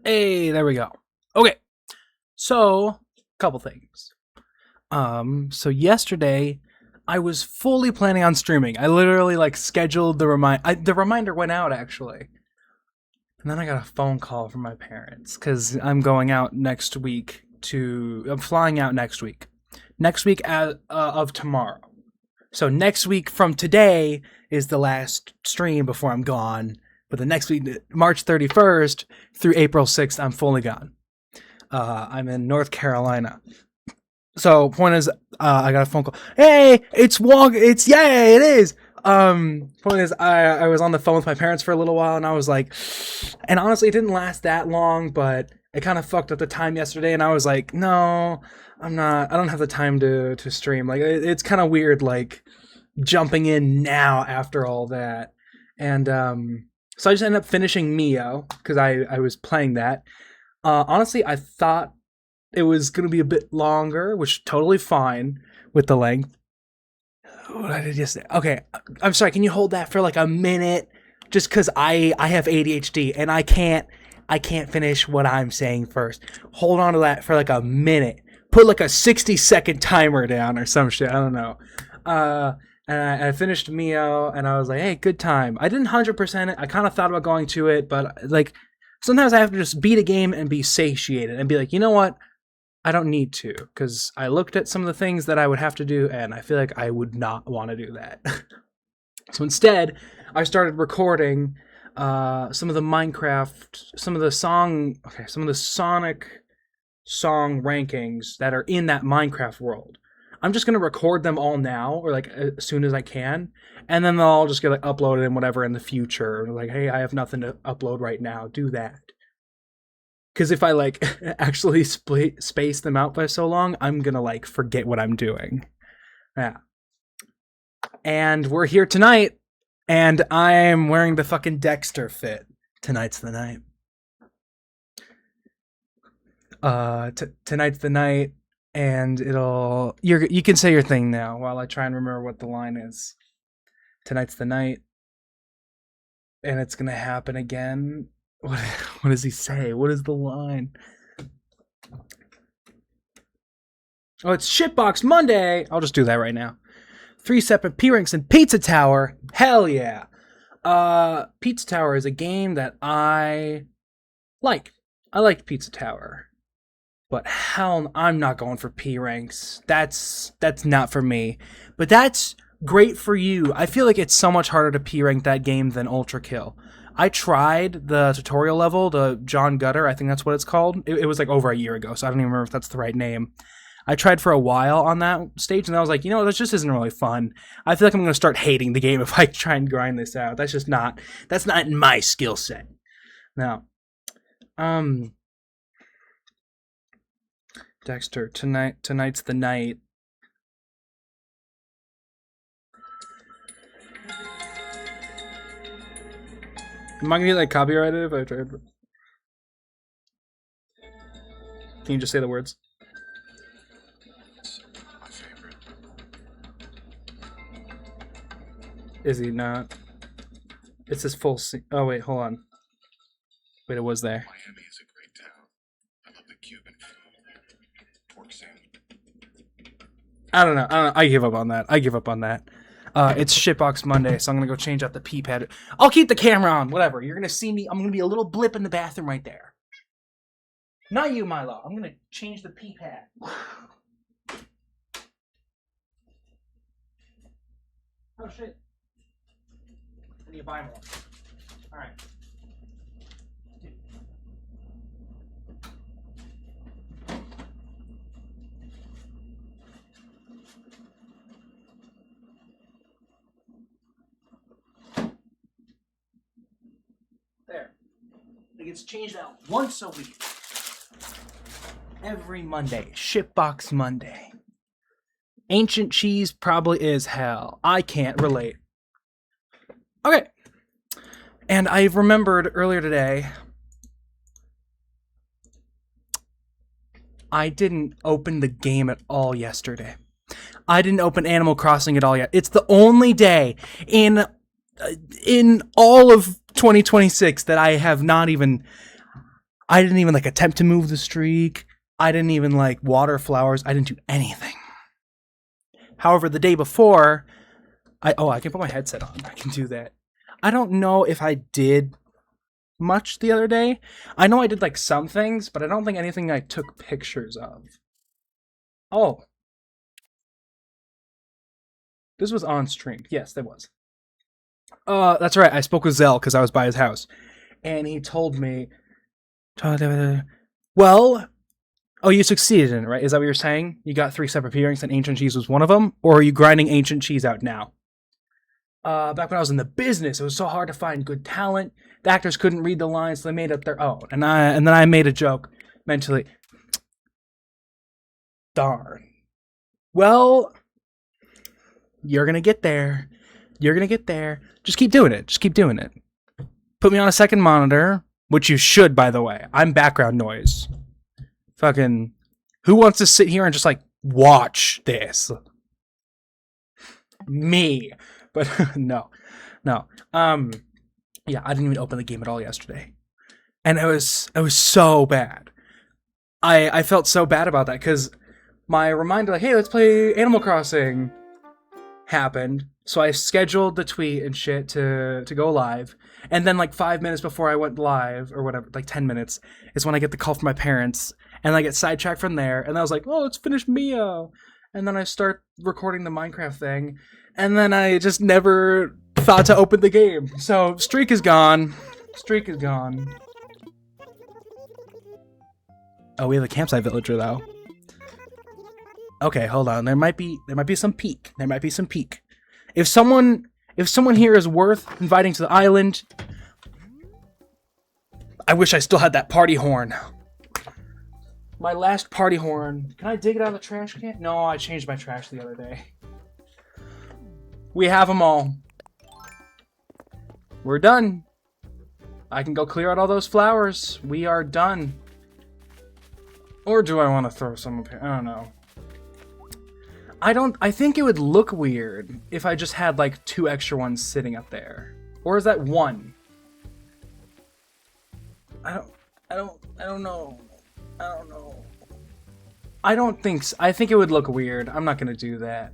Hey, there we go. Okay, so couple things. So yesterday I was fully planning on streaming. I literally scheduled the reminder went out actually, and then I got a phone call from my parents because I'm going out next week. I'm flying out next week. Next week of tomorrow. So next week from today is the last stream before I'm gone. But the next week, March 31st through April 6th, I'm fully gone. I'm in North Carolina. So point is, I got a phone call. Hey, yay, it is. Point is, I was on the phone with my parents for a little while, and I was like, and honestly, it didn't last that long, but it kind of fucked up the time yesterday, and I was like, no, I don't have the time to stream. Like, it's kind of weird, jumping in now after all that. And, so I just ended up finishing Mio, because I was playing that. Honestly, I thought it was going to be a bit longer, which totally fine with the length. What I did yesterday. Okay, I'm sorry, can you hold that for a minute? Just because I have ADHD, and I can't finish what I'm saying first. Hold on to that for a minute. Put a 60-second timer down or some shit, I don't know. And I finished Mio, and I was like, hey, good time. I didn't 100% it. I kind of thought about going to it, but, sometimes I have to just beat a game and be satiated and be like, you know what? I don't need to, because I looked at some of the things that I would have to do, and I feel like I would not want to do that. So instead, I started recording some of the Sonic song rankings that are in that Minecraft world. I'm just going to record them all now, or as soon as I can, and then they'll all just get uploaded and whatever in the future. Hey, I have nothing to upload right now, do that. Because if I actually space them out by so long, I'm going to forget what I'm doing. Yeah. And we're here tonight, and I'm wearing the fucking Dexter fit. Tonight's the night. Tonight's the night. And you can say your thing now while I try and remember what the line is. Tonight's the night. And it's gonna happen again. What does he say? What is the line? Oh, it's Shitbox Monday! I'll just do that right now. 3 separate P-Ranks in Pizza Tower. Hell yeah. Pizza Tower is a game that I like. I liked Pizza Tower. But hell, I'm not going for P ranks. That's not for me. But that's great for you. I feel like it's so much harder to P rank that game than Ultra Kill. I tried the tutorial level, the John Gutter, I think that's what it's called. It was over a year ago, so I don't even remember if that's the right name. I tried for a while on that stage, and I was like, this just isn't really fun. I feel like I'm going to start hating the game if I try and grind this out. That's not in my skill set. Now, Dexter, tonight's the night. Am I gonna get copyrighted if I try? Can you just say the words? It's my favorite. Is he not? It's his full oh wait, hold on. Wait, it was there. Miami is a great town. I love the Cuban food. Pork sandwich. I don't know. I give up on that. It's Shitbox Monday, so I'm gonna go change out the pee pad. I'll keep the camera on, whatever. You're gonna see me. I'm gonna be a little blip in the bathroom right there. Not you, Milo. I'm gonna change the pee pad. Oh shit. I need to buy more. Alright. There. It gets changed out once a week. Every Monday. Shitbox Monday. Ancient cheese probably is hell. I can't relate. Okay. And I remembered earlier today, I didn't open the game at all yesterday. I didn't open Animal Crossing at all yet. It's the only day in all of 2026 that I have not even... I didn't even like attempt to move the streak. I didn't even like water flowers. I didn't do anything. However, the day before, I can put my headset on. I can do that. I don't know if I did much the other day. I know I did like some things, but I don't think anything I took pictures of. Oh. This was on stream. Yes, that was. That's right. I spoke with Zell because I was by his house. And he told me, well, oh, you succeeded in it, right? Is that what you're saying? You got 3 separate pairings and ancient cheese was one of them? Or are you grinding ancient cheese out now? Back when I was in the business, it was so hard to find good talent. The actors couldn't read the lines, so they made up their own. And then I made a joke mentally. Darn. Well, you're gonna get there. You're gonna get there. Just keep doing it. Just keep doing it. Put me on a second monitor, which you should, by the way. I'm background noise. Fucking, who wants to sit here and just like watch this? Me. But no. Yeah, I didn't even open the game at all yesterday. And it was so bad. I felt so bad about that because my reminder, like, hey, let's play Animal Crossing, happened. So I scheduled the tweet and shit to go live. And then like 5 minutes before I went live, or whatever, like 10 minutes, is when I get the call from my parents. And I get sidetracked from there. And I was like, oh, let's finish Mio. And then I start recording the Minecraft thing. And then I just never thought to open the game. So streak is gone. Streak is gone. Oh, we have a campsite villager though. Okay, hold on. There might be some peak. There might be some peak. If someone here is worth inviting to the island, I wish I still had that party horn. My last party horn. Can I dig it out of the trash can? No, I changed my trash the other day. We have them all. We're done. I can go clear out all those flowers. We are done. Or do I want to throw some up here? I don't know. I think it would look weird if I just had like 2 extra ones sitting up there. Or is that 1? I don't know. I don't think so. I think it would look weird. I'm not gonna do that.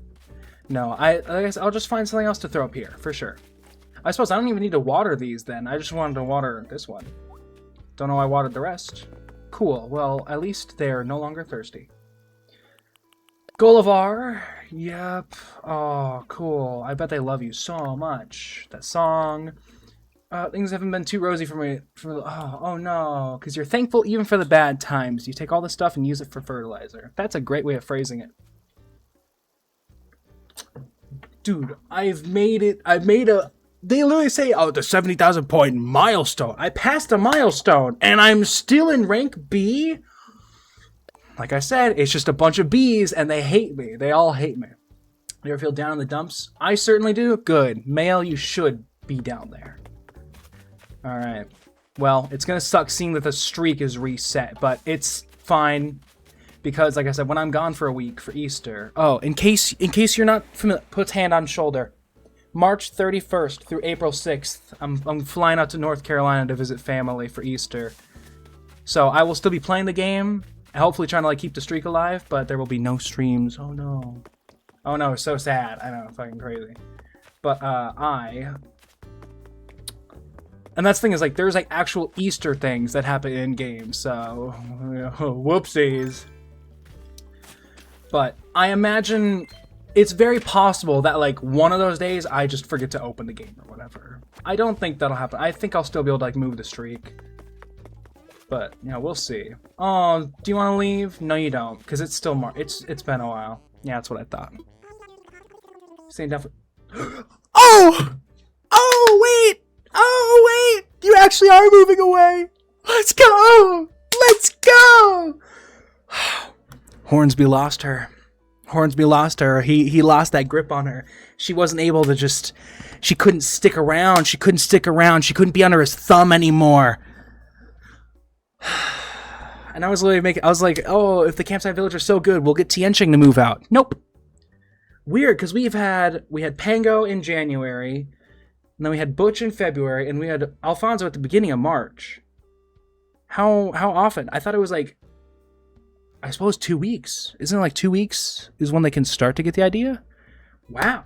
No, I guess I'll just find something else to throw up here, for sure. I suppose I don't even need to water these then. I just wanted to water this one. Don't know why I watered the rest. Cool, well, at least they're no longer thirsty. Gullivar, yep. Oh, cool. I bet they love you so much. That song. Things haven't been too rosy for me. Oh no, because you're thankful even for the bad times. You take all this stuff and use it for fertilizer. That's a great way of phrasing it. Dude, I've made it. They literally say, oh, the 70,000 point milestone. I passed a milestone and I'm still in rank B? Like I said, it's just a bunch of Bs and they hate me. They all hate me. You ever feel down in the dumps? I certainly do. Good. Male, you should be down there. Alright. Well, it's gonna suck seeing that the streak is reset, but it's fine. Because, like I said, when I'm gone for a week for Easter... Oh, in case you're not familiar, puts hand on shoulder. March 31st through April 6th, I'm flying out to North Carolina to visit family for Easter. So I will still be playing the game, and hopefully trying to like keep the streak alive, but there will be no streams. Oh no. Oh no, it's so sad. I know, fucking crazy. But and that's the thing is like there's like actual Easter things that happen in games, so whoopsies. But I imagine it's very possible that like one of those days I just forget to open the game or whatever. I don't think that'll happen. I think I'll still be able to like move the streak. But yeah, we'll see. Oh, do you want to leave? No, you don't, because it's still it's been a while. Yeah, that's what I thought. Staying down for. Oh! Oh wait! Oh wait! You actually are moving away. Let's go! Let's go! Hornsby lost her. Hornsby lost her. He lost that grip on her. She wasn't able to just... She couldn't stick around. She couldn't stick around. She couldn't be under his thumb anymore. And I was like, oh, if the campsite village are so good, we'll get Tianqing to move out. Nope. Weird, because we had Pango in January, and then we had Butch in February, and we had Alfonso at the beginning of March. How often? I thought it was like, I suppose 2 weeks. Isn't it like 2 weeks is when they can start to get the idea? Wow.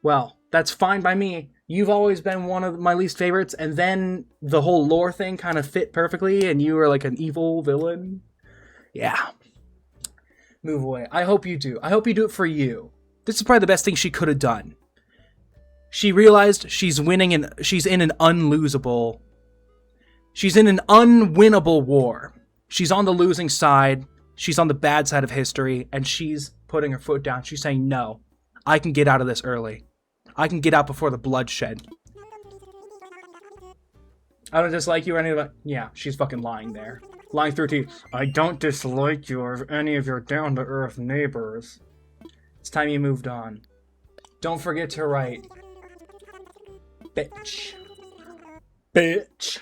Well, that's fine by me. You've always been one of my least favorites, and then the whole lore thing kind of fit perfectly, and you were like an evil villain. Yeah. Move away. I hope you do. I hope you do it for you. This is probably the best thing she could have done. She realized she's winning and she's in an unwinnable war. She's on the losing side. She's on the bad side of history, and she's putting her foot down. She's saying, no, I can get out of this early. I can get out before the bloodshed. I don't dislike you or any of that. Yeah, she's fucking lying there. Lying through teeth. I don't dislike you or any of your down-to-earth neighbors. It's time you moved on. Don't forget to write. Bitch. Bitch.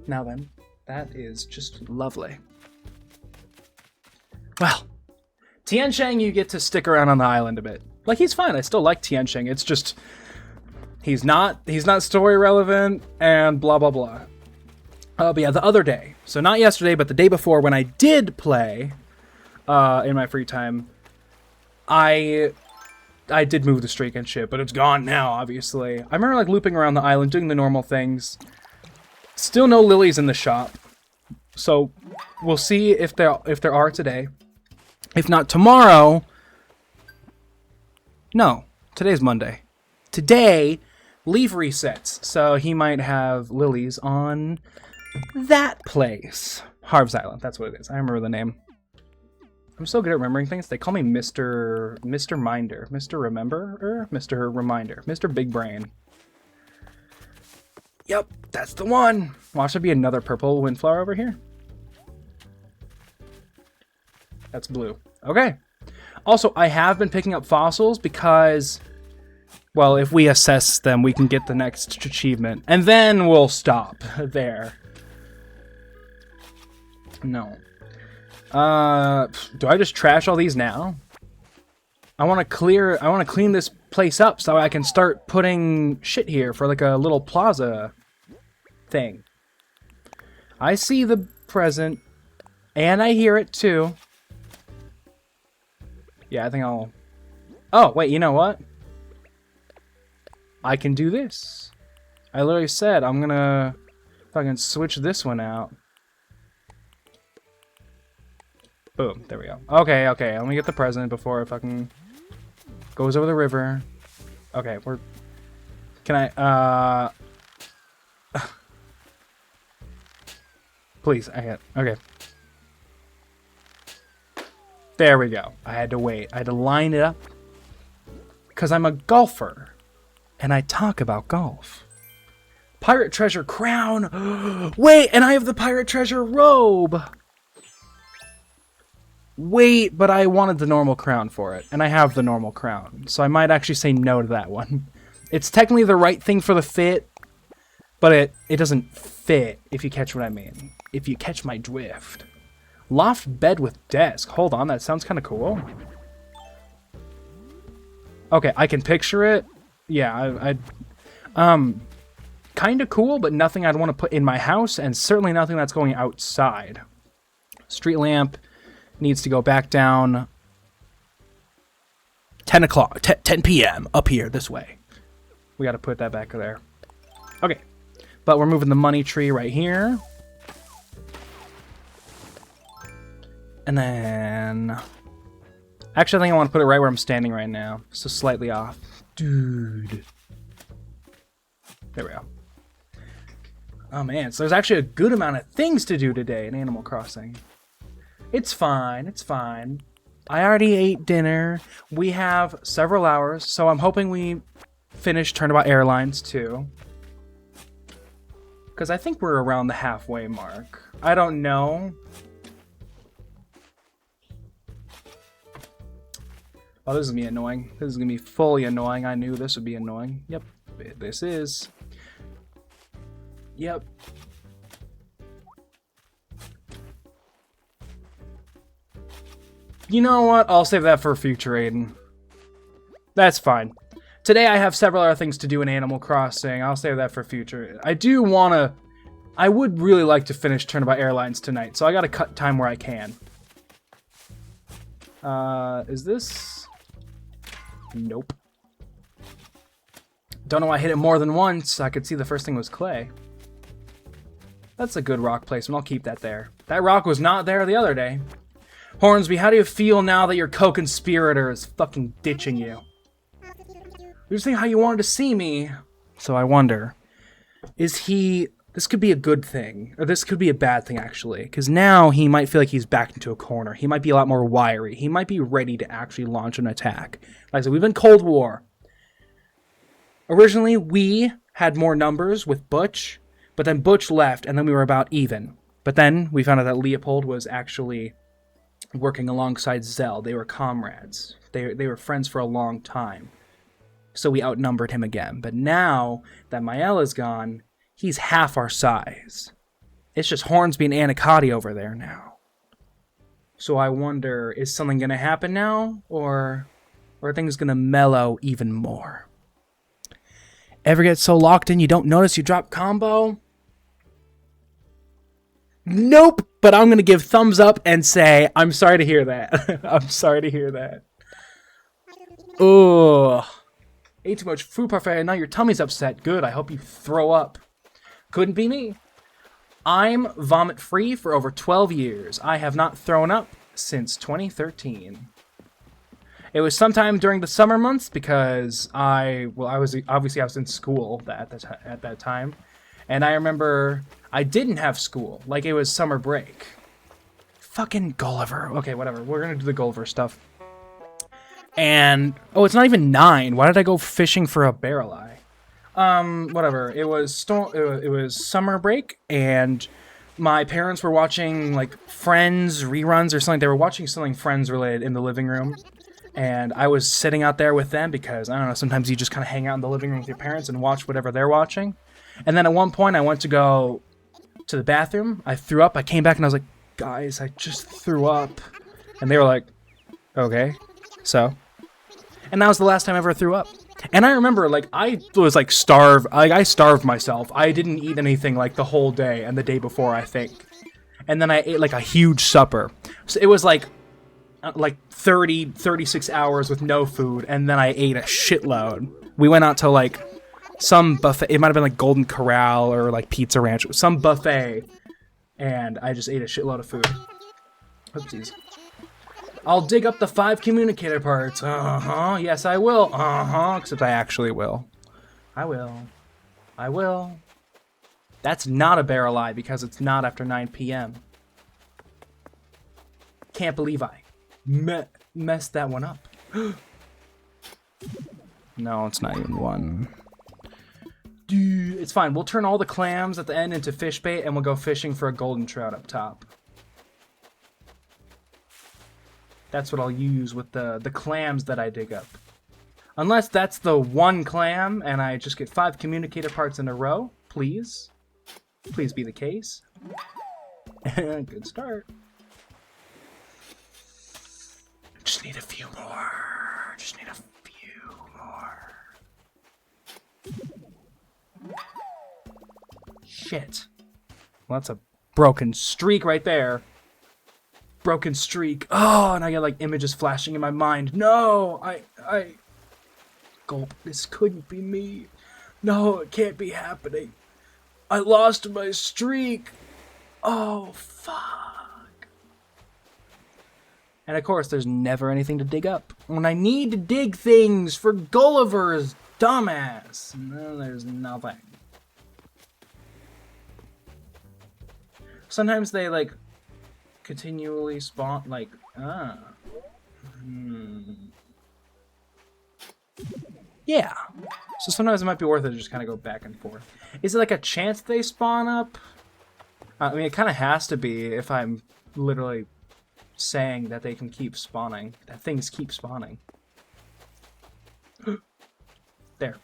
Now then, that is just lovely. Well, Tiansheng, you get to stick around on the island a bit. Like, he's fine. I still like Tiansheng. It's just he's not story relevant and blah blah blah. But yeah, the other day. So not yesterday, but the day before when I did play in my free time, I did move the streak and shit, but it's gone now, obviously. I remember like looping around the island, doing the normal things. Still no lilies in the shop. So we'll see if there are today. If not tomorrow. No, today's Monday. Today, Leaf resets, so he might have lilies on that place. Harv's Island, that's what it is. I remember the name. I'm so good at remembering things. They call me Mr. Minder. Mr. Rememberer? Mr. Reminder. Mr. Big Brain. Yep, that's the one. Watch there be another purple windflower over here. That's blue. Okay. Also, I have been picking up fossils because, well, if we assess them, we can get the next achievement. And then we'll stop there. No. Do I just trash all these now? I want to clean this place up so I can start putting shit here for like a little plaza thing. I see the present, and I hear it too. Yeah, I think I'll... Oh, wait, you know what? I can do this. I literally said I'm gonna fucking switch this one out. Boom, there we go. Okay, let me get the present before it fucking goes over the river. Okay, can I, please, I can't. Okay. There we go. I had to wait. I had to line it up. Because I'm a golfer. And I talk about golf. Pirate treasure crown. Wait, and I have the pirate treasure robe. Wait, but I wanted the normal crown for it. And I have the normal crown. So I might actually say no to that one. It's technically the right thing for the fit. But it doesn't fit, if you catch what I mean. If you catch my drift. Loft bed with desk. Hold on, that sounds kind of cool. Okay, I can picture it. Yeah, kind of cool, but nothing I'd want to put in my house, and certainly nothing that's going outside. Street lamp needs to go back down. 10 o'clock, 10 p.m. up here, this way. We got to put that back there. Okay, but we're moving the money tree right here. And then... Actually, I think I want to put it right where I'm standing right now. So slightly off. Dude. There we go. Oh man, so there's actually a good amount of things to do today in Animal Crossing. It's fine, it's fine. I already ate dinner. We have several hours, so I'm hoping we finish Turnabout Airlines too. Because I think we're around the halfway mark. I don't know. Oh, this is going to be annoying. This is going to be fully annoying. I knew this would be annoying. Yep, this is. Yep. You know what? I'll save that for future, Aiden. That's fine. Today I have several other things to do in Animal Crossing. I'll save that for future. I do want to I would really like to finish Turnabout Airlines tonight, so I gotta cut time where I can. Is this? Nope. Don't know why I hit it more than once. I could see the first thing was clay. That's a good rock placement. I'll keep that there. That rock was not there the other day. Hornsby, how do you feel now that your co-conspirator is fucking ditching you? You just think how you wanted to see me. So I wonder, is he... This could be a good thing, or this could be a bad thing, actually, because now he might feel like he's backed into a corner. He might be a lot more wiry. He might be ready to actually launch an attack. Like I said, we've been Cold War. Originally, we had more numbers with Butch, but then Butch left, and then we were about even. But then we found out that Leopold was actually working alongside Zell. They were comrades. They were friends for a long time. So we outnumbered him again. But now that Mael is gone, he's half our size. It's just Hornsby and Anacotti over there now. So I wonder, is something going to happen now? Or are things going to mellow even more? Ever get so locked in you don't notice you drop combo? Nope, but I'm going to give thumbs up and say, I'm sorry to hear that. I'm sorry to hear that. Ugh. Ate too much fruit parfait and now your tummy's upset. Good, I hope you throw up. Couldn't be me. I'm vomit-free for over 12 years. I have not thrown up since 2013. It was sometime during the summer months because I was in school at that time. And I remember I didn't have school. Like, it was summer break. Fucking Gulliver. Okay, whatever. We're going to do the Gulliver stuff. And, oh, it's not even 9. Why did I go fishing for a barrel eye? Whatever. It was summer break, and my parents were watching, like, Friends reruns or something. They were watching something Friends related in the living room. And I was sitting out there with them because, I don't know, sometimes you just kind of hang out in the living room with your parents and watch whatever they're watching. And then at one point, I went to go to the bathroom. I threw up. I came back and I was like, guys, I just threw up. And they were like, okay, so. And that was the last time I ever threw up. And I remember, like, I was, like, starved. Like, I starved myself. I didn't eat anything, like, the whole day and the day before, I think. And then I ate, like, a huge supper. So it was, like 36 hours with no food, and then I ate a shitload. We went out to, like, some buffet. It might have been, like, Golden Corral or, like, Pizza Ranch. Some buffet. And I just ate a shitload of food. Oopsies. I'll dig up the 5 communicator parts. Uh-huh. Yes, I will. Uh-huh. Except I actually will. I will. That's not a barrel eye because it's not after 9 p.m. Can't believe I messed that one up. No, it's not even one. Dude, it's fine. We'll turn all the clams at the end into fish bait and we'll go fishing for a golden trout up top. That's what I'll use with the clams that I dig up. Unless that's the one clam and I just get 5 communicator parts in a row. Please. Please be the case. Good start. Just need a few more. Just need a few more. Shit. Well, that's a broken streak right there. Broken streak. Oh, and I get like images flashing in my mind. No, I gulp. This couldn't be me. No, it can't be happening. I lost my streak. Oh, fuck. And of course, there's never anything to dig up. When I need to dig things for Gulliver's dumbass, no, there's nothing. Sometimes they like continually spawn like yeah, so sometimes it might be worth it to just kind of go back and forth. Is it like a chance they spawn up? I mean, it kind of has to be if I'm literally saying that they can keep spawning, that things keep spawning. There.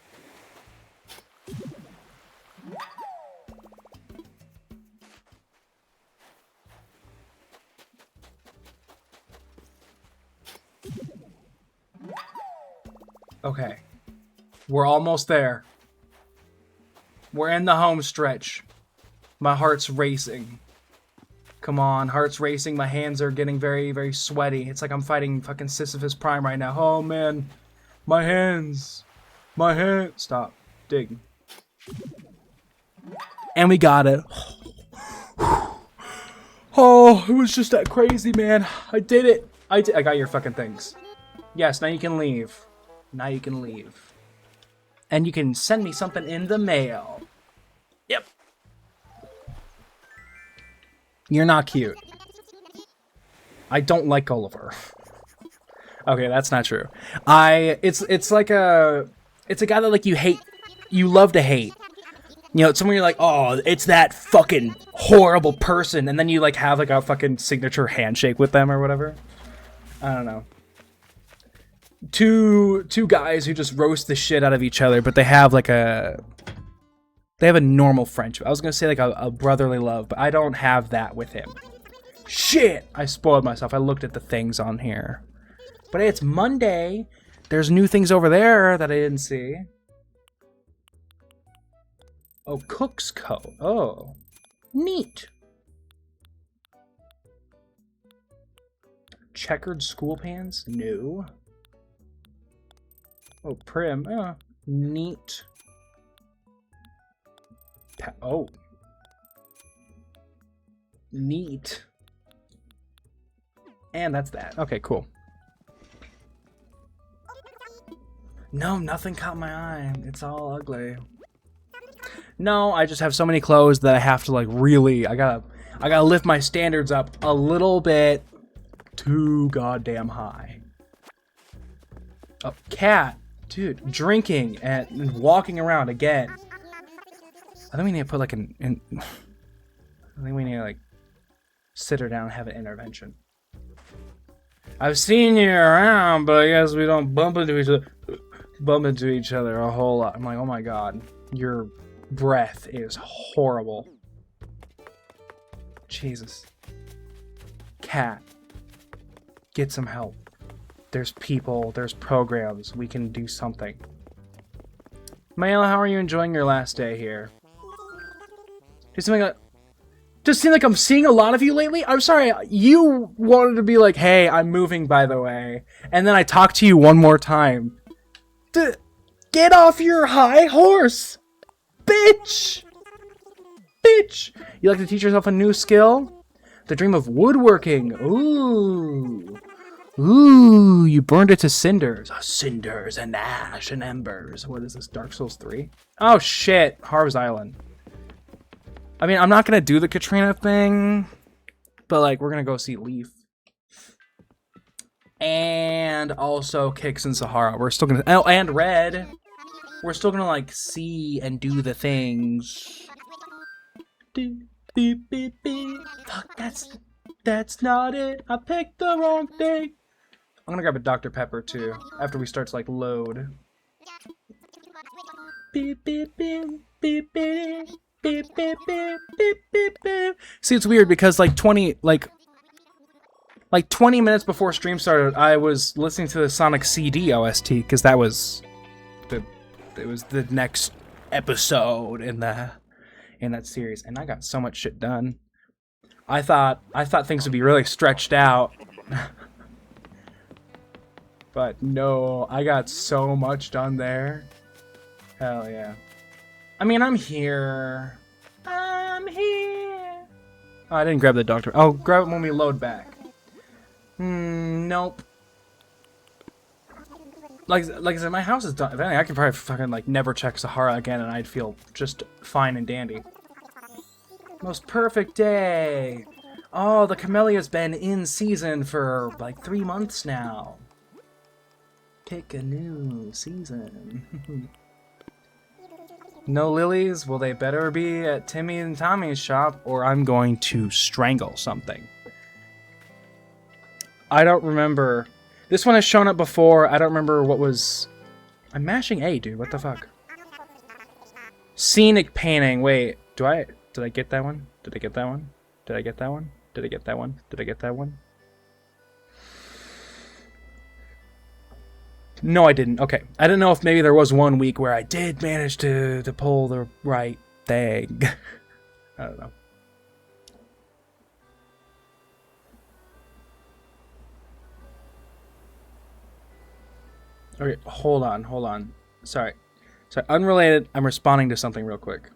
Okay. We're almost there. We're in the home stretch. My heart's racing. Come on, heart's racing. My hands are getting very, very sweaty. It's like I'm fighting fucking Sisyphus Prime right now. Oh, man. My hands. My hands. Stop. Dig. And we got it. Oh, it was just that crazy, man. I did it. I got your fucking things. Yes, now you can leave. Now you can leave. And you can send me something in the mail. Yep. You're not cute. I don't like Oliver. Okay, that's not true. It's like it's a guy that like you love to hate. You know, it's someone you're like, oh, it's that fucking horrible person, and then you like have like a fucking signature handshake with them or whatever. I don't know. Two guys who just roast the shit out of each other, but they have a normal friendship. I was gonna say like a brotherly love, but I don't have that with him. Shit! I spoiled myself. I looked at the things on here. But hey, it's Monday. There's new things over there that I didn't see. Oh, Cook's coat. Oh, neat. Checkered school pants? No. Oh, Prim. Oh, neat. Oh. Neat. And that's that. Okay, cool. No, nothing caught my eye. It's all ugly. No, I just have so many clothes that I have to like really. I gotta lift my standards up a little bit too goddamn high. Oh, cat, dude, drinking and walking around again. I think we need to put like I think we need to like sit her down and have an intervention. I've seen you around, but I guess we don't bump into each other a whole lot. I'm like, oh my god, your breath is horrible. Jesus. Cat, get some help. There's people, there's programs, we can do something. Mayla, how are you enjoying your last day here? Does it seem like I'm seeing a lot of you lately? I'm sorry, you wanted to be like, hey, I'm moving, by the way. And then I talked to you one more time. Get off your high horse! Bitch! Bitch! You like to teach yourself a new skill? The dream of woodworking. Ooh. Ooh, you burned it to cinders. Oh, cinders and ash and embers. What is this, Dark Souls 3? Oh, shit. Harv's Island. I mean, I'm not going to do the Katrina thing, but, like, we're going to go see Leaf. And also Kix and Sahara. We're still going to... Oh, and Red. We're still going to, like, see and do the things. Fuck, that's not it. I picked the wrong thing. I'm going to grab a Dr. Pepper, too, after we start to, like, load. Beep, beep, beep, beep, beep. Beep, beep, beep, beep, beep, beep. See, it's weird because like 20 minutes before stream started, I was listening to the Sonic CD OST because that was the next episode in that series, and I got so much shit done. I thought things would be really stretched out, but no, I got so much done there. Hell yeah. I mean, I'm here. I'm here. Oh, I didn't grab the doctor. Oh, grab it when we load back. Nope. Like I said, my house is done. If anything, I could probably fucking like never check Sahara again, and I'd feel just fine and dandy. Most perfect day. Oh, the camellia's been in season for like 3 months now. Pick a new season. No lilies? Well, they better be at Timmy and Tommy's shop, or I'm going to strangle something. I don't remember. This one has shown up before. I don't remember what was... I'm mashing A, dude. What the fuck? Scenic painting. Wait, did I get that one? Did I get that one? Did I get that one? Did I get that one? Did I get that one? No, I didn't. Okay. I didn't know if maybe there was one week where I did manage to pull the right thing. I don't know. Okay, hold on. Sorry. Unrelated, I'm responding to something real quick.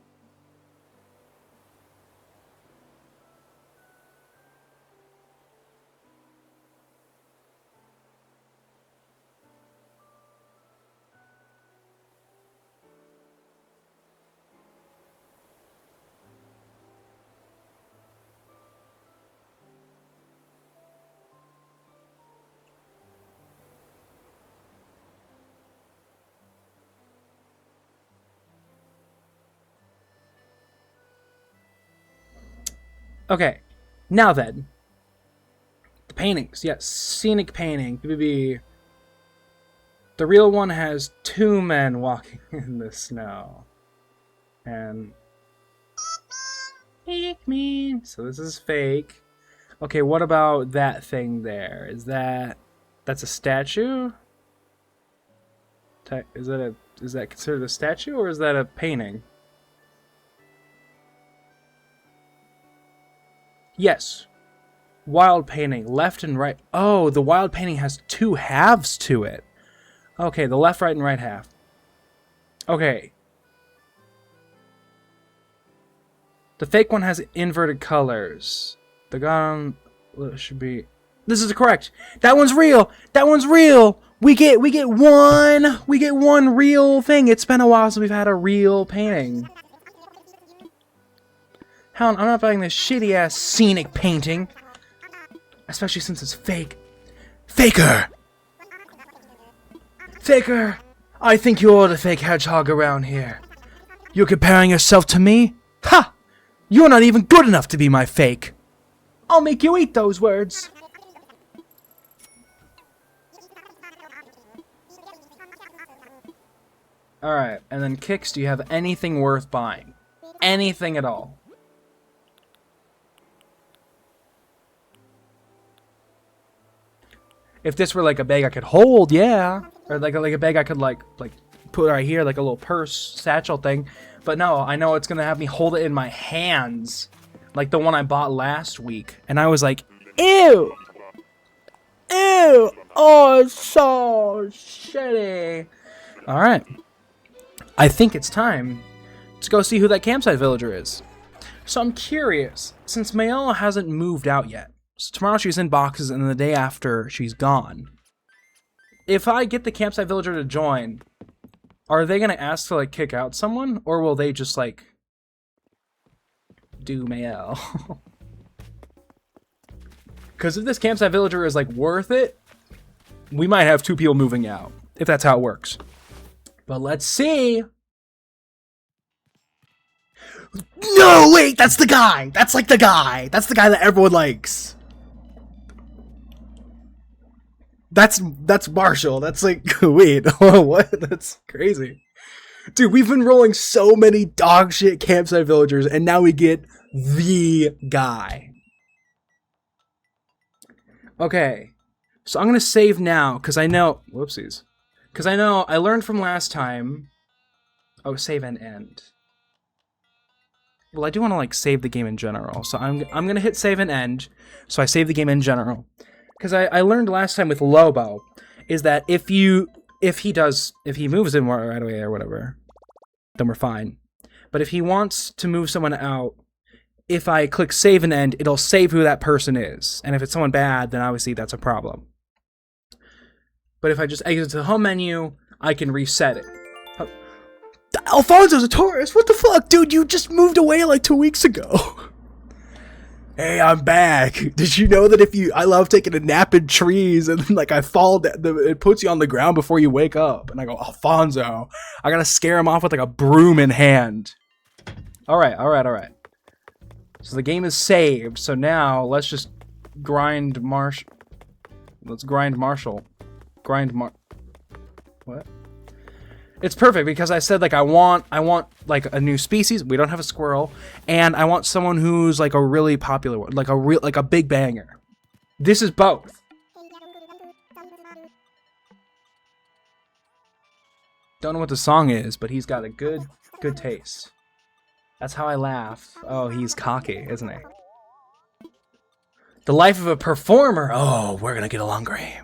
Okay, now then. The paintings, yes, scenic painting. BBB. The real one has 2 men walking in the snow. And... Pikmin. So this is fake. Okay, what about that thing there? Is that... That's a statue? Is that considered a statue, or is that a painting? Yes. Wild painting, left and right. Oh, the wild painting has 2 halves to it. Okay, the left, right, and right half. Okay. The fake one has inverted colors. The gun should be... This is correct. That one's real. That one's real. We get one real thing. It's been a while since we've had a real painting. Hell, I'm not buying this shitty ass scenic painting. Especially since it's fake. Faker! Faker! I think you're the fake hedgehog around here. You're comparing yourself to me? Ha! You're not even good enough to be my fake. I'll make you eat those words. Alright, and then Kix, do you have anything worth buying? Anything at all? If this were like a bag I could hold, yeah. Or like a bag I could like put right here, like a little purse, satchel thing. But no, I know it's gonna have me hold it in my hands. Like the one I bought last week. And I was like, ew! Ew! Oh, it's so shitty. Alright. I think it's time to go see who that campsite villager is. So I'm curious, since Mayella hasn't moved out yet. So tomorrow she's in boxes, and the day after she's gone. If I get the campsite villager to join, are they gonna ask to like kick out someone, or will they just like do Mayell? Because if this campsite villager is like worth it, we might have 2 people moving out, if that's how it works. But let's see. No, wait, that's the guy. That's like the guy. That's the guy that everyone likes. That's Marshall. That's like, wait, oh, what? That's crazy. Dude, we've been rolling so many dog shit campsite villagers, and now we get the guy. Okay, so I'm gonna save now, because I know, whoopsies. Because I know, I learned from last time, oh, save and end. Well, I do want to like save the game in general, so I'm gonna hit save and end, so I save the game in general. Because I learned last time with Lobo, is that if he moves in right away or whatever, then we're fine. But if he wants to move someone out, if I click save and end, it'll save who that person is. And if it's someone bad, then obviously that's a problem. But if I just exit to the home menu, I can reset it. Alfonso's a tourist? What the fuck? Dude, you just moved away like 2 weeks ago. Hey, I'm back. Did you know that I love taking a nap in trees and then like I fall, it puts you on the ground before you wake up. And I go, Alfonso, I gotta scare him off with like a broom in hand. All right. So the game is saved. So now let's just grind Let's grind Marshall. What? It's perfect because I said like I want like a new species. We don't have a squirrel, and I want someone who's like a really popular one, like a big banger. This is both. Don't know what the song is, but he's got a good taste. That's how I laugh. Oh, he's cocky, isn't he? The life of a performer. Oh, we're gonna get along great.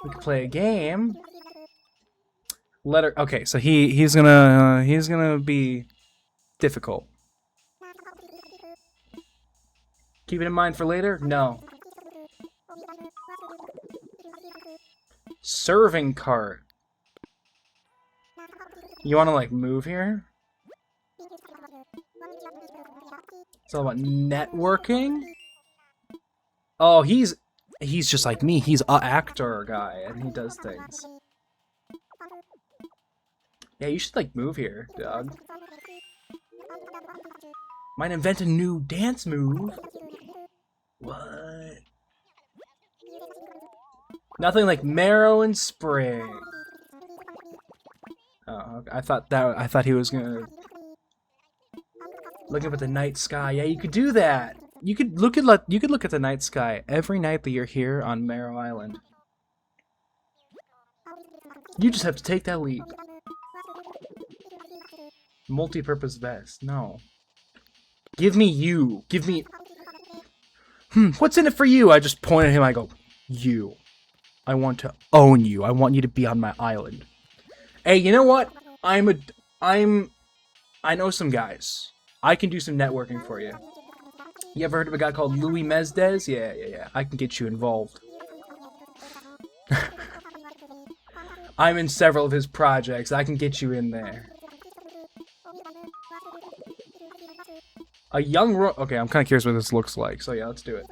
We could play a game. Letter. Okay, so he's gonna be difficult. Keep it in mind for later. No. Serving cart. You want to like move here? It's all about networking. Oh, he's just like me. He's an actor guy, and he does things. Yeah, you should like move here, dog. Might invent a new dance move. What? Nothing like marrow and spring. Oh, I thought he was gonna look up at the night sky. Yeah, you could do that. You could look at the night sky every night that you're here on Marrow Island. You just have to take that leap. Multi-purpose vest. No. Give me you. Give me. What's in it for you? I just point at him. I go, you. I want to own you. I want you to be on my island. Hey, you know what? I know some guys. I can do some networking for you. You ever heard of a guy called Louis Mezdez? Yeah. I can get you involved. I'm in several of his projects. I can get you in there. A young okay, I'm kind of curious what this looks like. So yeah, let's do it.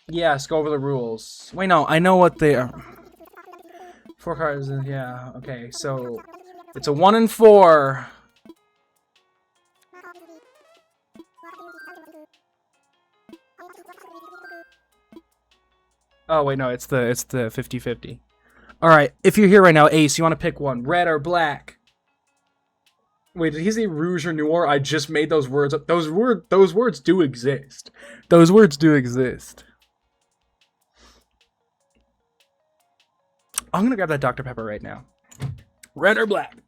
Yes, go over the rules. Wait, no, I know what they are. 4 cards, yeah, okay, so it's a 1 and 4. Oh wait, no, it's the 50-50. All right, if you're here right now, Ace, you want to pick one, red or black? Wait, did he say rouge or noir? I just made those words up. Those words do exist. Those words do exist. I'm gonna grab that Dr. Pepper right now. Red or black?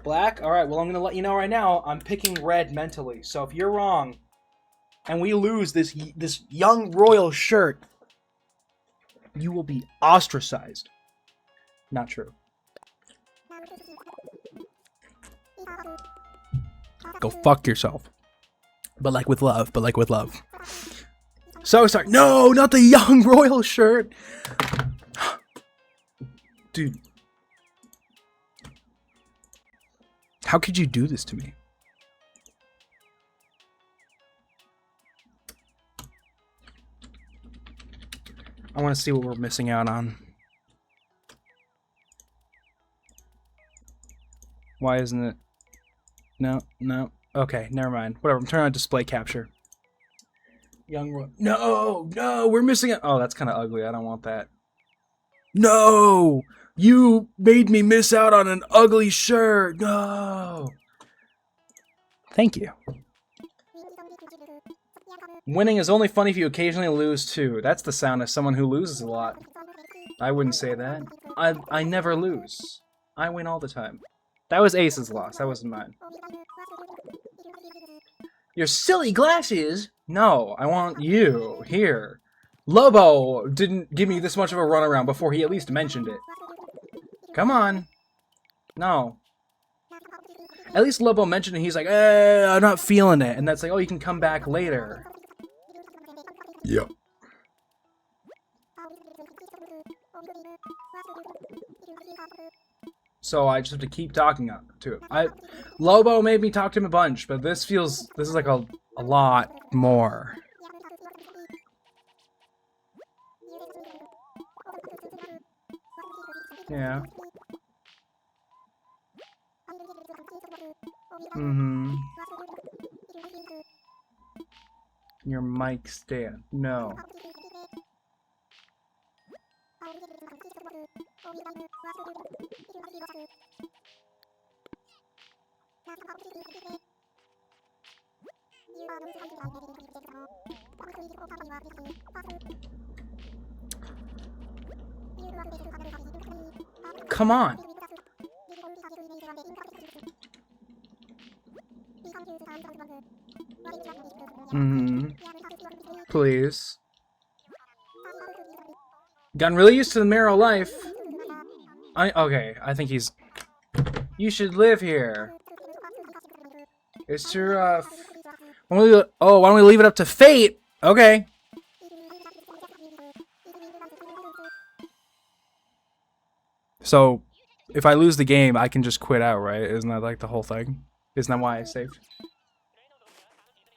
Black? Alright, well I'm gonna let you know right now, I'm picking red mentally. So if you're wrong, and we lose this young royal shirt, you will be ostracized. Not true. Go fuck yourself. But like with love, So sorry. No, not the young royal shirt. Dude. How could you do this to me? I want to see what we're missing out on. Why isn't it? No. Okay, never mind. Whatever, I'm turning on display capture. Young No, we're missing it. Oh, that's kind of ugly. I don't want that. No! You made me miss out on an ugly shirt. No! Thank you. Winning is only funny if you occasionally lose too. That's the sound of someone who loses a lot. I wouldn't say that. I never lose. I win all the time. That was Ace's loss. That wasn't mine. Your silly glasses? No, I want you. Here. Lobo didn't give me this much of a runaround before he at least mentioned it. Come on. No. At least Lobo mentioned it. He's like, I'm not feeling it. And that's like, oh, you can come back later. Yep. So I just have to keep talking to him. Lobo made me talk to him a bunch, but this is like a lot more. Yeah. Your mic stand. No. Come on. Please. Gotten really used to the narrow life. Okay, I think he's... You should live here. It's too rough. Why don't we leave it up to fate? Okay. So, if I lose the game, I can just quit out, right? Isn't that like the whole thing? Isn't that why I saved?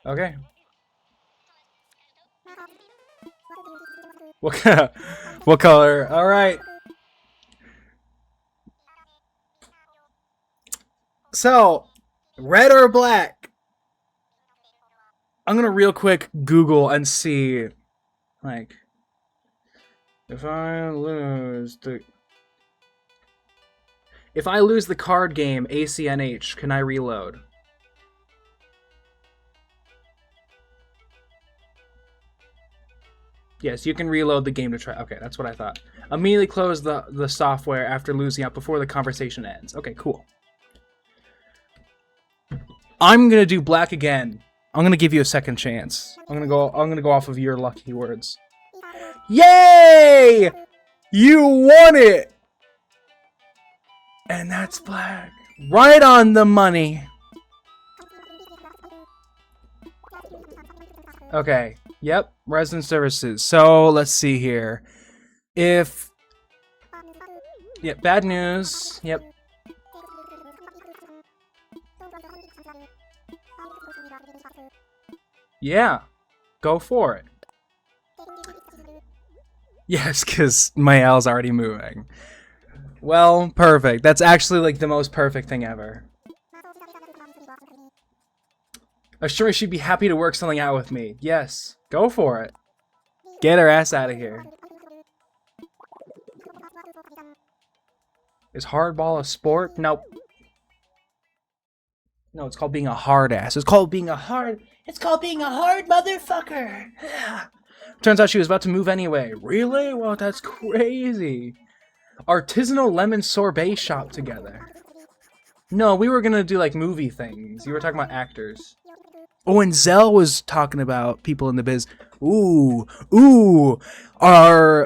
Okay. What color? All right. So, red or black? I'm gonna real quick Google and see, like, if I lose the card game ACNH, can I reload? Yes, you can reload the game to try. Okay, that's what I thought. Immediately close the software after losing out before the conversation ends. Okay, cool. I'm gonna do black again. I'm gonna give you a second chance. I'm gonna go off of your lucky words. Yay! You won it! And that's black. Right on the money. Okay. Yep. Resident services. So let's see here. If... Yep. Bad news. Yep. Yeah. Go for it. Yes, because my L's already moving. Well, perfect. That's actually like the most perfect thing ever. I'm sure she'd be happy to work something out with me. Yes, go for it. Get her ass out of here. Is hardball a sport? Nope. No, it's called being a hard ass. It's called being a hard motherfucker. Turns out she was about to move anyway. Really? Well, that's crazy. Artisanal lemon sorbet shop together. No, we were gonna do like movie things. You were talking about actors. Oh, and Zell was talking about people in the biz. Ooh, our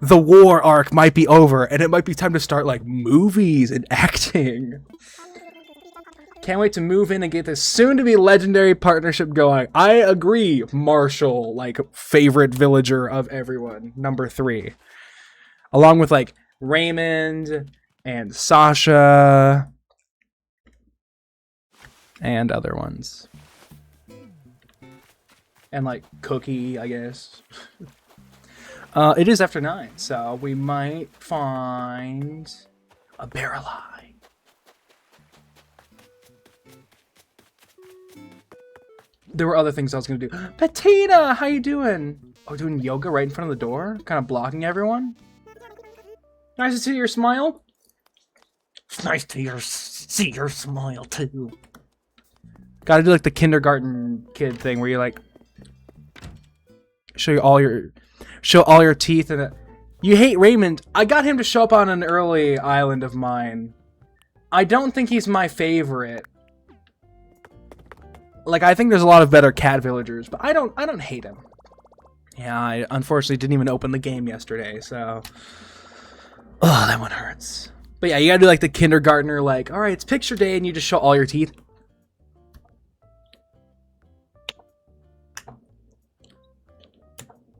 the war arc might be over, and it might be time to start like movies and acting. Can't wait to move in and get this soon-to-be legendary partnership going. I agree, Marshall, like favorite villager of everyone, number 3, along with like Raymond and Sasha and other ones. And like Cookie, I guess. It is after 9, so we might find a barrel eye. There were other things I was gonna do. Patina, how you doing? Oh, doing yoga right in front of the door? Kind of blocking everyone? Nice to see your smile. It's nice to see your smile too. Gotta do like the kindergarten kid thing where you like show all your teeth and you hate Raymond. I got him to show up on an early island of mine. I don't think he's my favorite. Like, I think there's a lot of better cat villagers, but I don't hate him. Yeah, I unfortunately didn't even open the game yesterday, so... Oh, that one hurts. But yeah, you gotta do like the kindergartner, like, alright, it's picture day, and you just show all your teeth.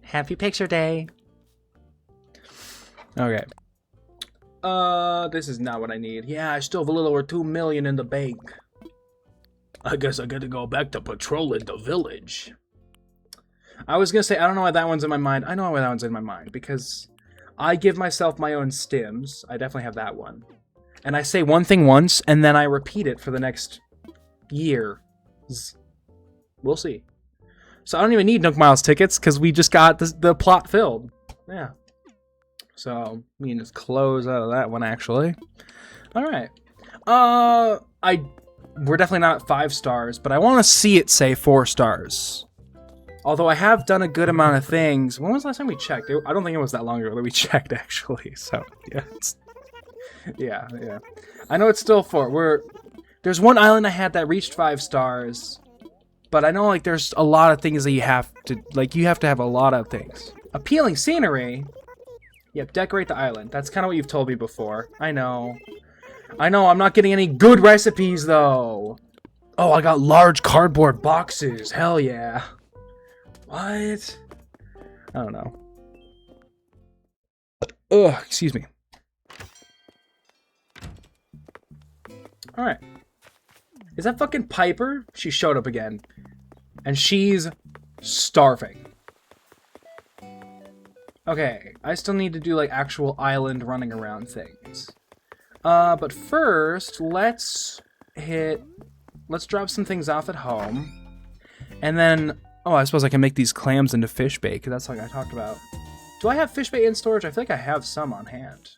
Happy picture day. Okay. This is not what I need. Yeah, I still have a little over 2 million in the bank. I guess I gotta go back to patrolling the village. I was gonna say, I don't know why that one's in my mind. I know why that one's in my mind, because I give myself my own stims. I definitely have that one. And I say one thing once, and then I repeat it for the next year. We'll see. So I don't even need Nook Miles tickets, because we just got the plot filled. Yeah. So, we can just close out of that one, actually. Alright. We're definitely not 5 stars, but I want to see it say 4 stars. Although I have done a good amount of things. When was the last time we checked? I don't think it was that long ago that we checked, actually. So, yeah. Yeah. I know it's still 4. There's one island I had that reached 5 stars. But I know, like, there's a lot of things that you have to... Like, you have to have a lot of things. Appealing scenery? Yep, decorate the island. That's kind of what you've told me before. I know, I'm not getting any good recipes, though. Oh, I got large cardboard boxes. Hell yeah. What? I don't know. Ugh, excuse me. Alright. Is that fucking Piper? She showed up again. And she's starving. Okay, I still need to do, like, actual island running around things. But first, let's drop some things off at home. And then, oh, I suppose I can make these clams into fish bait, because that's like I talked about. Do I have fish bait in storage? I feel like I have some on hand.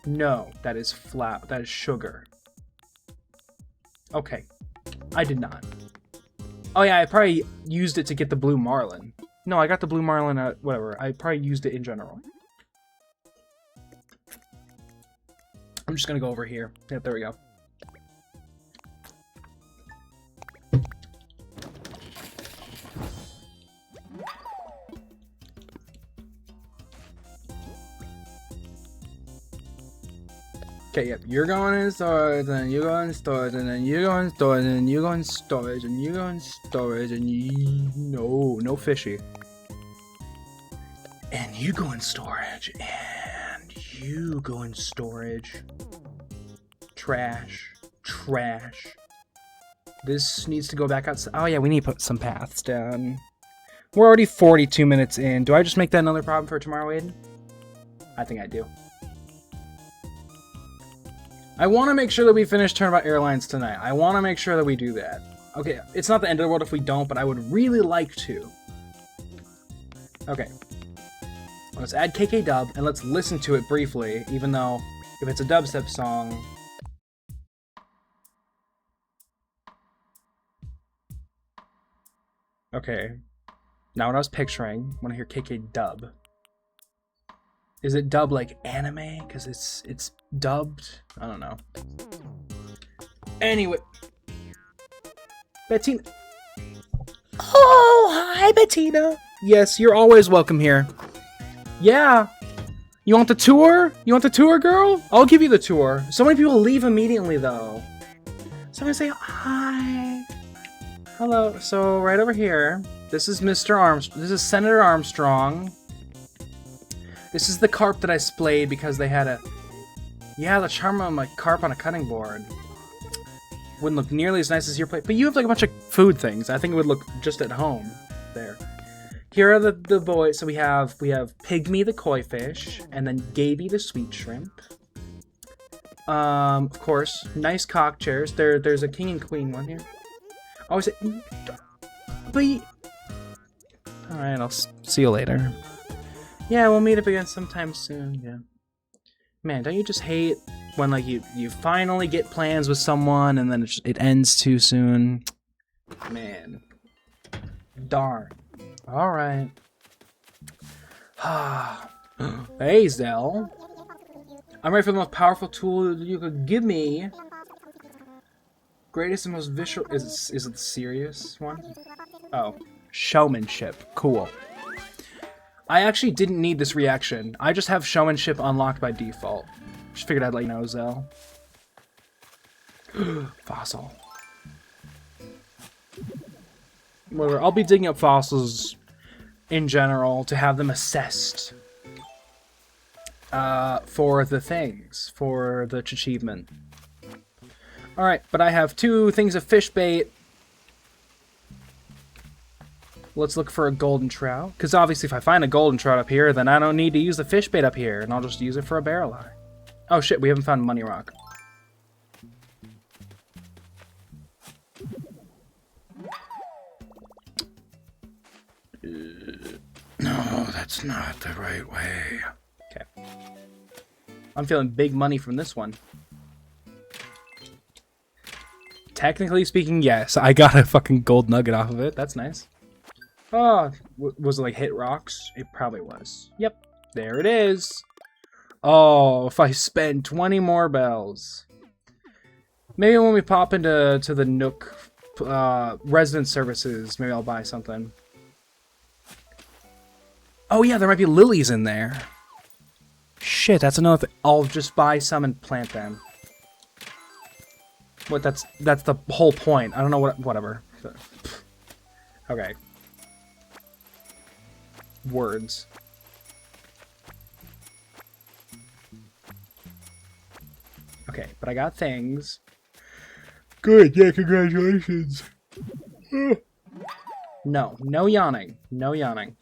No, that is flat. That is sugar. Okay. I did not. Oh yeah, I probably used it to get the blue marlin. No, I got the blue marlin at whatever. I probably used it in general. I'm just gonna go over here. Yep, there we go. Okay, yep, you're going in storage, and you go in storage, and then you go in storage, and then you go in storage, and you go in storage, and you... No fishy. And you go in storage, and you go in storage. Trash. This needs to go back outside. Oh yeah, we need to put some paths down. We're already 42 minutes in. Do I just make that another problem for tomorrow, Aiden? I think I do. I want to make sure that we finish Turnabout Airlines tonight. I want to make sure that we do that. Okay, it's not the end of the world if we don't, but I would really like to. Okay. Let's add KK Dub, and let's listen to it briefly, even though if it's a dubstep song... Okay. Now what I was picturing, when I hear KK Dub. Is it dub like anime? Because it's dubbed? I don't know. Anyway. Bettina. Oh, hi, Bettina. Yes, you're always welcome here. Yeah. You want the tour? You want the tour, girl? I'll give you the tour. So many people leave immediately, though. So I'm going to say hi. Hello. So right over here, this is Mr. Armstrong. This is Senator Armstrong. This is the carp that I splayed because they had a... Yeah, the charm of my carp on a cutting board. Wouldn't look nearly as nice as your plate. But you have like a bunch of food things. I think it would look just at home. There. Here are the boys. So we have Pygmy the koi fish. And then Gaby the sweet shrimp. Of course, nice cock chairs. There's a king and queen one here. Oh, is it... But... Alright, I'll see you later. Yeah, we'll meet up again sometime soon, yeah. Man, don't you just hate when, like, you finally get plans with someone and then it ends too soon? Man. Darn. Alright. Hey, Zell. I'm ready for the most powerful tool you could give me. Greatest and most visual... Is it the serious one? Oh. Showmanship. Cool. I actually didn't need this reaction. I just have showmanship unlocked by default. Just figured I'd let you know, Zell. Fossil. Whatever. I'll be digging up fossils in general to have them assessed. For the things. For the achievement. Alright, but I have 2 things of fish bait. Let's look for a golden trout. Because obviously if I find a golden trout up here, then I don't need to use the fish bait up here. And I'll just use it for a barrel eye. Oh shit, we haven't found money rock. No, that's not the right way. Okay. I'm feeling big money from this one. technically speaking, yes. I got a fucking gold nugget off of it. That's nice. Oh, was it like hit rocks? It probably was. Yep, there it is. Oh, if I spend 20 more bells. Maybe when we pop into the Nook resident services, maybe I'll buy something. Oh yeah, there might be lilies in there. Shit, that's another thing. I'll just buy some and plant them. What? That's the whole point. I don't know what. Whatever. Okay. Words. Okay, but I got things. Good, yeah, congratulations. No, no yawning. No yawning.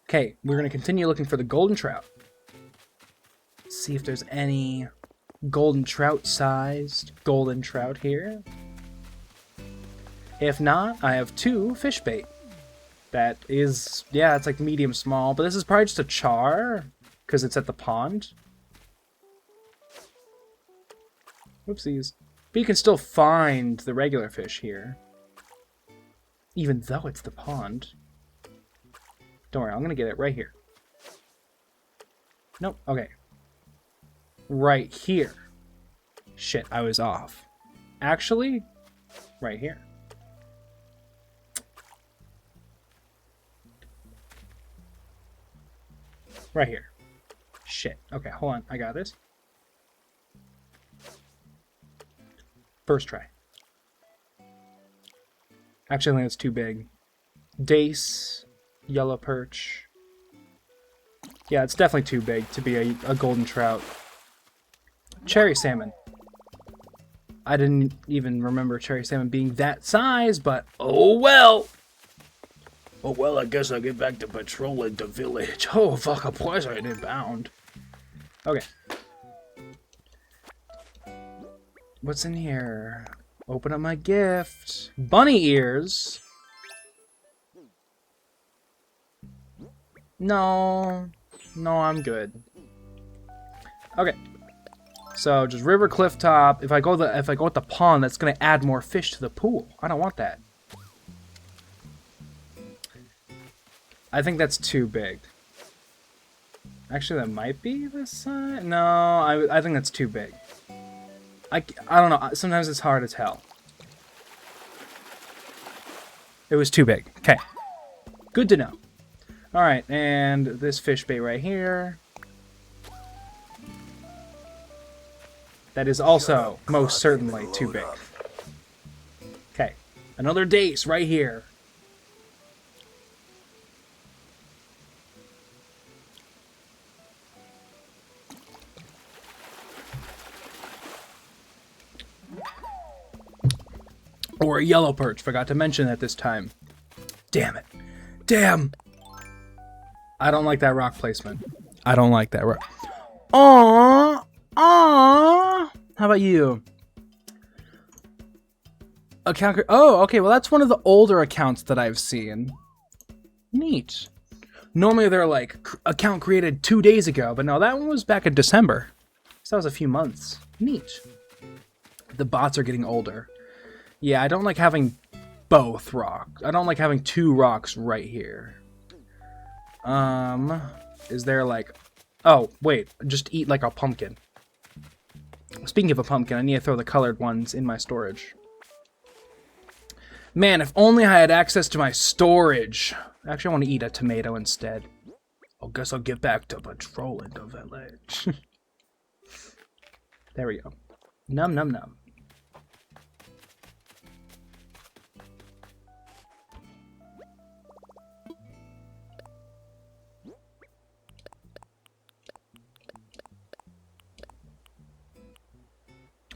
Okay, we're going to continue looking for the golden trout. See if there's any golden trout sized golden trout here. If not, I have 2 fish bait. That is, yeah, it's like medium small, but this is probably just a char because it's at the pond. Whoopsies. But you can still find the regular fish here. Even though it's the pond. Don't worry, I'm gonna get it right here. Nope, okay. Right here. Shit, I was off. Actually, right here. Right here. Shit. Okay, hold on. I got this. First try. Actually, I think it's too big. Dace. Yellow perch. Yeah, it's definitely too big to be a golden trout. Cherry salmon. I didn't even remember cherry salmon being that size, but oh well! Oh well, I guess I'll get back to patrolling the village. Oh, fuck, a pleasure inbound. Okay. What's in here? Open up my gift. Bunny ears. No. No, I'm good. Okay. So just river cliff top. If I go with the pond, that's gonna add more fish to the pool. I don't want that. I think that's too big. Actually, that might be this side. No, I think that's too big. I don't know. Sometimes it's hard to tell. It was too big. Okay. Good to know. Alright, and this fish bait right here. That is also most certainly too big. Okay. Another dace right here. Or a yellow perch. Forgot to mention that this time. Damn it. Damn! I don't like that rock placement. I don't like that rock. Aww! Aww! How about you? Account. Oh, okay. Well, that's one of the older accounts that I've seen. Neat. Normally they're like, account created 2 days ago, but no, that one was back in December. So that was a few months. Neat. The bots are getting older. Yeah, I don't like having both rocks. I don't like having 2 rocks right here. Is there like... Oh, wait. Just eat like a pumpkin. Speaking of a pumpkin, I need to throw the colored ones in my storage. Man, if only I had access to my storage. Actually, I want to eat a tomato instead. I guess I'll get back to patrolling the village. There we go. Num num num.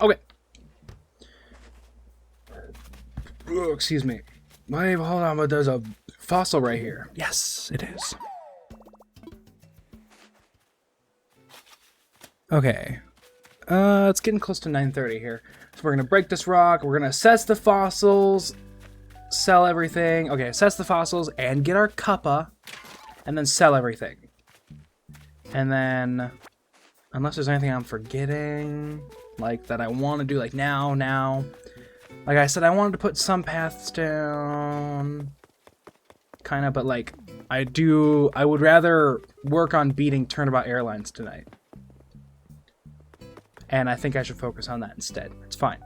Okay. Oh, excuse me. Wait, hold on, but there's a fossil right here. Yes, it is. Okay. It's getting close to 9:30 here. So we're gonna break this rock, we're gonna assess the fossils, sell everything. Okay, assess the fossils and get our cuppa, and then sell everything. And then, unless there's anything I'm forgetting... like that I want to do like now. Like I said, I wanted to put some paths down, kind of, but like I would rather work on beating Turnabout Airlines tonight. And I think I should focus on that instead. It's fine.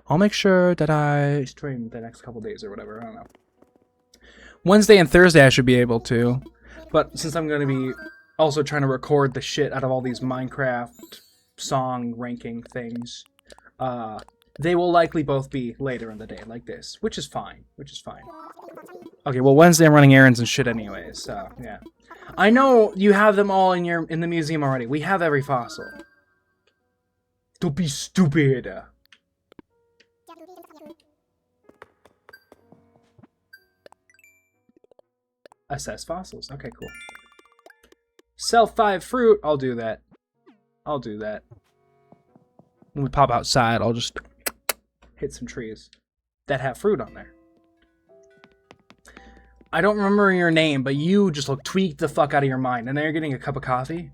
I'll make sure that I stream the next couple days or whatever. I don't know. Wednesday and Thursday I should be able to. But since I'm going to be also trying to record the shit out of all these Minecraft song ranking things, they will likely both be later in the day like this, which is fine. Okay, well Wednesday I'm running errands and shit anyways, so yeah. I know you have them all in the museum already. We have every fossil. Don't be stupid. Assess fossils. Okay, cool. Sell 5 fruit. I'll do that. When we pop outside, I'll just hit some trees that have fruit on there. I don't remember your name, but you just look tweaked the fuck out of your mind. And now you're getting a cup of coffee?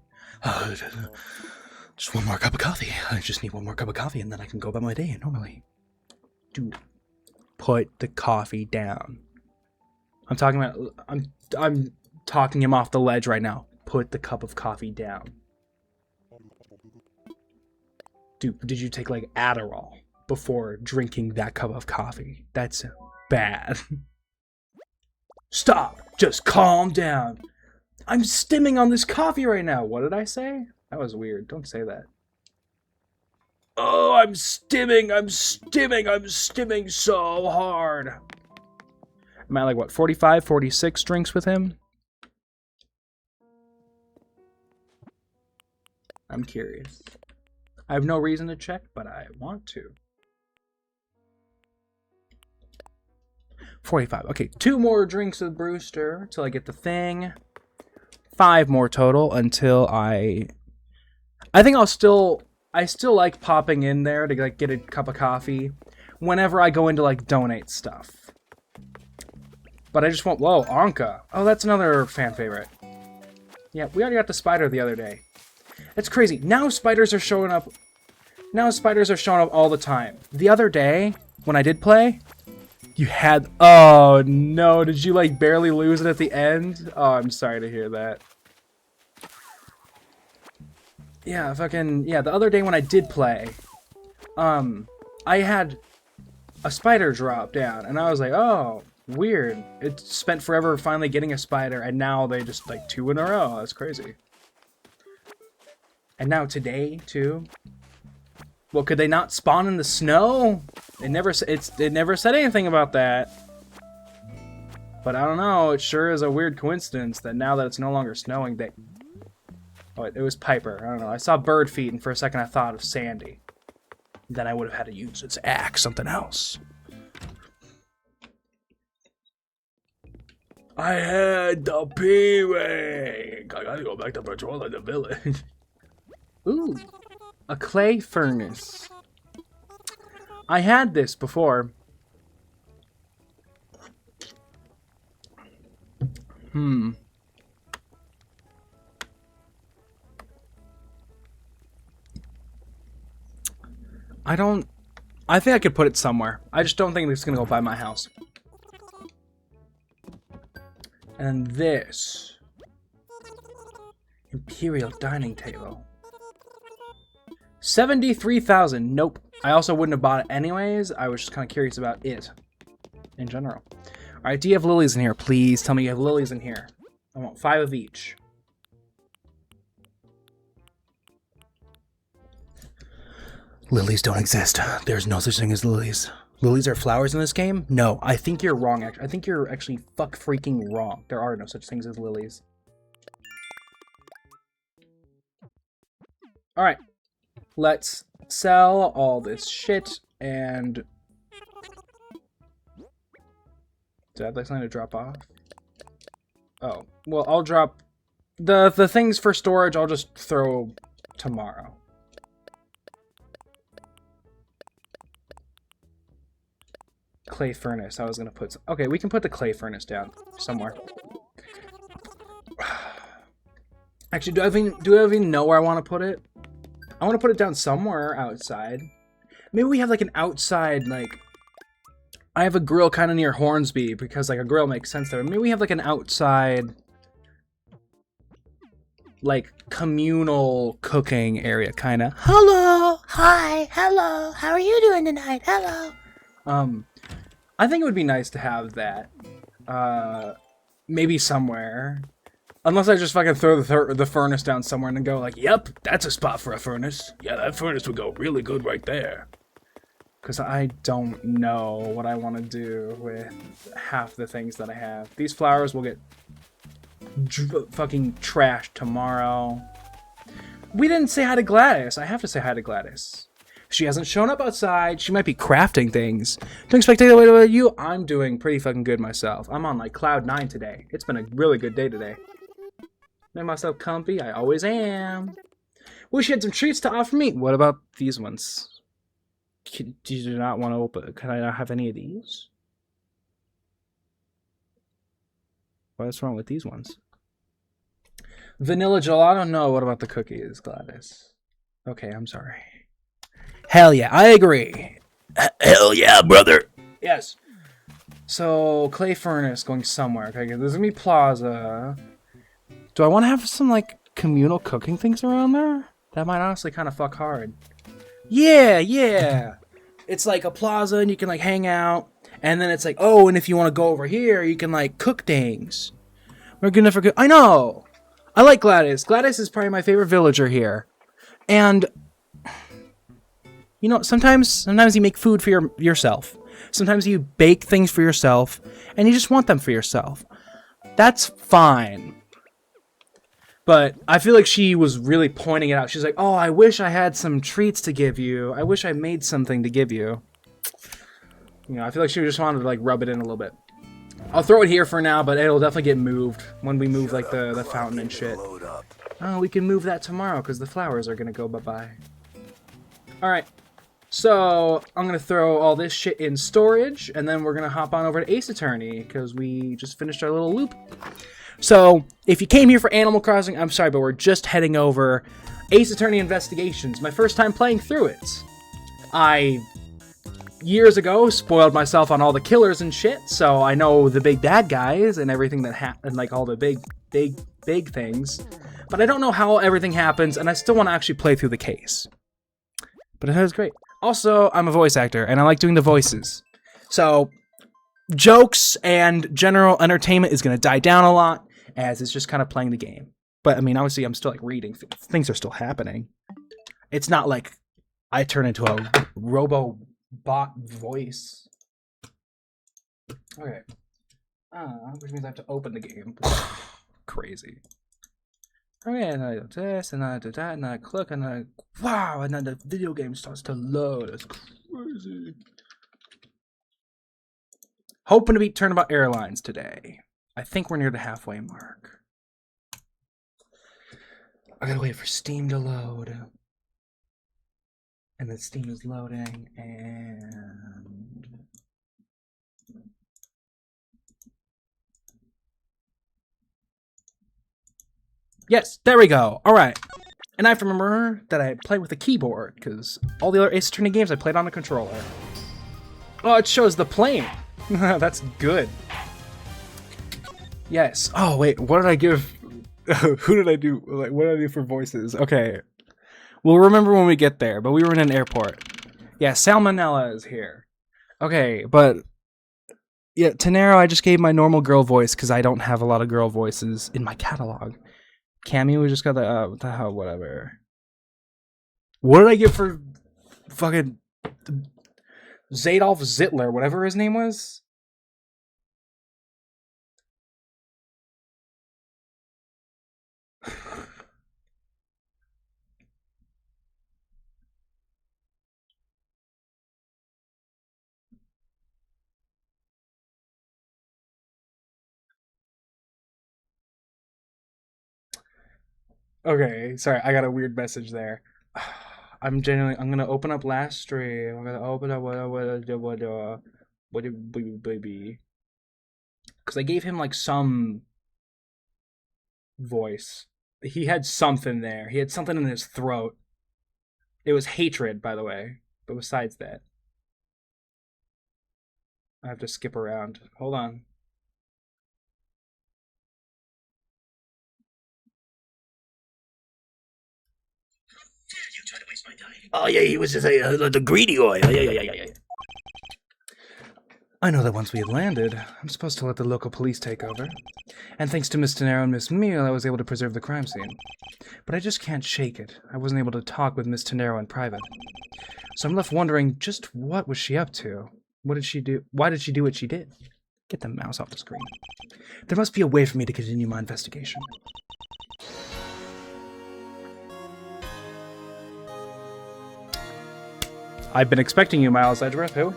Just one more cup of coffee. I just need one more cup of coffee and then I can go about my day normally. Dude, put the coffee down. I'm talking him off the ledge right now. Put the cup of coffee down. Dude, did you take like Adderall before drinking that cup of coffee? That's bad. Stop! Just calm down. I'm stimming on this coffee right now. What did I say? That was weird. Don't say that. Oh, I'm stimming so hard. Am I like, what, 45, 46 drinks with him? I'm curious. I have no reason to check, but I want to. 45. Okay, 2 more drinks with Brewster till I get the thing. 5 more total until I think I still like popping in there to like get a cup of coffee whenever I go into like donate stuff. But I just want, whoa, Anka. Oh, that's another fan favorite. Yeah, we already got the spider the other day. It's crazy. Now spiders are showing up. All the time. The other day, when I did play, you had... Oh, no. Did you, like, barely lose it at the end? Oh, I'm sorry to hear that. Yeah, the other day when I did play, I had a spider drop down, and I was like, oh, weird. It spent forever finally getting a spider, and now they just, like, 2 in a row. That's crazy. And now today, too. Well, could they not spawn in the snow? It never said anything about that. But I don't know, it sure is a weird coincidence that now that it's no longer snowing, they... Oh, it was Piper. I don't know. I saw bird feet, and for a second I thought of Sandy. Then I would have had to use its axe, something else. I had the P-Wing! I gotta go back to patrol in the village. Ooh. A clay furnace. I had this before. I think I could put it somewhere. I just don't think it's gonna go by my house. And this. Imperial dining table. 73,000. Nope. I also wouldn't have bought it anyways. I was just kind of curious about it in general. All right, do you have lilies in here? Please tell me you have lilies in here. I want 5 of each. Lilies don't exist. There's no such thing as lilies. Lilies are flowers in this game? No, I think you're wrong. I think you're actually freaking wrong. There are no such things as lilies. All right. Let's sell all this shit and... Did I have something to drop off? Oh, well, I'll drop... The things for storage I'll just throw tomorrow. Clay furnace. I was gonna put... Okay, we can put the clay furnace down somewhere. Actually, do I even know where I want to put it? I want to put it down somewhere outside. Maybe we have like an outside, like, I have a grill kind of near Hornsby because like a grill makes sense there. Maybe we have like an outside, like communal cooking area kind of. Hello, hi, hello, how are you doing tonight? Hello. I think it would be nice to have that. Maybe somewhere. Unless I just fucking throw the furnace down somewhere and then go like, yep, that's a spot for a furnace. Yeah, that furnace would go really good right there. Because I don't know what I want to do with half the things that I have. These flowers will get fucking trashed tomorrow. We didn't say hi to Gladys. I have to say hi to Gladys. She hasn't shown up outside. She might be crafting things. Don't expect to take that away with you. I'm doing pretty fucking good myself. I'm on like cloud 9 today. It's been a really good day today. Made myself comfy. I always am. Wish you had some treats to offer me. What about these ones? Do you not want to open? Can I not have any of these? What's wrong with these ones? Vanilla gelato? No. What about the cookies, Gladys? Okay, I'm sorry. Hell yeah, I agree. Hell yeah, brother. Yes. So, clay furnace going somewhere. Okay, there's gonna be plaza. Do I want to have some, like, communal cooking things around there? That might honestly kind of fuck hard. Yeah. It's like a plaza and you can, like, hang out. And then it's like, oh, and if you want to go over here, you can, like, cook things. We're gonna forget. I know. I like Gladys. Gladys is probably my favorite villager here. And... you know, sometimes you make food for yourself. Sometimes you bake things for yourself, and you just want them for yourself. That's fine. But I feel like she was really pointing it out. She's like, oh, I wish I had some treats to give you. I wish I made something to give you. You know, I feel like she just wanted to, like, rub it in a little bit. I'll throw it here for now, but it'll definitely get moved when we move, like, the fountain and shit. Oh, we can move that tomorrow, because the flowers are going to go bye-bye. Alright. So, I'm going to throw all this shit in storage, and then we're going to hop on over to Ace Attorney, because we just finished our little loop. So, if you came here for Animal Crossing, I'm sorry, but we're just heading over Ace Attorney Investigations. My first time playing through it. I, years ago, spoiled myself on all the killers and shit, so I know the big bad guys and everything that happened, like all the big things. But I don't know how everything happens, and I still want to actually play through the case. But it was great. Also, I'm a voice actor, and I like doing the voices. So, jokes and general entertainment is going to die down a lot, as it's just kind of playing the game. But, I mean, obviously, I'm still, like, reading. Things are still happening. It's not like I turn into a robo-bot voice. Okay. Which means I have to open the game. Crazy. Okay, and I do this, and I do that, and I click, and I... wow, and then the video game starts to load. It's crazy. Hoping to beat Turnabout Airlines today. I think we're near the halfway mark. I gotta wait for Steam to load. And then Steam is loading, and... yes, there we go. All right. And I have to remember that I play with a keyboard, because all the other Ace Attorney games I played on a controller. Oh, it shows the plane. That's good. Yes. Oh, wait. What did I give? Who did I do? Like, what did I do for voices? Okay. We'll remember when we get there, but we were in an airport. Yeah, Salmonella is here. Okay, but... yeah, Tenero, I just gave my normal girl voice, because I don't have a lot of girl voices in my catalog. Cammy, we just got the, what the hell, whatever. What did I get for fucking Zadolf Zittler, whatever his name was? Okay, sorry, I got a weird message there. I'm gonna open up last stream. I'm gonna open up what baby. Because I gave him like some voice. He had something there. He had something in his throat. It was hatred, by the way. But besides that, I have to skip around. Hold on. You tried to waste my time. Oh, yeah, he was just the greedy guy. Yeah. I know that once we had landed, I'm supposed to let the local police take over. And thanks to Miss Tenero and Miss Meal, I was able to preserve the crime scene. But I just can't shake it. I wasn't able to talk with Miss Tenero in private. So I'm left wondering, just what was she up to? What did she do? Why did she do what she did? Get the mouse off the screen. There must be a way for me to continue my investigation. I've been expecting you, Miles Edgeworth. Who?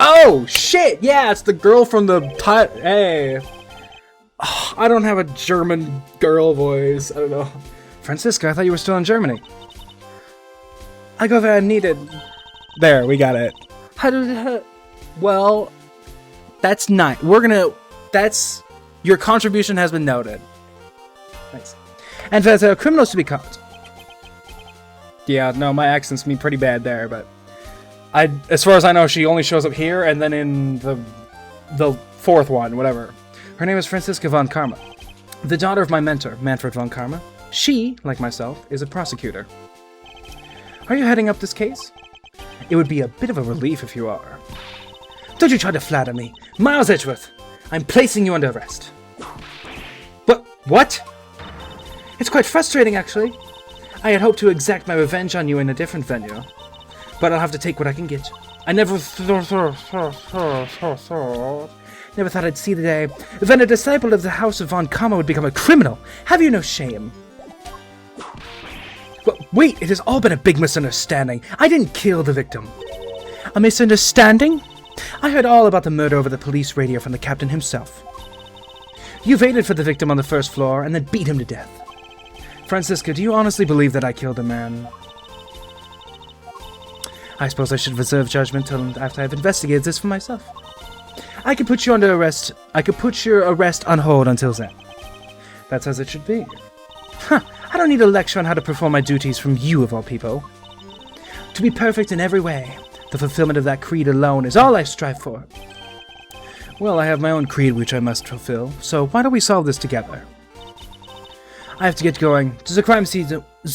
Oh, shit! Yeah, it's the girl from the... Hey. Oh, I don't have a German girl voice. I don't know. Francisca, I thought you were still in Germany. I go where I'm needed. There, we got it. Well, that's nice. We're gonna... That's... Your contribution has been noted. Thanks. And for the criminals to be caught. Yeah, no, my accent's me pretty bad there, but... as far as I know, she only shows up here and then in the fourth one, whatever. Her name is Francisca von Karma, the daughter of my mentor, Manfred von Karma. She, like myself, is a prosecutor. Are you heading up this case? It would be a bit of a relief if you are. Don't you try to flatter me. Miles Edgeworth, I'm placing you under arrest. What? It's quite frustrating, actually. I had hoped to exact my revenge on you in a different venue. But I'll have to take what I can get. I never thought I'd see the day when a disciple of the House of Von Karma would become a criminal. Have you no shame? But wait, it has all been a big misunderstanding. I didn't kill the victim. A misunderstanding? I heard all about the murder over the police radio from the captain himself. You waited for the victim on the first floor and then beat him to death. Francisca, do you honestly believe that I killed the man? I suppose I should reserve judgment till after I've investigated this for myself. I could put you under arrest. I could put your arrest on hold until then. That's as it should be. Huh, I don't need a lecture on how to perform my duties from you, of all people. To be perfect in every way, the fulfillment of that creed alone is all I strive for. Well, I have my own creed which I must fulfill, so why don't we solve this together? I have to get going. The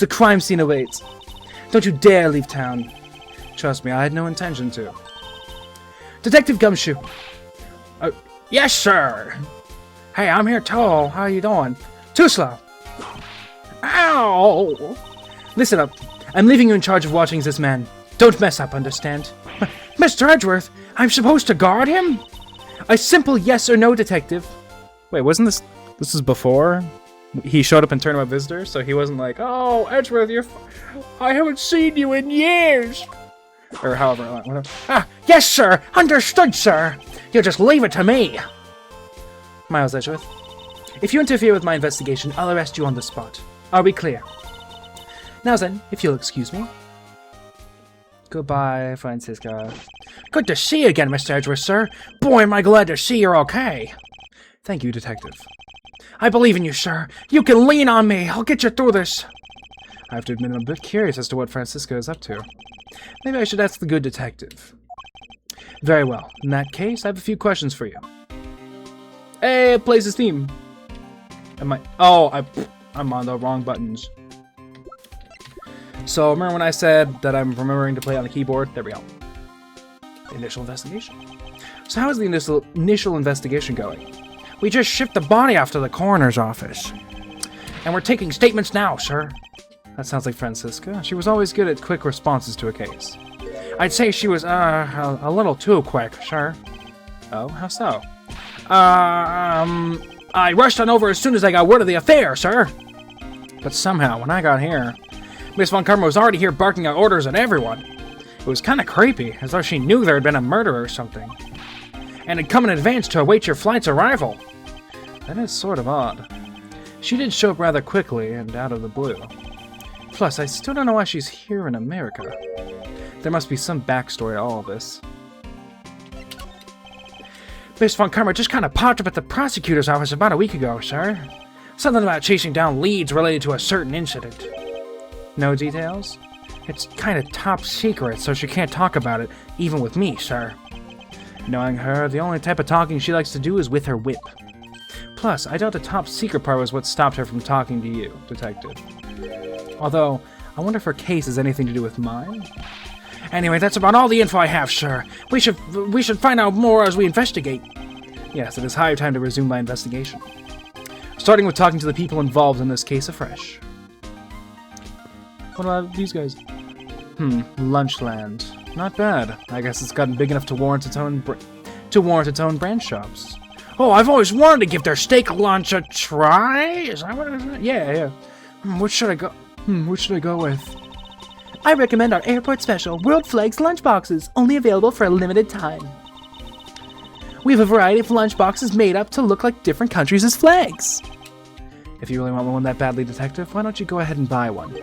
crime scene awaits. Don't you dare leave town. Trust me, I had no intention to. Detective Gumshoe. Yes, sir. Hey, I'm here too. How you doing? Too slow. Ow! Listen up. I'm leaving you in charge of watching this man. Don't mess up, understand? Mr. Edgeworth, I'm supposed to guard him? A simple yes or no, detective. Wait, wasn't this... This is before he showed up in Turnabout Visitor, so he wasn't like, oh, Edgeworth, I haven't seen you in years. Or however, whatever. Ah, yes, sir. Understood, sir. You just leave it to me. Miles Edgeworth, if you interfere with my investigation, I'll arrest you on the spot. Are we clear? Now then, if you'll excuse me. Goodbye, Francisca. Good to see you again, Mr. Edgeworth, sir. Boy, am I glad to see you're okay. Thank you, Detective. I believe in you, sir. You can lean on me. I'll get you through this. I have to admit, I'm a bit curious as to what Francisca is up to. Maybe I should ask the good detective. Very well. In that case, I have a few questions for you. Hey, it plays his theme. I'm on the wrong buttons. So, remember when I said that I'm remembering to play on the keyboard? There we go. Initial investigation. So how is the initial investigation going? We just shipped the body off to the coroner's office. And we're taking statements now, sir. That sounds like Francisca. She was always good at quick responses to a case. I'd say she was, a little too quick, sir. Oh, how so? I rushed on over as soon as I got word of the affair, sir. But somehow, when I got here, Miss Von Karma was already here barking out orders at everyone. It was kind of creepy, as though she knew there had been a murder or something. And had come in advance to await your flight's arrival. That is sort of odd. She did show up rather quickly and out of the blue. Plus, I still don't know why she's here in America. There must be some backstory to all of this. Miss Von Karma just kind of popped up at the prosecutor's office about a week ago, sir. Something about chasing down leads related to a certain incident. No details? It's kind of top secret, so she can't talk about it, even with me, sir. Knowing her, the only type of talking she likes to do is with her whip. Plus, I doubt the top secret part was what stopped her from talking to you, Detective. Although, I wonder if her case has anything to do with mine? Anyway, that's about all the info I have, sir. We should find out more as we investigate. Yes, it is high time to resume my investigation. Starting with talking to the people involved in this case afresh. What about these guys? Lunchland. Not bad. I guess it's gotten big enough to warrant its own brand shops. Oh, I've always wanted to give their steak lunch a try. Is that what it is? Yeah. What should I go? What should I go with? I recommend our airport special, World Flags lunchboxes, only available for a limited time. We have a variety of lunchboxes made up to look like different countries' flags. If you really want one that badly, Detective, why don't you go ahead and buy one?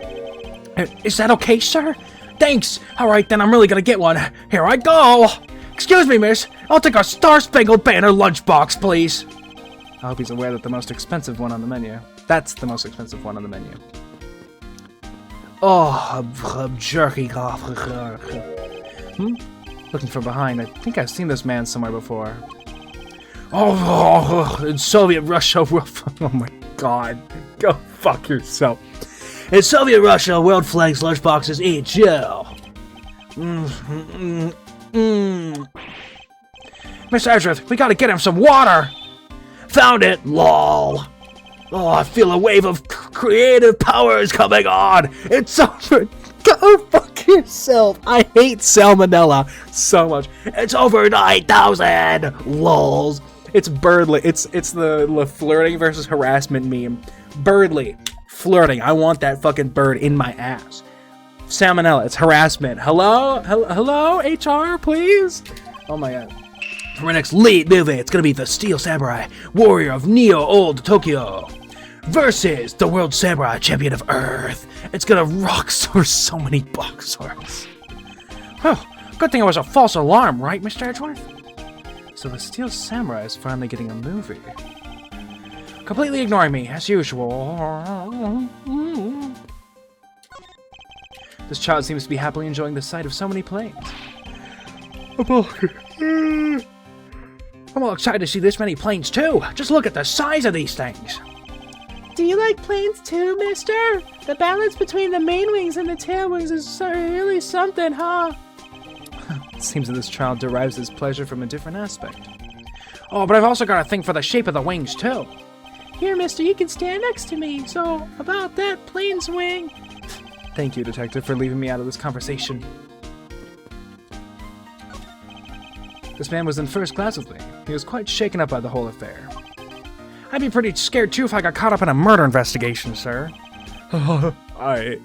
Is that okay, sir? Thanks! Alright then, I'm really gonna get one. Here I go! Excuse me, miss. I'll take a Star-Spangled Banner lunchbox, please. I hope he's aware that the most expensive one on the menu. That's the most expensive one on the menu. Oh, I'm jerking off. Looking from behind, I think I've seen this man somewhere before. Oh, in Soviet Russia. Oh my god. Go fuck yourself. In Soviet Russia, World Flags lunchboxes eat Joe. Mr. Edgeworth, we gotta get him some water. Found it, lol. Oh, I feel a wave of creative power is coming on. It's over. Go fuck yourself. I hate salmonella so much. It's over 9,000. Lols. It's Birdly. It's the flirting versus harassment meme. Birdly. Flirting. I want that fucking bird in my ass. Salmonella. It's harassment. Hello? Hello? HR, please? Oh my god. For our next lead movie, it's gonna be the Steel Samurai, warrior of Neo Old Tokyo, versus the World Samurai Champion of Earth. It's gonna rock so many boxers. Oh, good thing it was a false alarm, right, Mr. Edgeworth? So the Steel Samurai is finally getting a movie. Completely ignoring me, as usual. This child seems to be happily enjoying the sight of so many planes. I'm all excited to see this many planes, too. Just look at the size of these things. Do you like planes, too, mister? The balance between the main wings and the tail wings is really something, huh? It seems that this child derives his pleasure from a different aspect. Oh, but I've also got a thing for the shape of the wings, too. Here, mister, you can stand next to me. So, about that plane's wing. Thank you, Detective, for leaving me out of this conversation. This man was in first class with me. He was quite shaken up by the whole affair. I'd be pretty scared, too, if I got caught up in a murder investigation, sir. I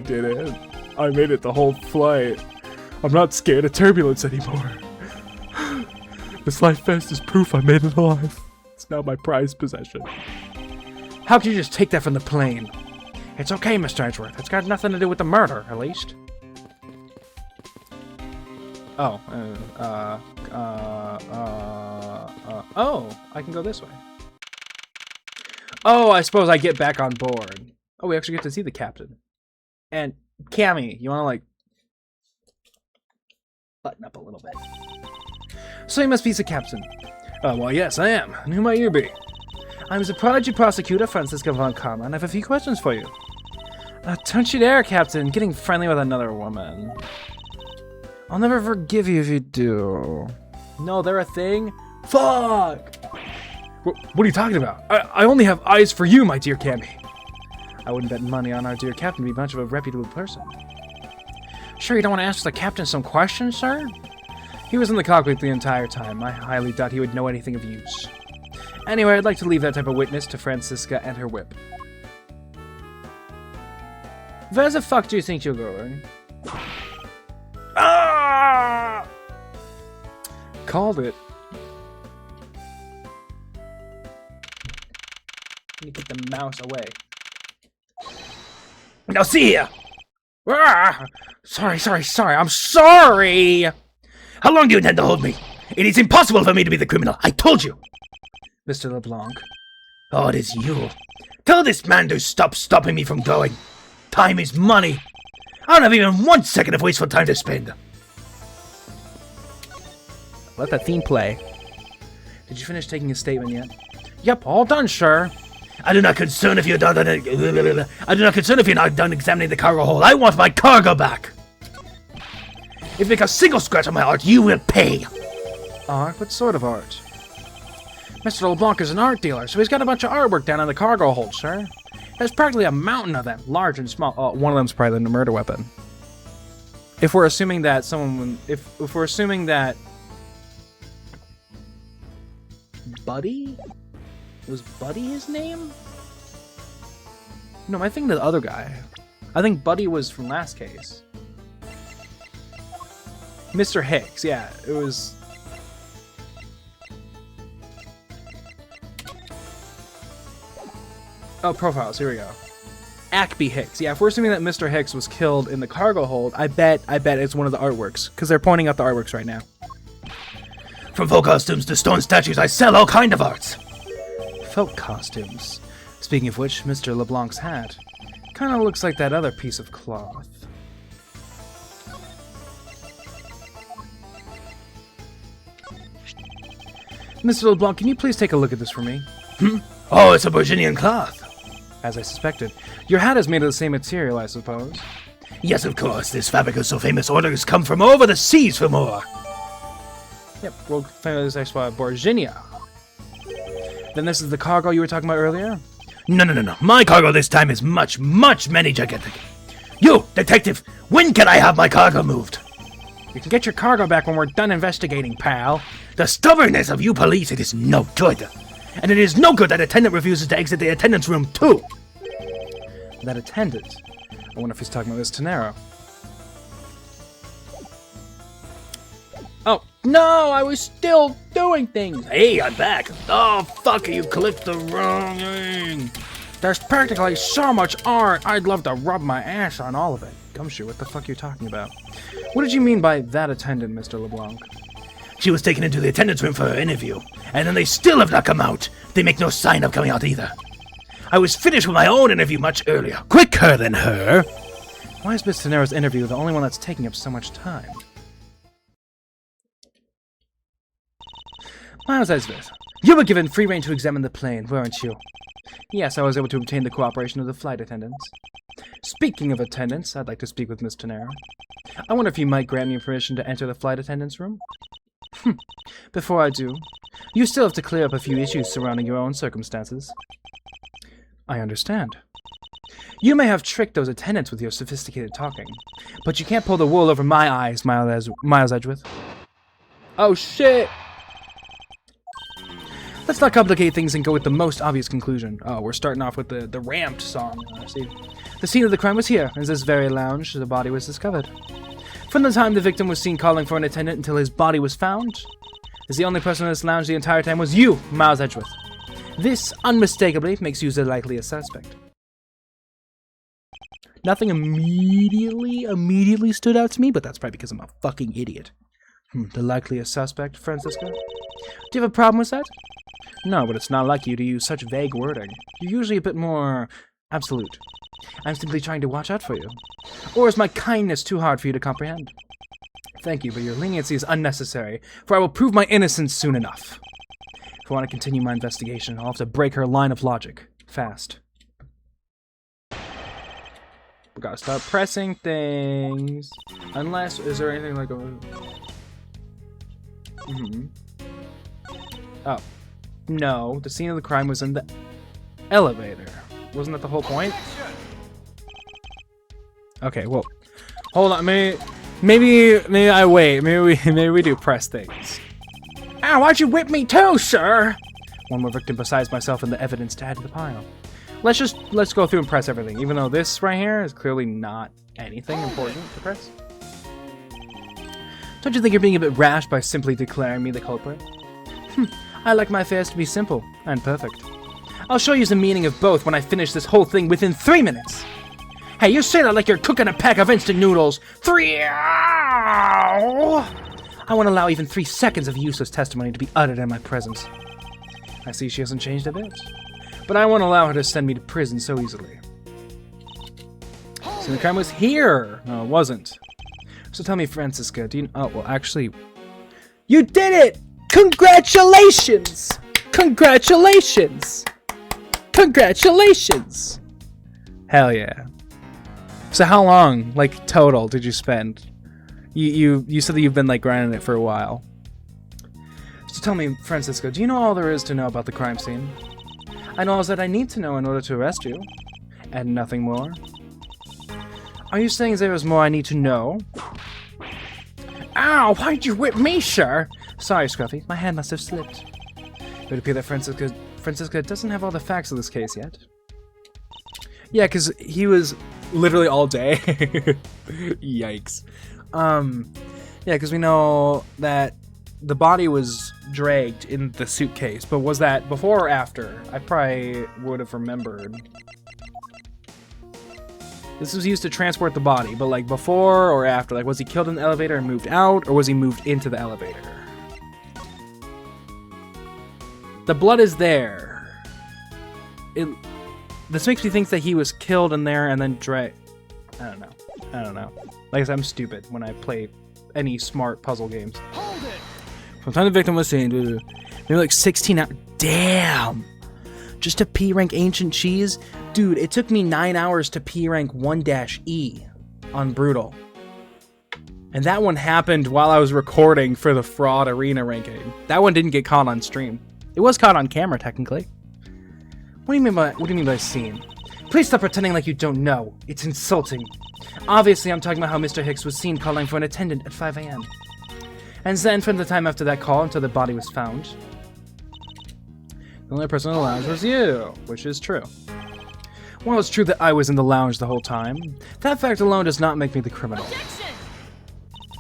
did it. I made it the whole flight. I'm not scared of turbulence anymore. This life vest is proof I made it alive. It's now my prized possession. How could you just take that from the plane? It's okay, Mr. Edgeworth. It's got nothing to do with the murder, at least. Oh, I can go this way. Oh, I suppose I get back on board. Oh, we actually get to see the captain. And, Cammy, you wanna, like, button up a little bit. So you must be the captain. Well, yes, I am. And who might you be? I'm the prodigy prosecutor, Francisco von Karma, and I have a few questions for you. Don't you dare, Captain, getting friendly with another woman. I'll never forgive you if you do. No, they're a thing? Fuck! What are you talking about? I only have eyes for you, my dear Cammy. I wouldn't bet money on our dear captain to be much of a reputable person. Sure you don't want to ask the captain some questions, sir? He was in the cockpit the entire time. I highly doubt he would know anything of use. Anyway, I'd like to leave that type of witness to Francisca and her whip. Where the fuck do you think you're going? Ah! Called it. Let me get the mouse away. Now see here! Ah! Sorry, I'm sorry! How long do you intend to hold me? It is impossible for me to be the criminal. I told you. Mr. LeBlanc. Oh, it is you. Tell this man to stop stopping me from going. Time is money. I don't have even 1 second of wasteful time to spend. Let that theme play. Did you finish taking a statement yet? Yep, all done, sir. I do not concern if you're done. I do not concern if you're not done examining the cargo hold. I want my cargo back. If you make a single scratch on my art, you will pay. Art? What sort of art? Mr. LeBlanc is an art dealer, so he's got a bunch of artwork down in the cargo hold, sir. There's practically a mountain of them, large and small. One of them's probably the murder weapon. If we're assuming that someone, if we're assuming that Buddy? Was Buddy his name? No, I think the other guy. I think Buddy was from last case. Mr. Hicks, yeah, it was... Oh, profiles, here we go. Ackby Hicks. Yeah, if we're assuming that Mr. Hicks was killed in the cargo hold, I bet it's one of the artworks, because they're pointing out the artworks right now. From folk costumes to stone statues, I sell all kind of arts. Folk costumes. Speaking of which, Mr. LeBlanc's hat kind of looks like that other piece of cloth. Mr. LeBlanc, can you please take a look at this for me? Oh, it's a Virginian cloth. As I suspected. Your hat is made of the same material, I suppose. Yes, of course. This fabric is so famous, orders come from over the seas for more. Yep, world famous export Virginia. Then this is the cargo you were talking about earlier? No. My cargo this time is much many gigantic. You, detective, when can I have my cargo moved? You can get your cargo back when we're done investigating, pal. The stubbornness of you police, it is no good. And it is no good that attendant refuses to exit the attendance room too. That attendant? I wonder if he's talking about this Tenero. Oh, no, I was still doing things. Hey, I'm back. Oh, fuck, you clicked the wrong thing. There's practically so much art, I'd love to rub my ass on all of it. Gumshoe, what the fuck are you talking about? What did you mean by that attendant, Mr. LeBlanc? She was taken into the attendance room for her interview, and then they still have not come out. They make no sign of coming out either. I was finished with my own interview much earlier. Quicker than her. Why is Miss Tenero's interview the only one that's taking up so much time? Miles Edgeworth, you were given free rein to examine the plane, weren't you? Yes, I was able to obtain the cooperation of the flight attendants. Speaking of attendants, I'd like to speak with Miss Tenero. I wonder if you might grant me permission to enter the flight attendants' room? Before I do, you still have to clear up a few issues surrounding your own circumstances. I understand. You may have tricked those attendants with your sophisticated talking, but you can't pull the wool over my eyes, Miles Edgeworth. Oh shit! Let's not complicate things and go with the most obvious conclusion. Oh, we're starting off with the ramped song. See, the scene of the crime was here, in this very lounge the body was discovered. From the time the victim was seen calling for an attendant until his body was found, as the only person in this lounge the entire time was you, Miles Edgeworth. This, unmistakably, makes you the likeliest suspect. Nothing immediately stood out to me, but that's probably because I'm a fucking idiot. The likeliest suspect, Francisco? Do you have a problem with that? No, but it's not like you to use such vague wording. You're usually a bit more absolute. I'm simply trying to watch out for you. Or is my kindness too hard for you to comprehend? Thank you, but your leniency is unnecessary, for I will prove my innocence soon enough. If I want to continue my investigation, I'll have to break her line of logic. Fast. We gotta start pressing things. Unless, is there anything like a... Oh. No, the scene of the crime was in the elevator. Wasn't that the whole point? Okay, well, hold on. Maybe I wait. Maybe we do press things. Ow! Why'd you whip me too, sir? One more victim besides myself and the evidence to add to the pile. Let's go through and press everything, even though this right here is clearly not anything important to press. Don't you think you're being a bit rash by simply declaring me the culprit? I like my affairs to be simple and perfect. I'll show you the meaning of both when I finish this whole thing within 3 minutes. Hey, you say that like you're cooking a pack of instant noodles. I won't allow even 3 seconds of useless testimony to be uttered in my presence. I see she hasn't changed a bit. But I won't allow her to send me to prison so easily. So the crime was here. No, it wasn't. So tell me, Francisca, do you... Oh, well, actually... You did it! Congratulations! Congratulations! Congratulations! Hell yeah. So how long, like, total did you spend? You said that you've been, like, grinding it for a while. So tell me, Francisco, do you know all there is to know about the crime scene? I know all that I need to know in order to arrest you. And nothing more? Are you saying there is more I need to know? Ow! Why'd you whip me, sir? Sorry, Scruffy. My hand must have slipped. It would appear that Francisca doesn't have all the facts of this case yet. Yeah, because he was literally all day. Yikes. Yeah, because we know that the body was dragged in the suitcase, but was that before or after? I probably would have remembered. This was used to transport the body, but like before or after? Like, was he killed in the elevator and moved out, or was he moved into the elevator? The blood is there. This makes me think that he was killed in there and then dragged. I don't know. Like I said, I'm stupid when I play any smart puzzle games. Hold it! From the time the victim was seen, maybe like 16 hours. Damn! Just to P-rank ancient cheese? Dude, it took me 9 hours to P-rank 1-E on Brutal. And that one happened while I was recording for the fraud arena ranking. That one didn't get caught on stream. It was caught on camera, technically. What do you mean by scene? Please stop pretending like you don't know. It's insulting. Obviously, I'm talking about how Mr. Hicks was seen calling for an attendant at 5 a.m. And then from the time after that call until the body was found, the only person in the lounge was you, which is true. While it's true that I was in the lounge the whole time, that fact alone does not make me the criminal. Objection!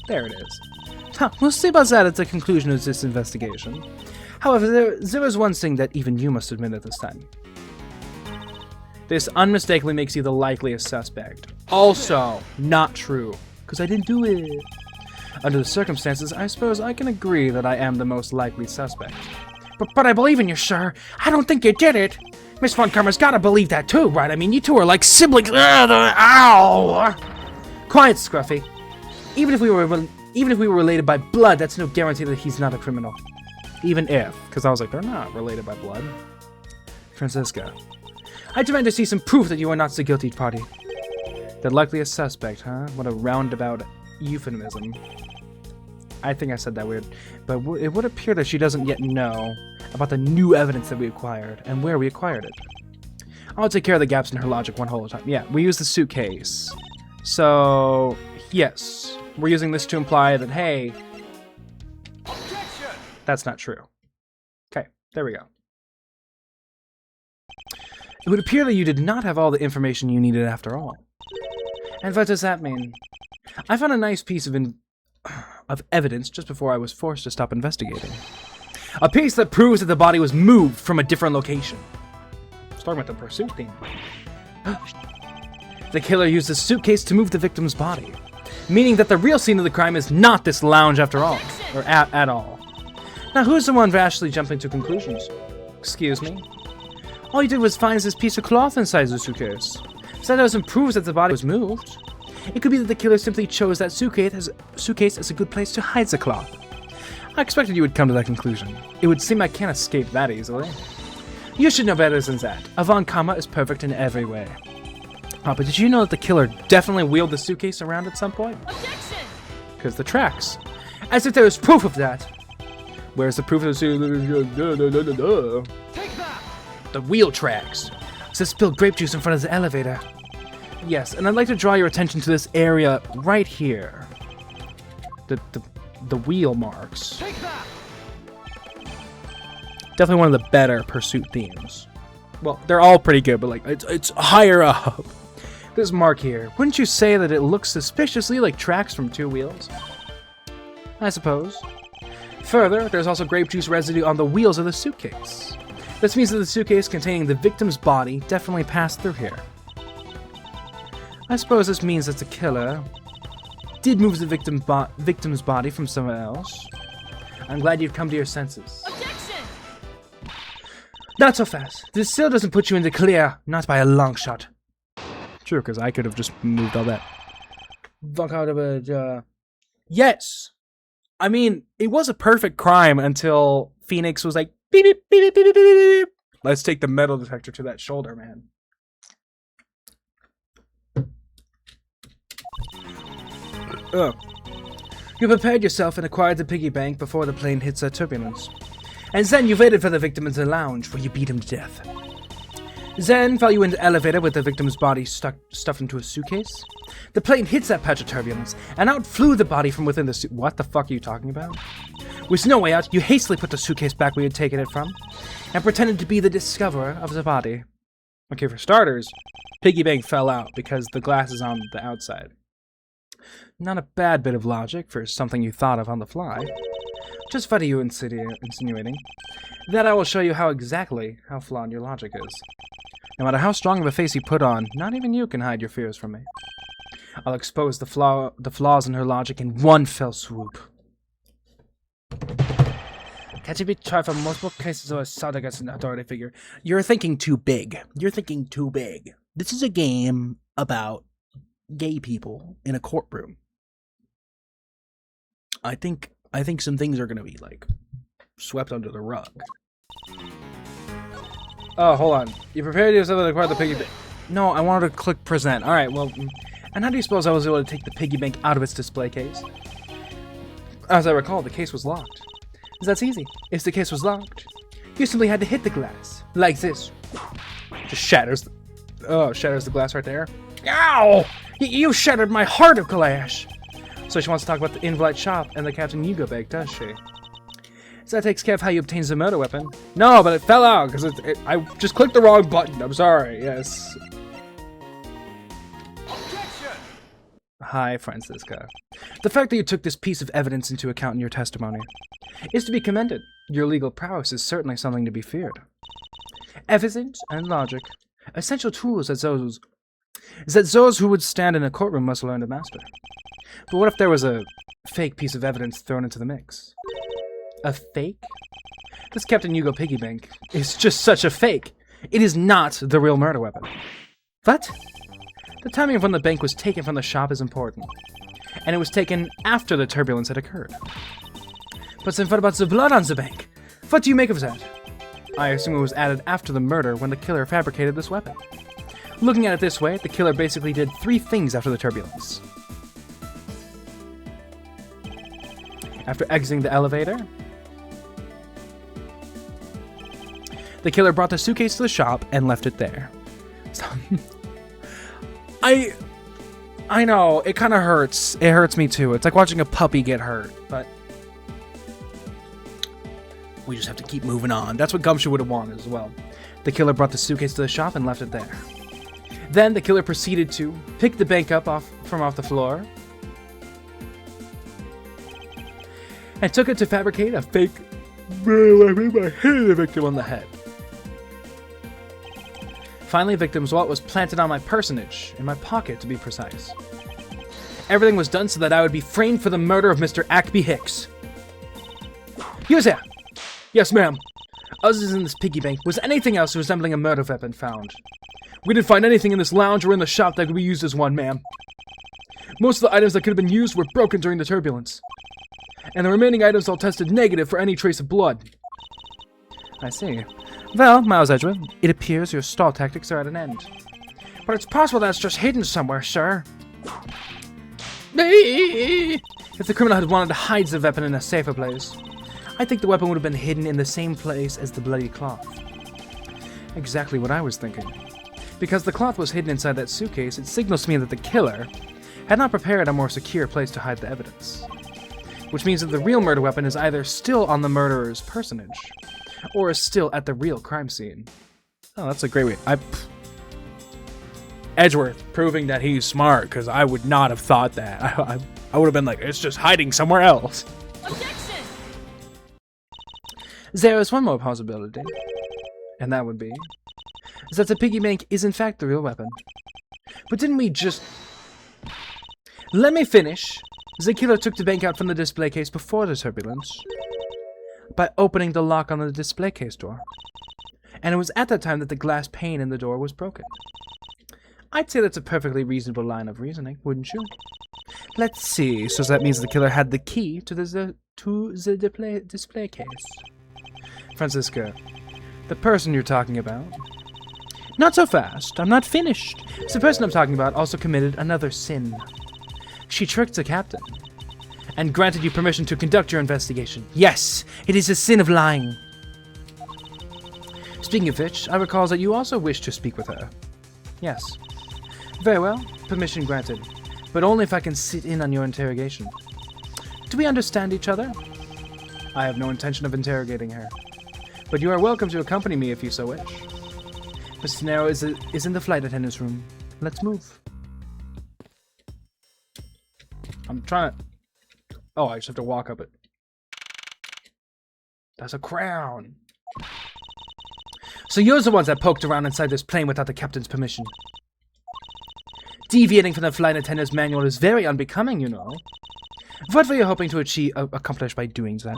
There it is. Huh, we'll see about that at the conclusion of this investigation. However, there is one thing that even you must admit at this time. This unmistakably makes you the likeliest suspect. Also, not true, because I didn't do it. Under the circumstances, I suppose I can agree that I am the most likely suspect. But I believe in you, sir. I don't think you did it. Miss Von Karma's gotta believe that too, right? I mean, you two are like siblings. Ow! Quiet, Scruffy. Even if we were related by blood, that's no guarantee that he's not a criminal. Even if, because I was like, they're not related by blood. Francisca, I demand to see some proof that you are not the guilty party. The likeliest suspect, huh? What a roundabout euphemism. I think I said that weird, but it would appear that she doesn't yet know about the new evidence that we acquired and where we acquired it. I'll take care of the gaps in her logic one whole time. Yeah, we use the suitcase. So, yes, we're using this to imply that, hey, Objection! that's not true. Okay, there we go. It would appear that you did not have all the information you needed after all. And what does that mean? I found a nice piece of evidence just before I was forced to stop investigating. A piece that proves that the body was moved from a different location. I was talking about the pursuit theme. The killer used a suitcase to move the victim's body, meaning that the real scene of the crime is not this lounge after all, or at all. Now, who's the one rashly jumping to conclusions? Excuse me? All you did was find this piece of cloth inside the suitcase. So that doesn't prove that the body was moved. It could be that the killer simply chose that suitcase as a good place to hide the cloth. I expected you would come to that conclusion. It would seem I can't escape that easily. You should know better than that. Von Karma is perfect in every way. Oh, but did you know that the killer definitely wheeled the suitcase around at some point? Objection! Because the tracks. As if there was proof of that. Where's the proof of the Take that! The wheel tracks. It says spilled grape juice in front of the elevator. Yes, and I'd like to draw your attention to this area right here. The wheel marks. Take that! Definitely one of the better pursuit themes. Well, they're all pretty good, but like it's higher up. This mark here, wouldn't you say that it looks suspiciously like tracks from two wheels? I suppose. Further, there's also grape juice residue on the wheels of the suitcase. This means that the suitcase containing the victim's body definitely passed through here. I suppose this means that the killer did move the victim's body from somewhere else. I'm glad you've come to your senses. Objection! Not so fast. This still doesn't put you in the clear, not by a long shot. True, because I could have just moved all that fuck out of it. Yes! I mean, it was a perfect crime until Phoenix was like, beep, beep, beep, beep, beep, beep, beep. Let's take the metal detector to that shoulder, man. Ugh. You prepared yourself and acquired the piggy bank before the plane hits a turbulence. And then you waited for the victim in the lounge where you beat him to death. Then, while you were in the elevator with the victim's body stuffed into a suitcase, the plane hits that patch of turbulence and out flew the body from within the suit. What the fuck are you talking about? With no way out, you hastily put the suitcase back where you had taken it from and pretended to be the discoverer of the body. Okay, for starters, piggy bank fell out because the glass is on the outside. Not a bad bit of logic for something you thought of on the fly. Just what are you insinuating? That I will show you how flawed your logic is. No matter how strong of a face you put on, not even you can hide your fears from me. I'll expose the flaws in her logic in one fell swoop. Can't you be tried for multiple cases of assault against an authority figure? You're thinking too big. You're thinking too big. This is a game about gay people in a courtroom. I think some things are gonna be like swept under the rug. Oh, hold on. You prepared yourself to acquire the piggy bank. No, I wanted to click present. All right, well, and how do you suppose I was able to take the piggy bank out of its display case? As I recall, the case was locked. That's easy. If the case was locked, you simply had to hit the glass like this. Just shatters. Shatters the glass right there. Ow! You shattered my heart of glass. So she wants to talk about the in-flight shop and the Captain Hugo bag, does she? So that takes care of how you obtained the murder weapon. No, but it fell out because I just clicked the wrong button. I'm sorry. Yes. Objection! Hi, Francisca. The fact that you took this piece of evidence into account in your testimony is to be commended. Your legal prowess is certainly something to be feared. Evidence and logic, essential tools that those who would stand in a courtroom must learn to master. But what if there was a fake piece of evidence thrown into the mix? A fake? This Captain Hugo piggy bank is just such a fake. It is not the real murder weapon. What? The timing of when the bank was taken from the shop is important. And it was taken after the turbulence had occurred. But then what about the blood on the bank? What do you make of that? I assume it was added after the murder when the killer fabricated this weapon. Looking at it this way, the killer basically did 3 things after the turbulence. After exiting the elevator, the killer brought the suitcase to the shop and left it there. So, I know, it kind of hurts. It hurts me too. It's like watching a puppy get hurt, but we just have to keep moving on. That's what Gumshoe would have wanted as well. The killer brought the suitcase to the shop and left it there. Then the killer proceeded to pick the bank up off the floor and took it to fabricate a fake weapon by hitting the victim on the head. Finally, victim's wallet was planted on my personage, in my pocket to be precise. Everything was done so that I would be framed for the murder of Mr. Ackby Hicks. Yes, sir. Yes, ma'am. Other than this piggy bank, was anything else resembling a murder weapon found? We didn't find anything in this lounge or in the shop that could be used as one, ma'am. Most of the items that could have been used were broken during the turbulence. And the remaining items all tested negative for any trace of blood. I see. Well, Miles Edgeworth, it appears your stall tactics are at an end. But it's possible that it's just hidden somewhere, sir. If the criminal had wanted to hide the weapon in a safer place, I think the weapon would have been hidden in the same place as the bloody cloth. Exactly what I was thinking. Because the cloth was hidden inside that suitcase, it signals to me that the killer had not prepared a more secure place to hide the evidence. Which means that the real murder weapon is either still on the murderer's personage, or is still at the real crime scene. Oh, that's a great way. Edgeworth proving that he's smart, because I would not have thought that. I would have been like, it's just hiding somewhere else. Objection! There is one more possibility, and that would be that the piggy bank is in fact the real weapon. But didn't we just... Let me finish. The killer took the bank out from the display case before the turbulence by opening the lock on the display case door. And it was at that time that the glass pane in the door was broken. I'd say that's a perfectly reasonable line of reasoning, wouldn't you? Let's see. So that means the killer had the key to the display case. Francisca, the person you're talking about. Not so fast. I'm not finished. The person I'm talking about also committed another sin. She tricked the captain and granted you permission to conduct your investigation. Yes, it is a sin of lying. Speaking of which, I recall that you also wish to speak with her. Yes. Very well. Permission granted. But only if I can sit in on your interrogation. Do we understand each other? I have no intention of interrogating her. But you are welcome to accompany me if you so wish. Mr. Nero is in the flight attendant's room. Let's move. I'm trying to... Oh, I just have to walk up it. That's a crown. So you're the ones that poked around inside this plane without the captain's permission. Deviating from the flight attendant's manual is very unbecoming, you know. What were you hoping to accomplish by doing that?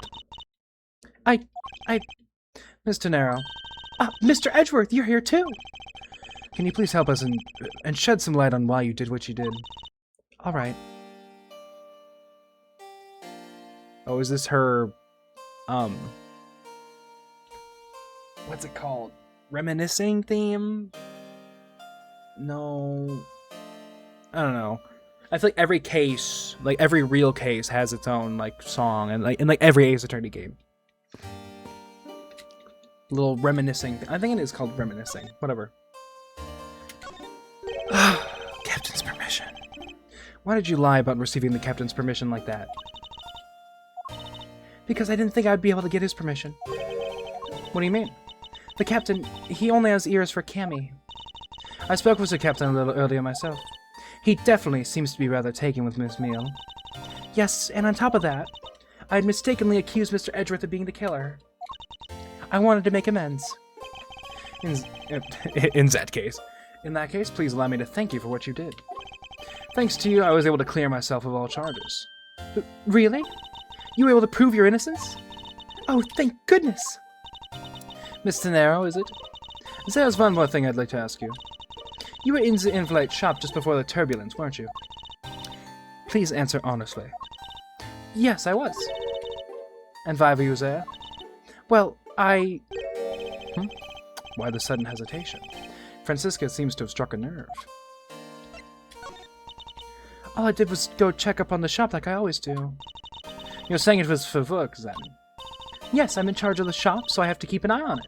Mr. Nero. Mr. Edgeworth, you're here too. Can you please help us and shed some light on why you did what you did? All right. Oh, is this her, what's it called? Reminiscing theme? No. I don't know. I feel like every case, like every real case, has its own like song, and like every Ace Attorney game. Little reminiscing. I think it is called reminiscing. Whatever. Captain's permission. Why did you lie about receiving the captain's permission like that? Because I didn't think I'd be able to get his permission. What do you mean? The captain, he only has ears for Cammy. I spoke with the captain a little earlier myself. He definitely seems to be rather taken with Miss Meal. Yes, and on top of that, I had mistakenly accused Mr. Edgeworth of being the killer. I wanted to make amends. In that case, please allow me to thank you for what you did. Thanks to you, I was able to clear myself of all charges. Really? You were able to prove your innocence? Oh, thank goodness! Mr. Nero, is it? There's one more thing I'd like to ask you. You were in the in-flight shop just before the turbulence, weren't you? Please answer honestly. Yes, I was. And why were you there? Well, Why the sudden hesitation? Francisca seems to have struck a nerve. All I did was go check up on the shop like I always do. You're saying it was for work, then? Yes, I'm in charge of the shop, so I have to keep an eye on it.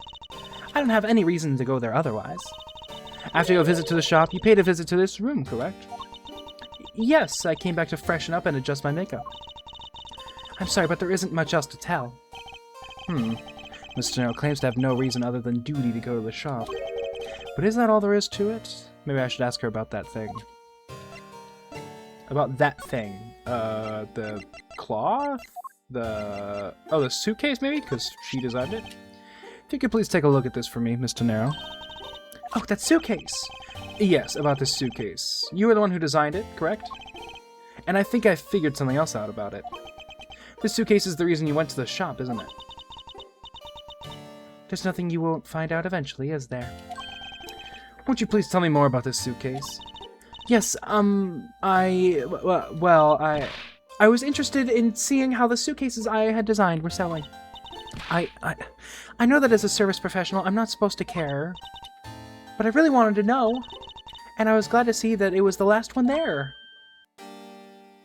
I don't have any reason to go there otherwise. After your visit to the shop, you paid a visit to this room, correct? Yes, I came back to freshen up and adjust my makeup. I'm sorry, but there isn't much else to tell. Mr. Nero claims to have no reason other than duty to go to the shop. But is that all there is to it? Maybe I should ask her about that thing. About that thing. The cloth? The suitcase, maybe? Because she designed it? If you could please take a look at this for me, Mr. Nero. Oh, that suitcase! Yes, about this suitcase. You were the one who designed it, correct? And I think I figured something else out about it. This suitcase is the reason you went to the shop, isn't it? There's nothing you won't find out eventually, is there? Won't you please tell me more about this suitcase? Yes, I was interested in seeing how the suitcases I had designed were selling. I know that as a service professional, I'm not supposed to care, but I really wanted to know, and I was glad to see that it was the last one there.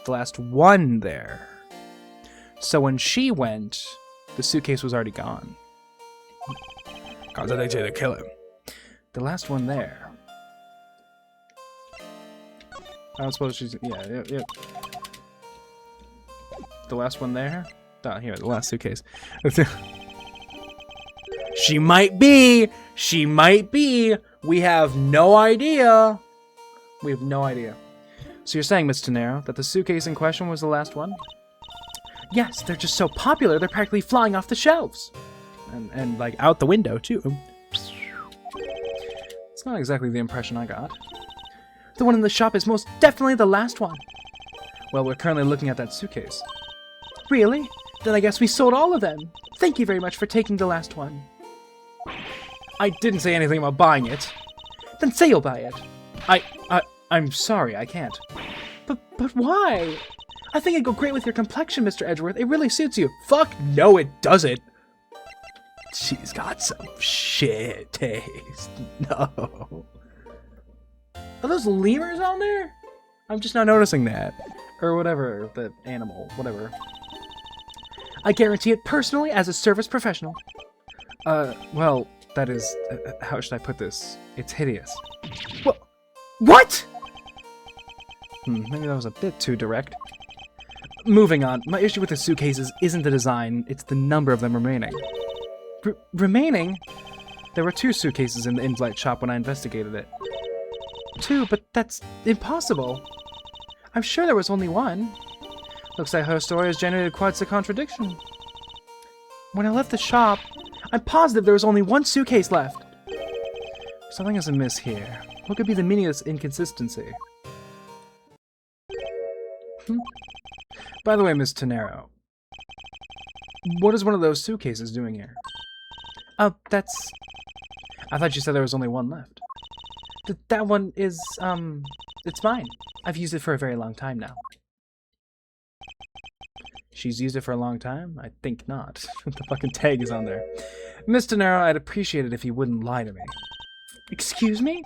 The last one there. So when she went, the suitcase was already gone. Contact AJ to kill him. The last one there. I don't suppose she's... Yeah. The last one there? Down here, the last suitcase. She might be! She might be! We have no idea! We have no idea. So you're saying, Mr. Nero, that the suitcase in question was the last one? Yes, they're just so popular, they're practically flying off the shelves. And like, out the window, too. It's not exactly the impression I got. The one in the shop is most definitely the last one. Well, we're currently looking at that suitcase. Really? Then I guess we sold all of them. Thank you very much for taking the last one. I didn't say anything about buying it. Then say you'll buy it. I'm sorry, I can't. But why? I think it'd go great with your complexion, Mr. Edgeworth. It really suits you. Fuck no, it doesn't. She's got some shit taste. No. Are those lemurs on there? I'm just not noticing that. Or whatever, the animal, whatever. I guarantee it personally as a service professional. Well, that is, how should I put this? It's hideous. What? Maybe that was a bit too direct. Moving on, my issue with the suitcases isn't the design, it's the number of them remaining. Remaining? There were 2 suitcases in the in-flight shop when I investigated it. 2, but that's impossible. I'm sure there was only 1. Looks like her story has generated quite a contradiction. When I left the shop, I'm positive there was only 1 suitcase left. Something is amiss here. What could be the meaning of this inconsistency? By the way, Miss Tenero, what is one of those suitcases doing here? Oh, that's... I thought you said there was only 1 left. That one is, it's mine. I've used it for a very long time now. She's used it for a long time? I think not. The fucking tag is on there. Miss Tenero, I'd appreciate it if you wouldn't lie to me. Excuse me?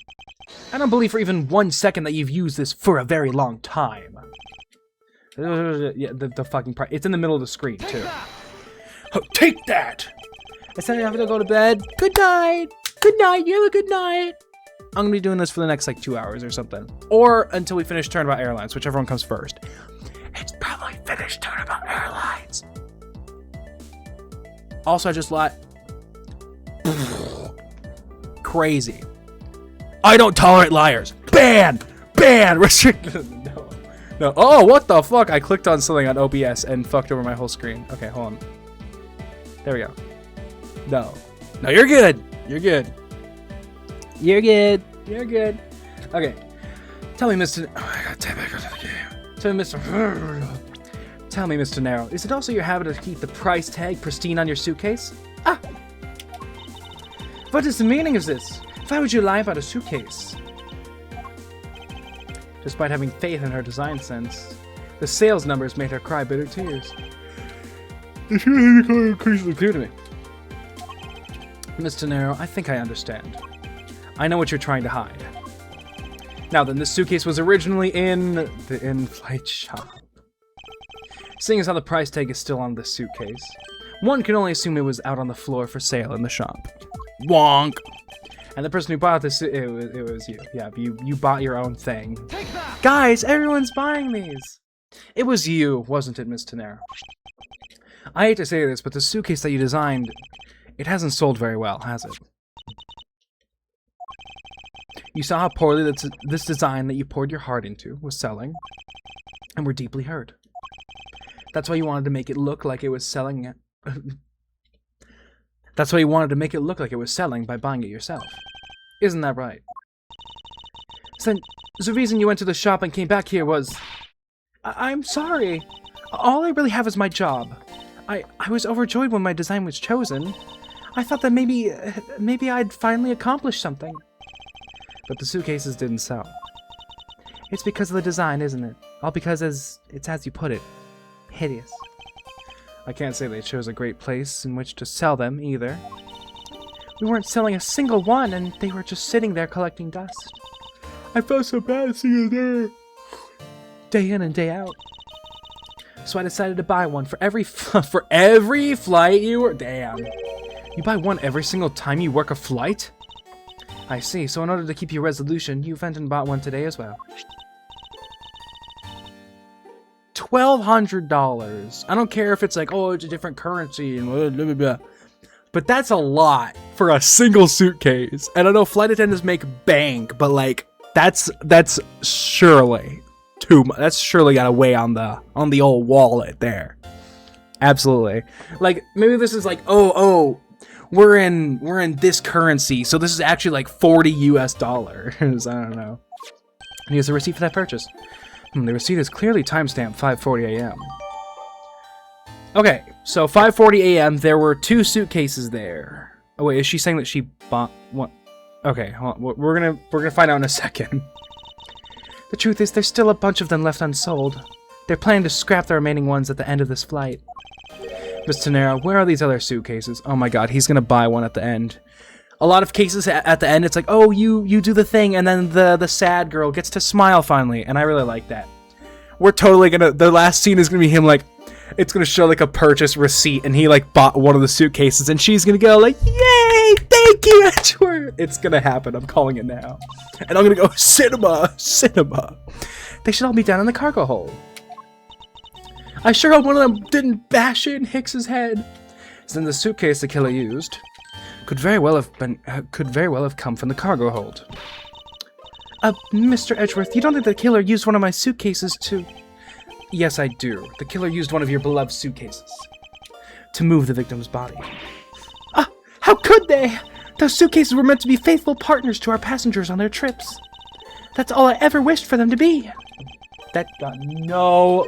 I don't believe for even 1 second that you've used this for a very long time. Yeah, the fucking part. It's in the middle of the screen, too. Oh, take that! I said I have to go to bed. Good night! Good night! You have a good night! I'm gonna be doing this for the next, like, 2 hours or something. Or until we finish Turnabout Airlines, whichever one comes first. It's probably finished Turnabout Airlines. Also, I just lied. Crazy. I don't tolerate liars. Ban! Ban! Restricted. No. No. Oh, what the fuck? I clicked on something on OBS and fucked over my whole screen. Okay, hold on. There we go. No. No, you're good. You're good. You're good. You're good. Okay. Tell me, Mr. Oh, I gotta tap back onto the game. Tell me, Mr. Tell me, Mr. Narrow, is it also your habit to keep the price tag pristine on your suitcase? Ah! What is the meaning of this? Why would you lie about a suitcase? Despite having faith in her design sense, the sales numbers made her cry bitter tears. It's really increasingly clear to me. Mr. Narrow, I think I understand. I know what you're trying to hide. Now then, this suitcase was originally in the in-flight shop. Seeing as how the price tag is still on the suitcase, one can only assume it was out on the floor for sale in the shop. Wonk! And the person who bought this, it was you. Yeah, you bought your own thing. Guys, everyone's buying these! It was you, wasn't it, Miss Tenero? I hate to say this, but the suitcase that you designed, it hasn't sold very well, has it? You saw how poorly this design that you poured your heart into was selling, and were deeply hurt. That's why you wanted to make it look like it was selling it. That's why you wanted to make it look like it was selling by buying it yourself. Isn't that right? So the reason you went to the shop and came back here was... I'm sorry. All I really have is my job. I was overjoyed when my design was chosen. I thought that maybe I'd finally accomplished something. But the suitcases didn't sell. It's because of the design, isn't it? All because it's as you put it, hideous. I can't say they chose a great place in which to sell them, either. We weren't selling a single one, and they were just sitting there collecting dust. I felt so bad seeing it there, day in and day out. So I decided to buy one for every flight you were... Damn. You buy one every single time you work a flight? I see, so in order to keep your resolution, you went and bought one today as well. $1,200. I don't care if it's like, oh, it's a different currency and blah, blah, blah. But that's a lot for a single suitcase. And I know flight attendants make bank, but like, that's surely too much. That's surely gotta weigh on the old wallet there. Absolutely. Like, maybe this is like, oh, we're in this currency, so this is actually like $40 US. I don't know. Here's the receipt for that purchase. The receipt is clearly timestamped 5:40 a.m. Okay, so 5:40 a.m. there were 2 suitcases there. Oh wait, is she saying that she bought one? Okay, hold on. We're gonna find out in a second. The truth is, there's still a bunch of them left unsold. They're planning to scrap the remaining ones at the end of this flight. Miss Tenero, where are these other suitcases? Oh my god, he's gonna buy one at the end. A lot of cases at the end, it's like, oh, you do the thing, and then the sad girl gets to smile finally, and I really like that. We're totally gonna, the last scene is gonna be him like, it's gonna show like a purchase receipt, and he like bought one of the suitcases, and she's gonna go like, yay, thank you, Edgeworth. It's gonna happen, I'm calling it now. And I'm gonna go, cinema. They should all be down in the cargo hold. I sure hope one of them didn't bash in Hicks's head. Then the suitcase the killer used could very well have come from the cargo hold. Mr. Edgeworth, you don't think the killer used one of my suitcases to... Yes, I do. The killer used one of your beloved suitcases to move the victim's body. How could they? Those suitcases were meant to be faithful partners to our passengers on their trips. That's all I ever wished for them to be. That got no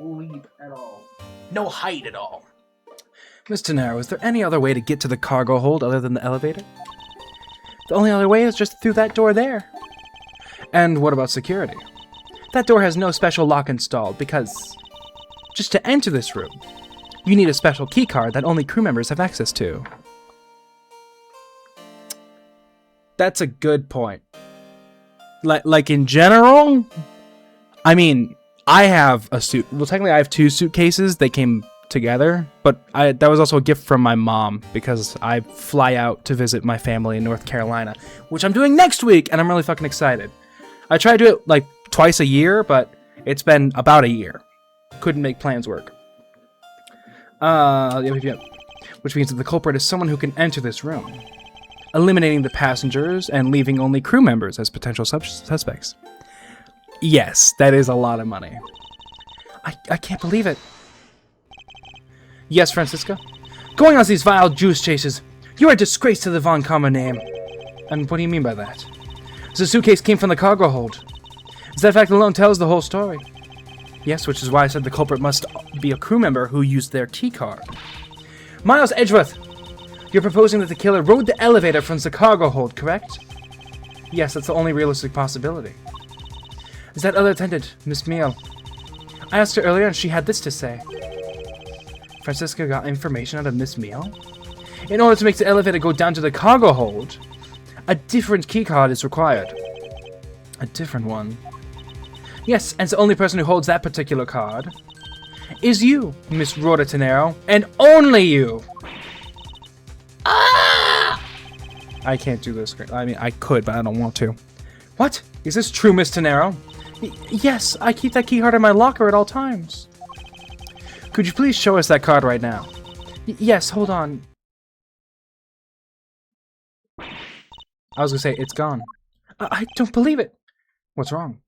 leap at all. No height at all. Miss Tenero, is there any other way to get to the cargo hold other than the elevator? The only other way is just through that door there. And what about security? That door has no special lock installed because just to enter this room, you need a special key card that only crew members have access to. That's a good point. Like in general, I mean, I have a suit. Well, technically I have two suitcases. They came together, but that was also a gift from my mom because I fly out to visit my family in North Carolina, which I'm doing next week, and I'm really fucking excited. I try to do it like twice a year, but it's been about a year. Couldn't make plans work. Which means that the culprit is someone who can enter this room, eliminating the passengers and leaving only crew members as potential suspects. Yes, that is a lot of money. I can't believe it. Yes, Francisca? Going on these vile juice chases, you're a disgrace to the Von Karma name. And what do you mean by that? The suitcase came from the cargo hold. That fact alone tells the whole story. Yes, which is why I said the culprit must be a crew member who used their key card. Miles Edgeworth, you're proposing that the killer rode the elevator from the cargo hold, correct? Yes, that's the only realistic possibility. Is that other attendant, Miss Meal? I asked her earlier and she had this to say. Francisca got information out of Miss Meal? In order to make the elevator go down to the cargo hold, a different keycard is required. A different one? Yes, and the only person who holds that particular card is you, Miss Rhoda Tenero, and only you! Ah! I can't do this. I mean, I could, but I don't want to. What? Is this true, Miss Tenero? Yes, I keep that key card in my locker at all times. Could you please show us that card right now? Yes, hold on. I was gonna say, it's gone. I don't believe it. What's wrong?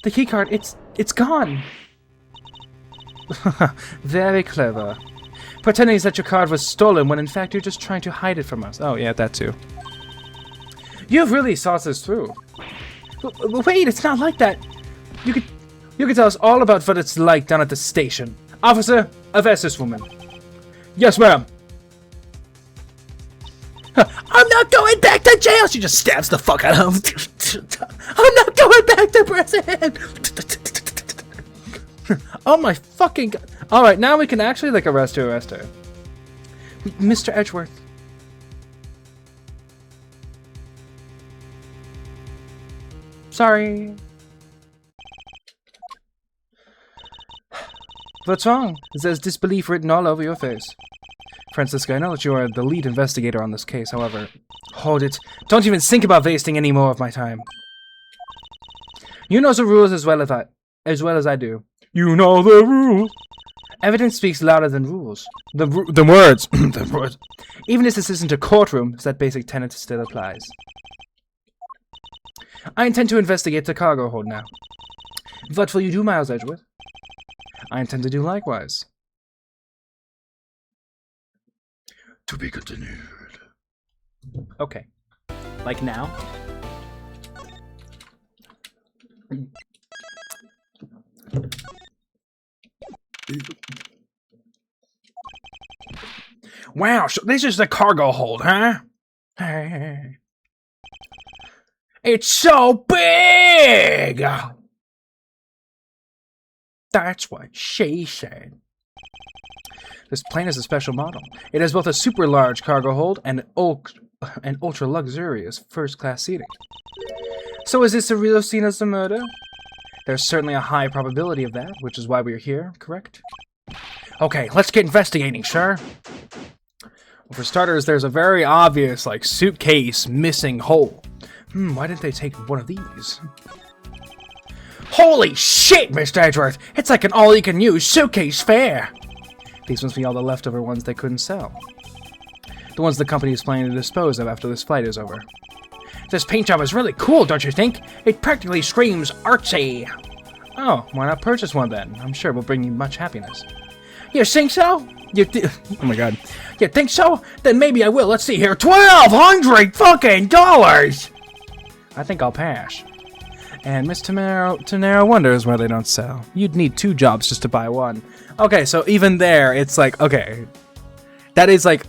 The key card, it's gone. Very clever. Pretending that your card was stolen when in fact you're just trying to hide it from us. Oh yeah, that too. You've really thought this through. Wait, it's not like that. You could tell us all about what it's like down at the station. Officer, arrest this woman. Yes, ma'am. I'm not going back to jail! She just stabs the fuck out of him. I'm not going back to prison! Oh my fucking god. Alright, now we can actually, like, arrest her. Mr. Edgeworth. Sorry. What's wrong? There's disbelief written all over your face. Francisca, I know that you are the lead investigator on this case, however... Hold it. Don't even think about wasting any more of my time. You know the rules as well as I do. You know the rules. Evidence speaks louder than rules. The words. The words. Even if this isn't a courtroom, that basic tenet still applies. I intend to investigate the cargo hold now. What will you do, Miles Edgeworth? I intend to do likewise. To be continued. Okay. Like now? Wow, so this is the cargo hold, huh? It's so big! That's what she said. This plane is a special model. It has both a super large cargo hold and an ultra luxurious first-class seating. So is this a real scene of the murder? There's certainly a high probability of that, which is why we're here, correct? Okay, let's get investigating, sir. Well, for starters, there's a very obvious, like, suitcase missing hole. Why didn't they take one of these? Holy shit, Mr. Edgeworth! It's like an all-you-can-use suitcase fair! These must be all the leftover ones they couldn't sell. The ones the company is planning to dispose of after this flight is over. This paint job is really cool, don't you think? It practically screams artsy. Oh, why not purchase one then? I'm sure it will bring you much happiness. You think so? Oh my god. You think so? Then maybe I will. Let's see here. $1,200 fucking dollars! I think I'll pass. And Miss Tanero wonders why they don't sell. You'd need 2 jobs just to buy one. Okay, so even there, it's like, okay. That is like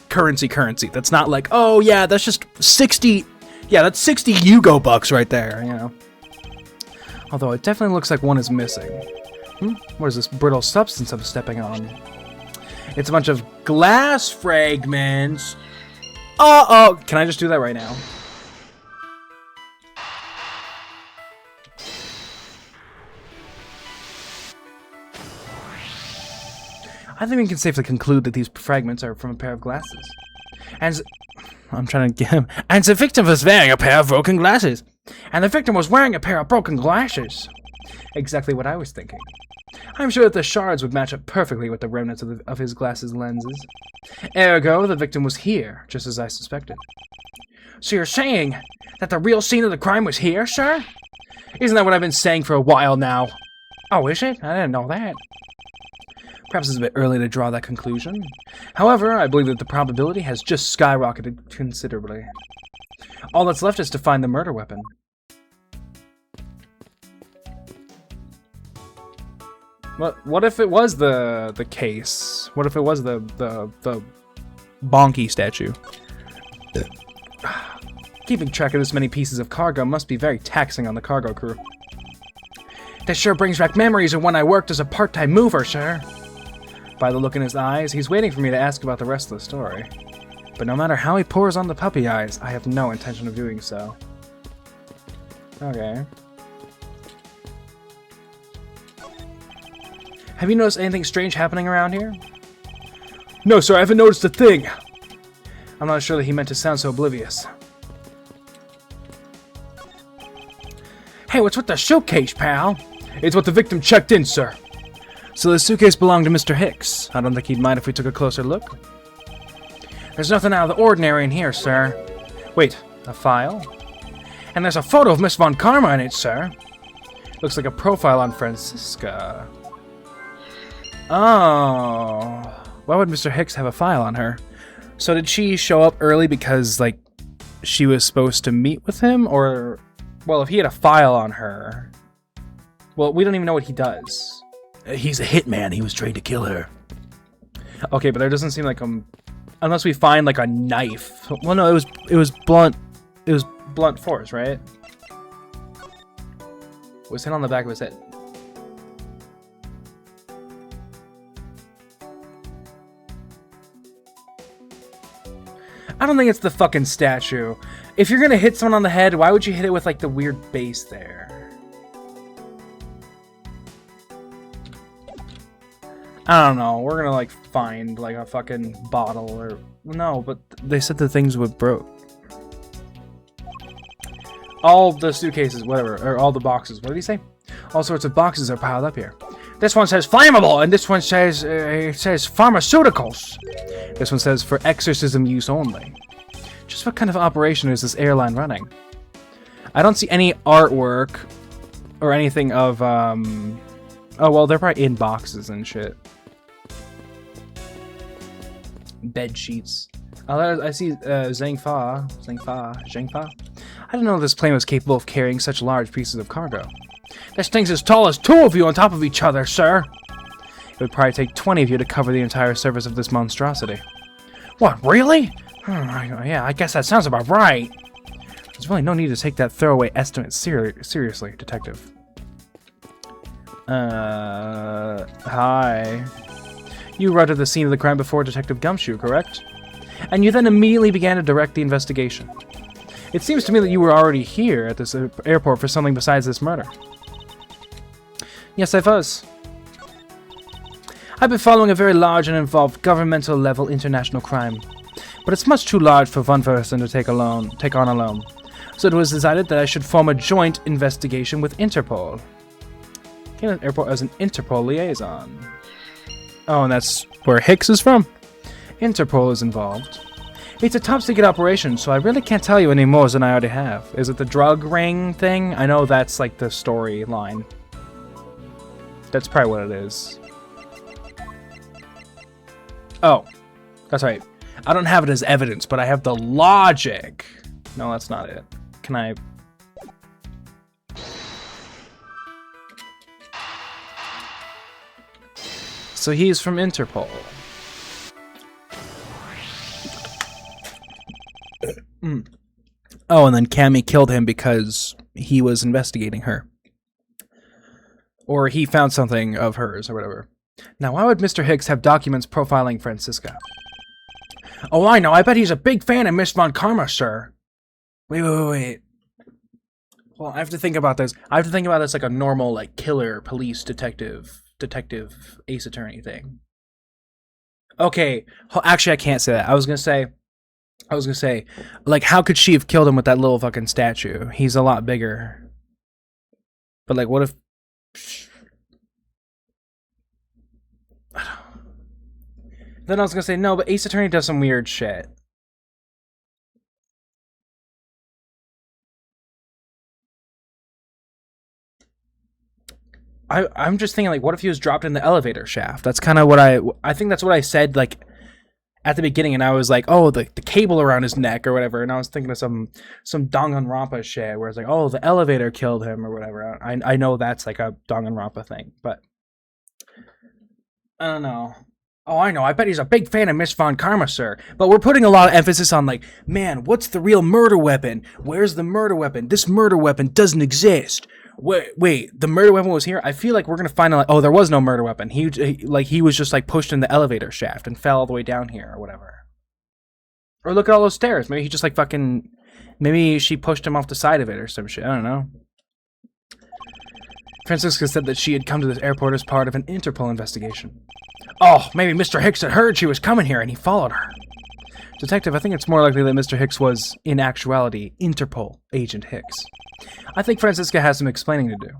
currency. That's not like, oh yeah, that's just 60... Yeah, that's 60 Yugo bucks right there, you know. Although it definitely looks like one is missing. What is this brittle substance I'm stepping on? It's a bunch of glass fragments. Uh-oh! Can I just do that right now? I think we can safely conclude that these fragments are from a pair of glasses. And I'm trying to get him. And the victim was wearing a pair of broken glasses. And the victim was wearing a pair of broken glasses. Exactly what I was thinking. I'm sure that the shards would match up perfectly with the remnants of his glasses lenses. Ergo, the victim was here, just as I suspected. So you're saying that the real scene of the crime was here, sir? Isn't that what I've been saying for a while now? Oh, is it? I didn't know that. Perhaps it's a bit early to draw that conclusion. However, I believe that the probability has just skyrocketed considerably. All that's left is to find the murder weapon. What if it was the case? What if it was the bonky statue? Keeping track of this many pieces of cargo must be very taxing on the cargo crew. This sure brings back memories of when I worked as a part-time mover, sir. By the look in his eyes, he's waiting for me to ask about the rest of the story. But no matter how he pours on the puppy eyes, I have no intention of doing so. Okay. Have you noticed anything strange happening around here? No, sir, I haven't noticed a thing. I'm not sure that he meant to sound so oblivious. Hey, what's with the suitcase, pal? It's what the victim checked in, sir. So the suitcase belonged to Mr. Hicks. I don't think he'd mind if we took a closer look. There's nothing out of the ordinary in here, sir. Wait, a file? And there's a photo of Miss Von Karma in it, sir. Looks like a profile on Francisca. Oh. Why would Mr. Hicks have a file on her? So did she show up early because, like, she was supposed to meet with him? Or, well, if he had a file on her... Well, we don't even know what he does. He's a hitman. He was trained to kill her. Okay, but there doesn't seem like unless we find like a knife. Well, no, it was blunt. It was blunt force, right? It was hit on the back of his head. I don't think it's the fucking statue. If you're gonna hit someone on the head, why would you hit it with like the weird base there? I don't know. We're gonna like find like a fucking bottle or no, but they said the things would broke. All the suitcases, whatever, or all the boxes. What did he say? All sorts of boxes are piled up here. This one says flammable, and this one says it says pharmaceuticals. This one says for exorcism use only. Just what kind of operation is this airline running? I don't see any artwork or anything of oh well, they're probably in boxes and shit. Bed sheets. Oh, I see Zhang Fa. I didn't know this plane was capable of carrying such large pieces of cargo. This thing's as tall as 2 of you on top of each other, sir. It would probably take 20 of you to cover the entire surface of this monstrosity. What, really? Yeah, I guess that sounds about right. There's really no need to take that throwaway estimate seriously, Detective. Hi. You arrived at the scene of the crime before Detective Gumshoe, correct? And you then immediately began to direct the investigation. It seems to me that you were already here at this airport for something besides this murder. Yes, I was. I've been following a very large and involved governmental-level international crime, but it's much too large for one person to take on alone. So it was decided that I should form a joint investigation with Interpol. Came to the airport as an Interpol liaison. Oh, and that's where Hicks is from? Interpol is involved. It's a top-secret operation, so I really can't tell you any more than I already have. Is it the drug ring thing? I know that's like the storyline. That's probably what it is. Oh, that's right. I don't have it as evidence, but I have the logic. No, that's not it. Can I... So he's from Interpol. Oh, and then Cammy killed him because he was investigating her. Or he found something of hers, or whatever. Now, why would Mr. Hicks have documents profiling Francisca? Oh, I know. I bet he's a big fan of Miss Von Karma, sir. Wait. Well, I have to think about this. I have to think about this like a normal, like, killer, police, detective, ace attorney thing. Okay. Actually, I can't say that. I was gonna say, like, how could she have killed him with that little fucking statue? He's a lot bigger. But, like, what if... Then I was gonna say, no, but Ace Attorney does some weird shit. I'm just thinking, like, what if he was dropped in the elevator shaft? That's kind of what I think that's what I said, like, at the beginning, and I was like, oh, the cable around his neck or whatever, and I was thinking of some Danganronpa shit, where it's like, oh, the elevator killed him or whatever. I know that's like a Danganronpa thing, but I don't know. Oh, I know. I bet he's a big fan of Miss Von Karma, sir. But we're putting a lot of emphasis on, like, man, what's the real murder weapon? Where's the murder weapon? This murder weapon doesn't exist. Wait, the murder weapon was here? I feel like we're gonna find out, like, oh, there was no murder weapon. He was just, like, pushed in the elevator shaft and fell all the way down here or whatever. Or look at all those stairs. Maybe he just, like, fucking... Maybe she pushed him off the side of it or some shit. I don't know. Francisca said that she had come to this airport as part of an Interpol investigation. Oh, maybe Mr. Hicks had heard she was coming here and he followed her. Detective, I think it's more likely that Mr. Hicks was, in actuality, Interpol Agent Hicks. I think Francisca has some explaining to do.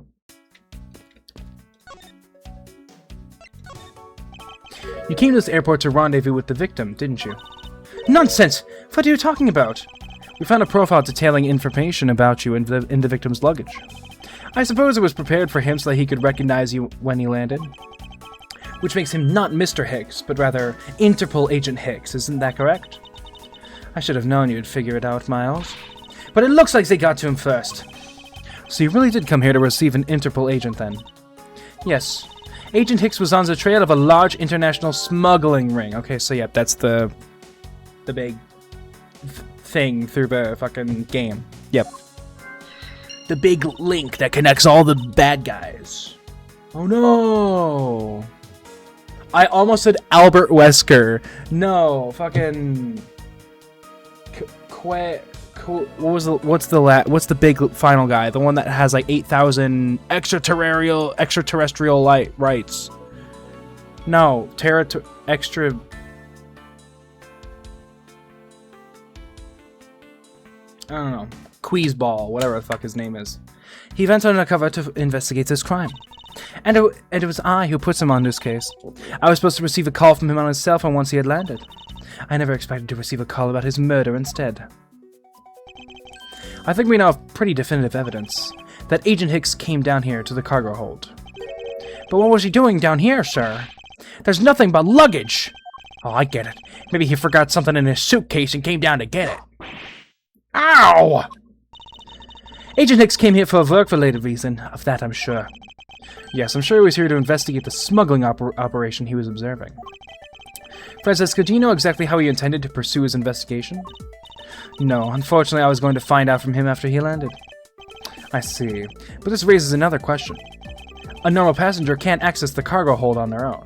You came to this airport to rendezvous with the victim, didn't you? Nonsense! What are you talking about? We found a profile detailing information about you in the victim's luggage. I suppose it was prepared for him so that he could recognize you when he landed. Which makes him not Mr. Hicks, but rather Interpol Agent Hicks, isn't that correct? I should have known you'd figure it out, Miles. But it looks like they got to him first. So you really did come here to receive an Interpol agent, then? Yes. Agent Hicks was on the trail of a large international smuggling ring. Okay, so yeah, that's the big thing through the fucking game. Yep. The big link that connects all the bad guys. Oh no! I almost said Albert Wesker. No, fucking... what's the big final guy? The one that has like 8,000 extraterrestrial rights. No, extra... I don't know. Queasball, whatever the fuck his name is. He went undercover to investigate this crime. And it was I who put him on this case. I was supposed to receive a call from him on his cell phone once he had landed. I never expected to receive a call about his murder instead. I think we now have pretty definitive evidence that Agent Hicks came down here to the cargo hold. But what was he doing down here, sir? There's nothing but luggage! Oh, I get it. Maybe he forgot something in his suitcase and came down to get it. Ow! Agent Hicks came here for a work-related reason, of that I'm sure. Yes, I'm sure he was here to investigate the smuggling operation he was observing. Francisca, do you know exactly how he intended to pursue his investigation? No, unfortunately I was going to find out from him after he landed. I see. But this raises another question. A normal passenger can't access the cargo hold on their own.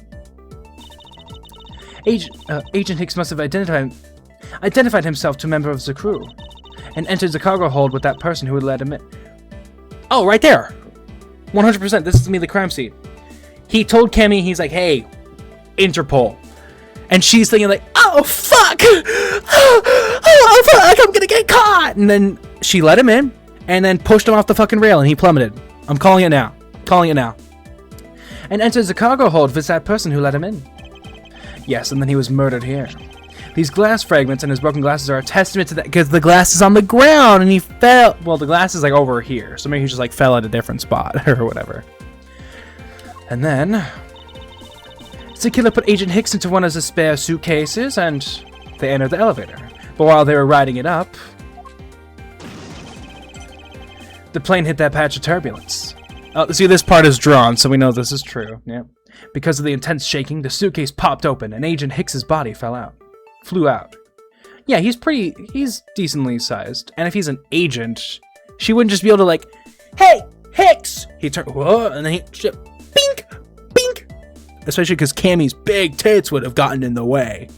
Agent Hicks must have identified himself to a member of the crew and entered the cargo hold with that person who would let him in. Oh, right there! 100%, this is me, the crime scene. He told Cammy, he's like, hey, Interpol. And she's thinking like, oh, fuck! Oh, fuck, I'm gonna get caught! And then she let him in, and then pushed him off the fucking rail, and he plummeted. I'm calling it now. Calling it now. And enters the cargo hold with that person who let him in. Yes, and then he was murdered here. These glass fragments and his broken glasses are a testament to that, because the glass is on the ground, and he fell. Well, the glass is like over here, so maybe he just like fell at a different spot, or whatever. And then the killer put Agent Hicks into one of the spare suitcases, and they entered the elevator. But while they were riding it up, the plane hit that patch of turbulence. Oh, see, this part is drawn, so we know this is true. Yeah. Because of the intense shaking, the suitcase popped open, and Agent Hicks's body flew out. Yeah, he's decently sized. And if he's an agent, she wouldn't just be able to like, hey, Hicks! He turned, whoa, and then he, bink, bink! Especially because Cammy's big tits would have gotten in the way.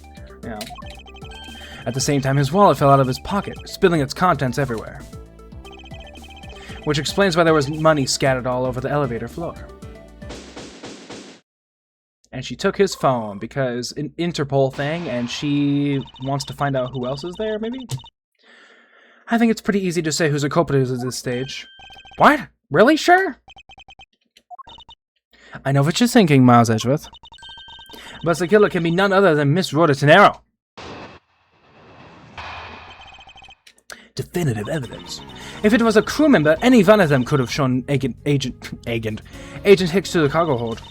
Yeah. At the same time, his wallet fell out of his pocket, spilling its contents everywhere. Which explains why there was money scattered all over the elevator floor. And she took his phone because an Interpol thing, and she wants to find out who else is there, maybe? I think it's pretty easy to say who's a culprit at this stage. What? Really? Sure? I know what you're thinking, Miles Edgeworth. But the killer can be none other than Miss Rhoda Tenero. Definitive evidence. If it was a crew member, any one of them could have shown Agent Hicks to the cargo hold.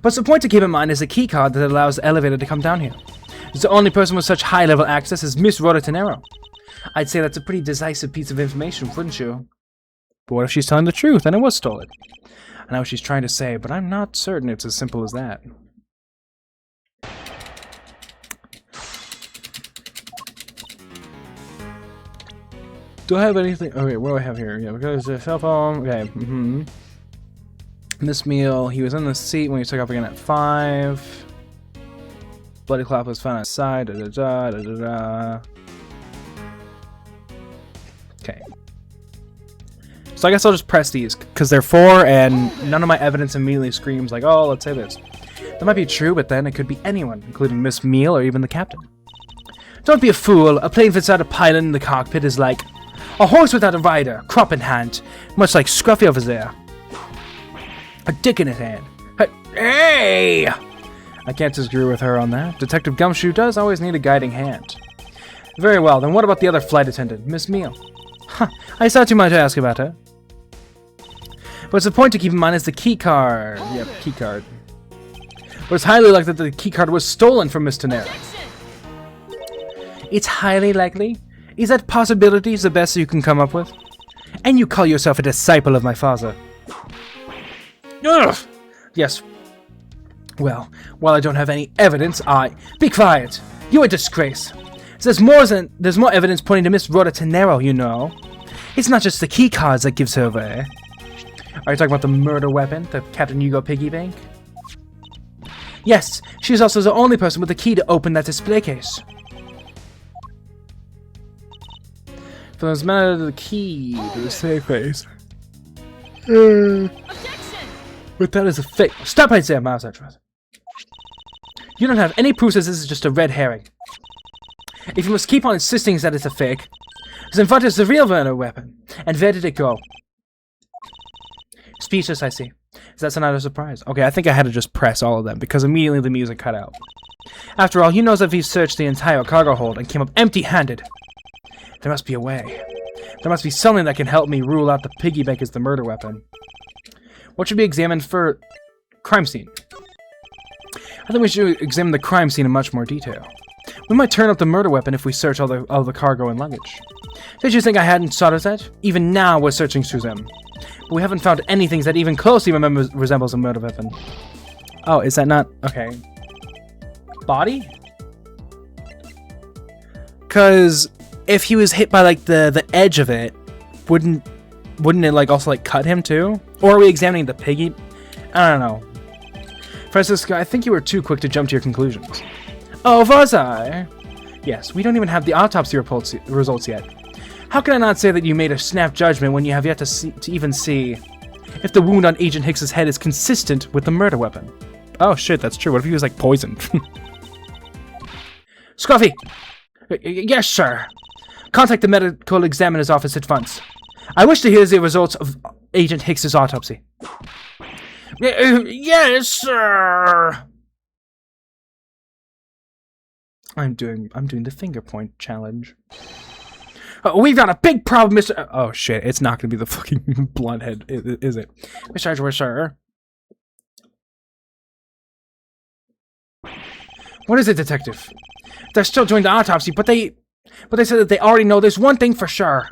But the point to keep in mind is the key card that allows the elevator to come down here. The only person with such high-level access is Miss Rhoda Tenero. I'd say that's a pretty decisive piece of information, wouldn't you? But what if she's telling the truth and it was stolen? I know what she's trying to say, but I'm not certain it's as simple as that. Do I have anything? Okay, what do I have here? Yeah, because the cell phone. Okay. This meal. He was in the seat when he took off again at 5. Bloody cloth was found outside. Okay. So I guess I'll just press these because they're 4, and none of my evidence immediately screams like, "Oh, let's say this." That might be true, but then it could be anyone, including Miss Meal or even the captain. Don't be a fool. A plane without a pilot in the cockpit is like a horse without a rider, crop in hand, much like Scruffy over there. A dick in his hand. Hey! I can't disagree with her on that. Detective Gumshoe does always need a guiding hand. Very well, then what about the other flight attendant, Miss Meal? Huh, I thought you might ask about her. But the point to keep in mind is the key card. Yep, key card. But it's highly likely that the key card was stolen from Miss Tenero. It's highly likely? Is that possibility the best you can come up with? And you call yourself a disciple of my father? Ugh! Yes. Well, while I don't have any evidence, Be quiet! You're a disgrace! There's more evidence pointing to Miss Rhoda Tenero, you know. It's not just the key cards that gives her away. Are you talking about the murder weapon, the Captain Hugo piggy bank? Yes, she's also the only person with the key to open that display case. For this matter, the key to the safe case. But that is a fake. Stop right there, Miles Edgeworth. You don't have any proof that this is just a red herring. If you must keep on insisting that it's a fake, then what is the real murder weapon? And where did it go? Speechless, I see. That's not a surprise. Okay, I think I had to just press all of them, because immediately the music cut out. After all, you know that we've searched the entire cargo hold and came up empty-handed. There must be a way. There must be something that can help me rule out the piggy bank as the murder weapon. What should be examined for crime scene? I think we should examine the crime scene in much more detail. We might turn up the murder weapon if we search all the cargo and luggage. Did you think I hadn't thought of that? Even now we're searching through them. But we haven't found anything that even closely resembles a murder weapon. Oh, is that not... Okay. Body? Because if he was hit by like the edge of it, wouldn't it like also like cut him too? Or are we examining the piggy? I don't know. Francisco, I think you were too quick to jump to your conclusions. Oh, was I? Yes, we don't even have the autopsy results yet. How can I not say that you made a snap judgment when you have yet to even see if the wound on Agent Hicks's head is consistent with the murder weapon? Oh shit, that's true. What if he was like poisoned? Scruffy! Yes, sir. Contact the medical examiner's office at once. I wish to hear the results of Agent Hicks's autopsy. Yes, sir. I'm doing the finger point challenge. We've got a big problem, Mr. Oh shit! It's not gonna be the fucking blunt head, is it, Mr. Edgeworth, sir? What is it, detective? They're still doing the autopsy, but they said that they already know there's one thing for sure.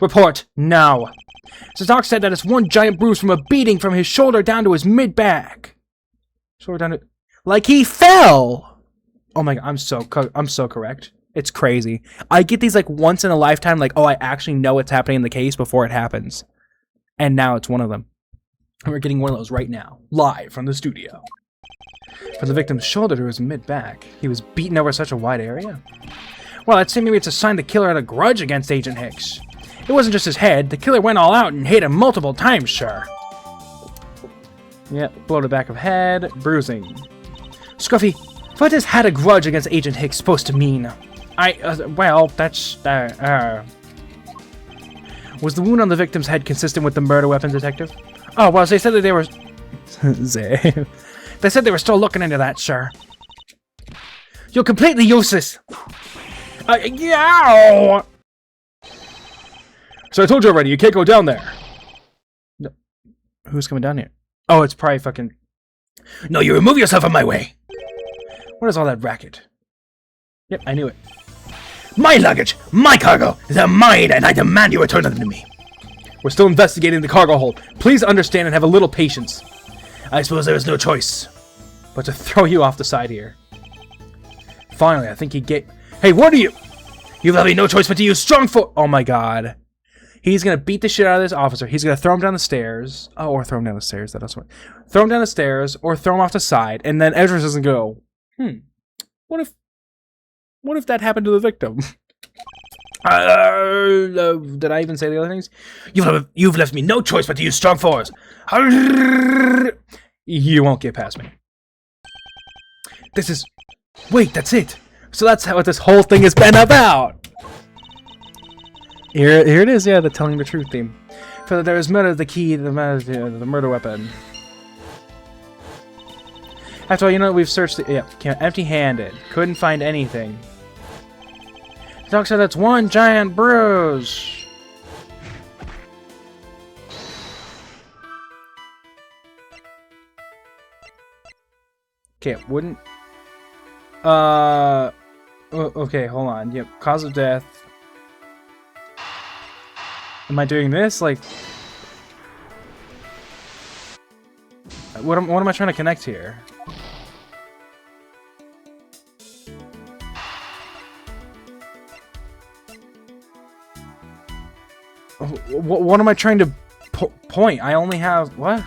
Report now. The doc said that it's one giant bruise from a beating from his shoulder down to his mid-back. Shoulder down to... Like he fell! Oh my god, I'm so correct. It's crazy. I get these like once in a lifetime, like, oh, I actually know what's happening in the case before it happens. And now it's one of them. And we're getting one of those right now, live from the studio. From the victim's shoulder to his mid-back, he was beaten over such a wide area. Well, I'd say maybe it's a sign the killer had a grudge against Agent Hicks. It wasn't just his head. The killer went all out and hit him multiple times, sir. Yep, blow to the back of head, bruising. Scruffy, what is had a grudge against Agent Hicks supposed to mean? Well, that's, Was the wound on the victim's head consistent with the murder weapon, detective? Oh, well, they said that they were... They said they were still looking into that, sir. You're completely useless! Yeah! So I told you already, you can't go down there. No. Who's coming down here? Oh, it's probably fucking... No, you remove yourself from my way. What is all that racket? Yep, I knew it. My luggage, my cargo, they're mine, and I demand you return them to me. We're still investigating the cargo hold. Please understand and have a little patience. I suppose there is no choice but to throw you off the side here. Finally, I think he get... Hey, what are you... You've left me no choice but to use strong force. Oh my god. He's gonna beat the shit out of this officer. He's gonna throw him down the stairs. Oh, or throw him down the stairs. That also... Throw him down the stairs, or throw him off the side, and then Ezra doesn't go, what if that happened to the victim? Did I even say the other things? You've left me no choice but to use strong force. You won't get past me. This is... Wait, that's it. So that's what this whole thing has been about. Here it is, yeah, the telling the truth theme. For there is murder, the key, the murder weapon. After all, you know, we've searched the... Yeah, empty-handed. Couldn't find anything. The doc said that's one giant bruise. Okay, it wouldn't... Okay, hold on. Yep, cause of death. Am I doing this? Like... What am I trying to connect here? What am I trying to point? I only have... What?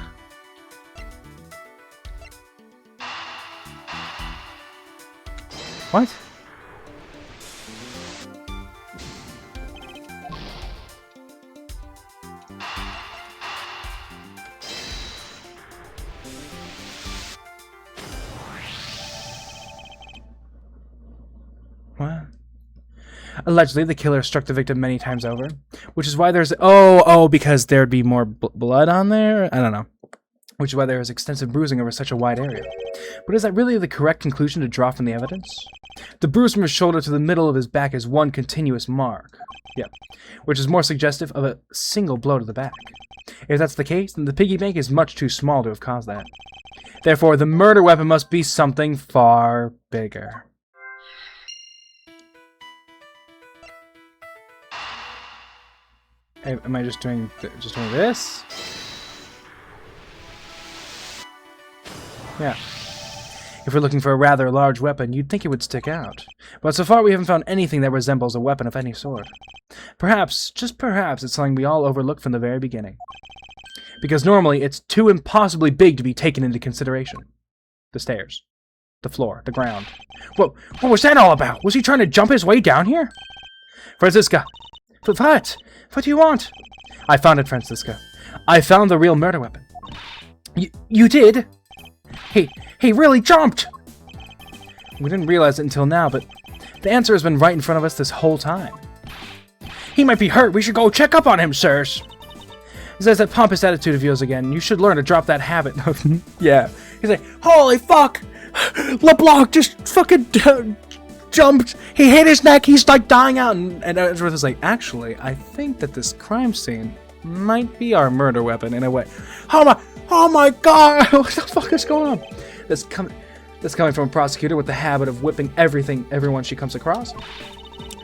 What? What? Allegedly, the killer struck the victim many times over, which is why there's... Oh, because there'd be more blood on there? I don't know. Which is why there is extensive bruising over such a wide area. But is that really the correct conclusion to draw from the evidence? The bruise from his shoulder to the middle of his back is one continuous mark. Yep. Which is more suggestive of a single blow to the back. If that's the case, then the piggy bank is much too small to have caused that. Therefore, the murder weapon must be something far bigger. Am I just doing this? Yeah. If we're looking for a rather large weapon, you'd think it would stick out. But so far we haven't found anything that resembles a weapon of any sort. Perhaps, just perhaps, it's something we all overlooked from the very beginning. Because normally, it's too impossibly big to be taken into consideration. The stairs. The floor. The ground. What was that all about? Was he trying to jump his way down here? Franziska! What? What do you want? I found it, Franziska. I found the real murder weapon. You did? He really jumped! We didn't realize it until now, but the answer has been right in front of us this whole time. He might be hurt. We should go check up on him, sirs. There's that pompous attitude of yours again. You should learn to drop that habit. Yeah. He's like, holy fuck! LeBlanc just fucking jumped. He hit his neck. He's like dying out. And Edgeworth is like, actually, I think that this crime scene might be our murder weapon in a way. Oh my god! What the fuck is going on? That's coming from a prosecutor with the habit of whipping everyone she comes across.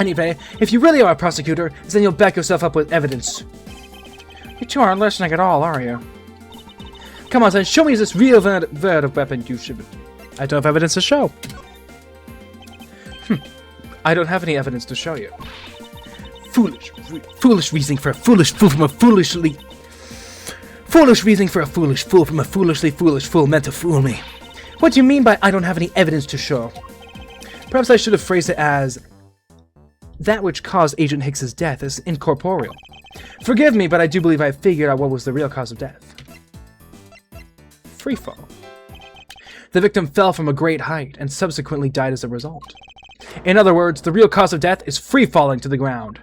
Anyway, if you really are a prosecutor, then you'll back yourself up with evidence. You two aren't listening at all, are you? Come on, son, show me this real verdict weapon you should... I don't have evidence to show. I don't have any evidence to show you. Foolish reasoning for a foolish fool from a foolishly... Foolish reasoning for a foolish fool from a foolishly foolish fool meant to fool me. What do you mean by I don't have any evidence to show? Perhaps I should have phrased it as... That which caused Agent Hicks's death is incorporeal. Forgive me, but I do believe I have figured out what was the real cause of death. Freefall. The victim fell from a great height and subsequently died as a result. In other words, the real cause of death is free-falling to the ground.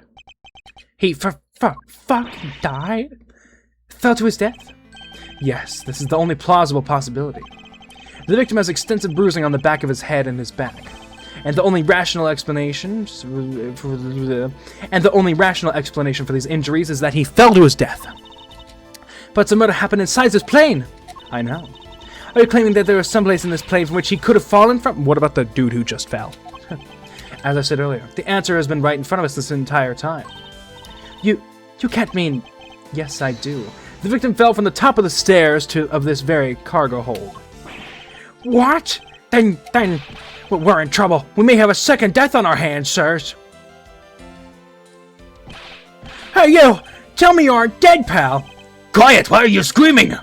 He died? Fell to his death? Yes, this is the only plausible possibility. The victim has extensive bruising on the back of his head and his back. And the only rational explanation for these injuries is that he fell to his death. But the murder happened inside this plane. I know. Are you claiming that there was someplace in this plane from which he could have fallen from? What about the dude who just fell? As I said earlier, the answer has been right in front of us this entire time. You can't mean... Yes, I do. The victim fell from the top of the stairs of this very cargo hold. What? Then... We're in trouble. We may have a second death on our hands, sirs. Hey, you! Tell me you aren't dead, pal! Quiet! Why are you screaming?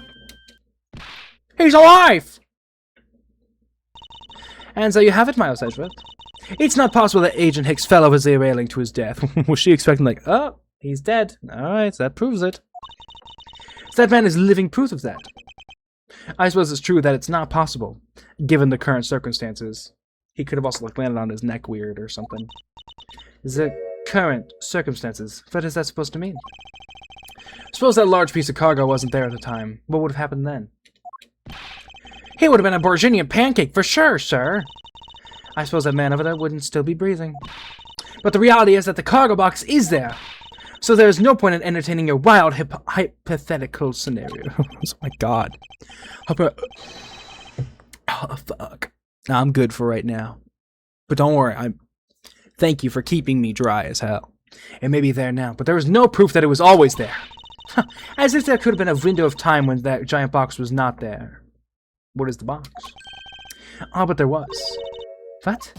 He's alive! And so you have it, Miles Edgeworth. It's not possible that Agent Hicks fell over the railing to his death. Was she expecting, like, oh, he's dead. Alright, so that proves it. So that man is living proof of that. I suppose it's true that it's not possible, given the current circumstances. He could have also like landed on his neck weird or something. The current circumstances. What is that supposed to mean? Suppose that large piece of cargo wasn't there at the time. What would have happened then? He would have been a Bourguignon pancake for sure, sir. I suppose that man over there wouldn't still be breathing. But the reality is that the cargo box is there. So there is no point in entertaining your wild hypothetical scenario. Oh my god. Oh, fuck. I'm good for right now. But don't worry, thank you for keeping me dry as hell. It may be there now, but there is no proof that it was always there. As if there could have been a window of time when that giant box was not there. What is the box? Oh, but there was. What?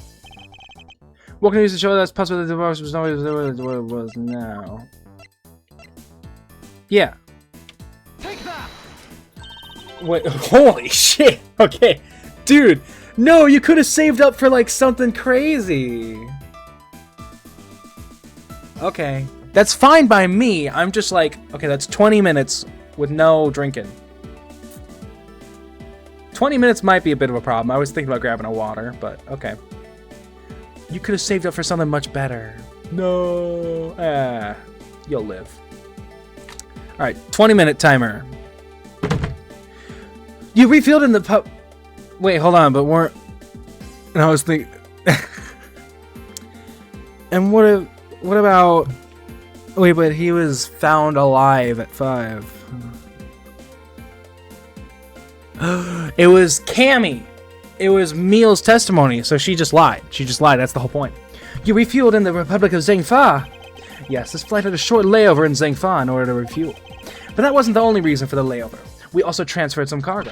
What can I use to show that it's possible that the box was always what it was now? Yeah. Take that! Wait, holy shit! Okay. Dude! No, you could have saved up for, like, something crazy. Okay. That's fine by me. I'm just like, okay, that's 20 minutes with no drinking. 20 minutes might be a bit of a problem. I was thinking about grabbing a water, but okay. You could have saved up for something much better. No. You'll live. Alright, 20-minute timer. You refilled in the pub... Wait, hold on, but weren't... And I was thinking... And what about... Wait, but he was found alive at 5. It was Cammy. It was Meal's testimony, so she just lied. She just lied, that's the whole point. You refueled in the Republic of Zhengfa. Yes, this flight had a short layover in Zhengfa in order to refuel. But that wasn't the only reason for the layover. We also transferred some cargo.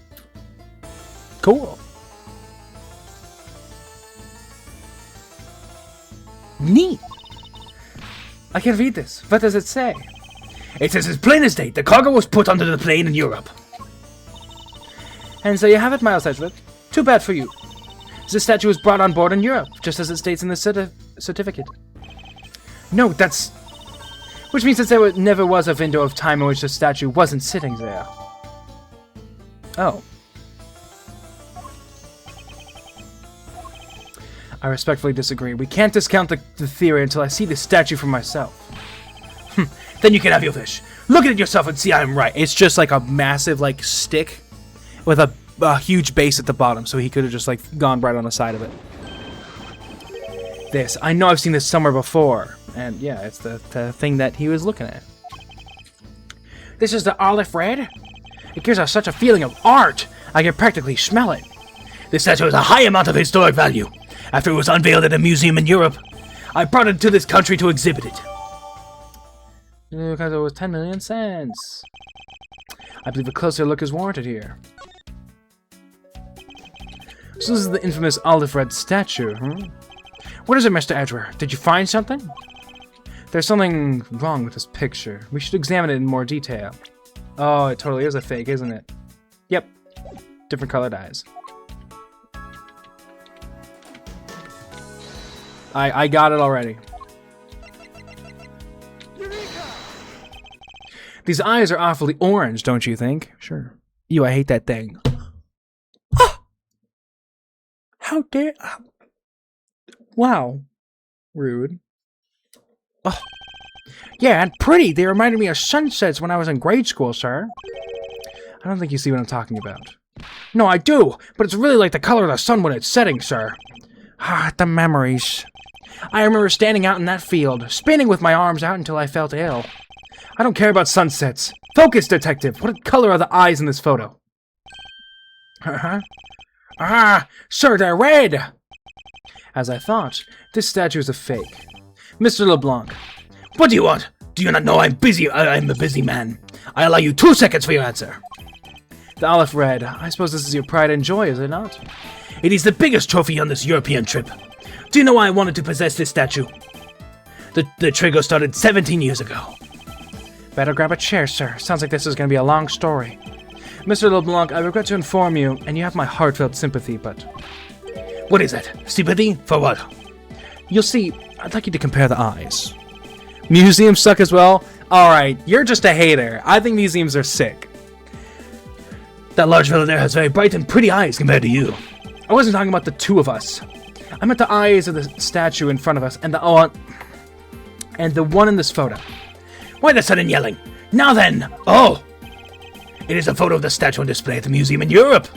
Cool. Neat. I can read this. What does it say? It says as plain as day, the cargo was put onto the plane in Europe. And so you have it, Miles Edgeworth. Too bad for you. This statue was brought on board in Europe, just as it states in the certificate. No, that's... Which means that there never was a window of time in which the statue wasn't sitting there. Oh. I respectfully disagree. We can't discount the theory until I see the statue for myself. Then you can have your fish. Look at it yourself and see I'm right. It's just like a massive, like, stick with a huge base at the bottom, so he could have just, like, gone right on the side of it. This. I know I've seen this somewhere before. And, yeah, it's the thing that he was looking at. This is the olive red? It gives us such a feeling of art. I can practically smell it. This statue has a high amount of historic value. After it was unveiled at a museum in Europe, I brought it to this country to exhibit it. Because it was 10 million cents. I believe a closer look is warranted here. So this is the infamous olive red statue, huh? What is it, Mr. Edgeworth? Did you find something? There's something wrong with this picture. We should examine it in more detail. Oh, it totally is a fake, isn't it? Yep. Different colored eyes. I got it already. These eyes are awfully orange, don't you think? Sure. Ew, I hate that thing. How dare... Wow. Rude. Oh. Yeah, and pretty. They reminded me of sunsets when I was in grade school, sir. I don't think you see what I'm talking about. No, I do, but it's really like the color of the sun when it's setting, sir. Ah, the memories. I remember standing out in that field, spinning with my arms out until I felt ill. I don't care about sunsets. Focus, detective. What color are the eyes in this photo? Ah, sir, they're red! As I thought, this statue is a fake. Mr. LeBlanc. What do you want? Do you not know I'm busy? I'm a busy man. I allow you 2 seconds for your answer. The olive red. I suppose this is your pride and joy, is it not? It is the biggest trophy on this European trip. Do you know why I wanted to possess this statue? The trigger started 17 years ago. Better grab a chair, sir. Sounds like this is going to be a long story. Mr. LeBlanc, I regret to inform you, and you have my heartfelt sympathy, but... What is that? Sympathy? For what? You'll see, I'd like you to compare the eyes. Museums suck as well? Alright, you're just a hater. I think museums are sick. That large fellow there has very bright and pretty eyes compared to you. I wasn't talking about the two of us. I meant the eyes of the statue in front of us, and the one in this photo. Why the sudden yelling? Now then! Oh! It is a photo of the statue on display at the museum in Europe.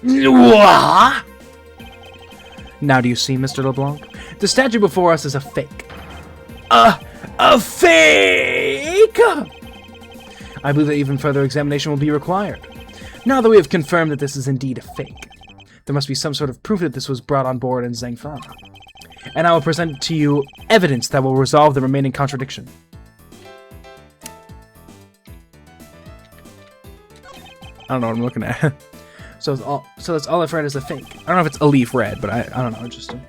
What? Now do you see, Mr. LeBlanc? The statue before us is a fake. A fake? I believe that even further examination will be required. Now that we have confirmed that this is indeed a fake, there must be some sort of proof that this was brought on board in Zhangfa. And I will present to you evidence that will resolve the remaining contradiction. I don't know what I'm looking at. So that's olive red is a fake. I don't know if it's a leaf red, but I don't know, interesting.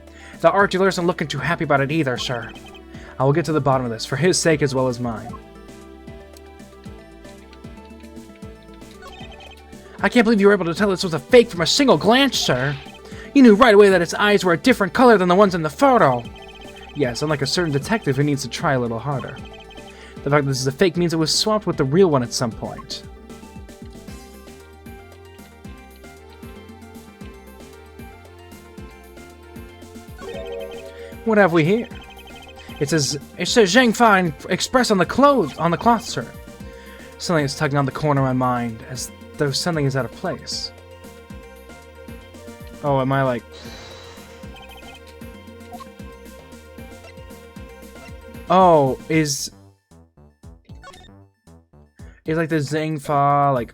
The art dealer isn't looking too happy about it either, sir. I will get to the bottom of this, for his sake as well as mine. I can't believe you were able to tell this was a fake from a single glance, sir. You knew right away that its eyes were a different color than the ones in the photo. Yes, unlike a certain detective who needs to try a little harder. The fact that this is a fake means it was swapped with the real one at some point. What have we here? It says Zhangfa Express on the cloth, sir. Something is tugging on the corner of my mind, as though something is out of place. Oh, am I like... Oh, is like the Zhangfa, like,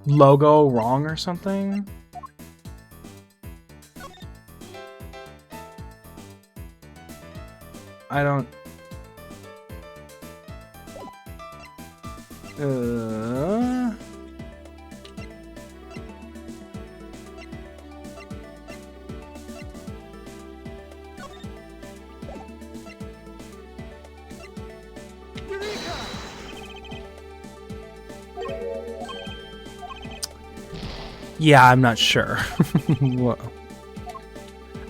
logo wrong or something? I don't... Yeah, I'm not sure. Whoa.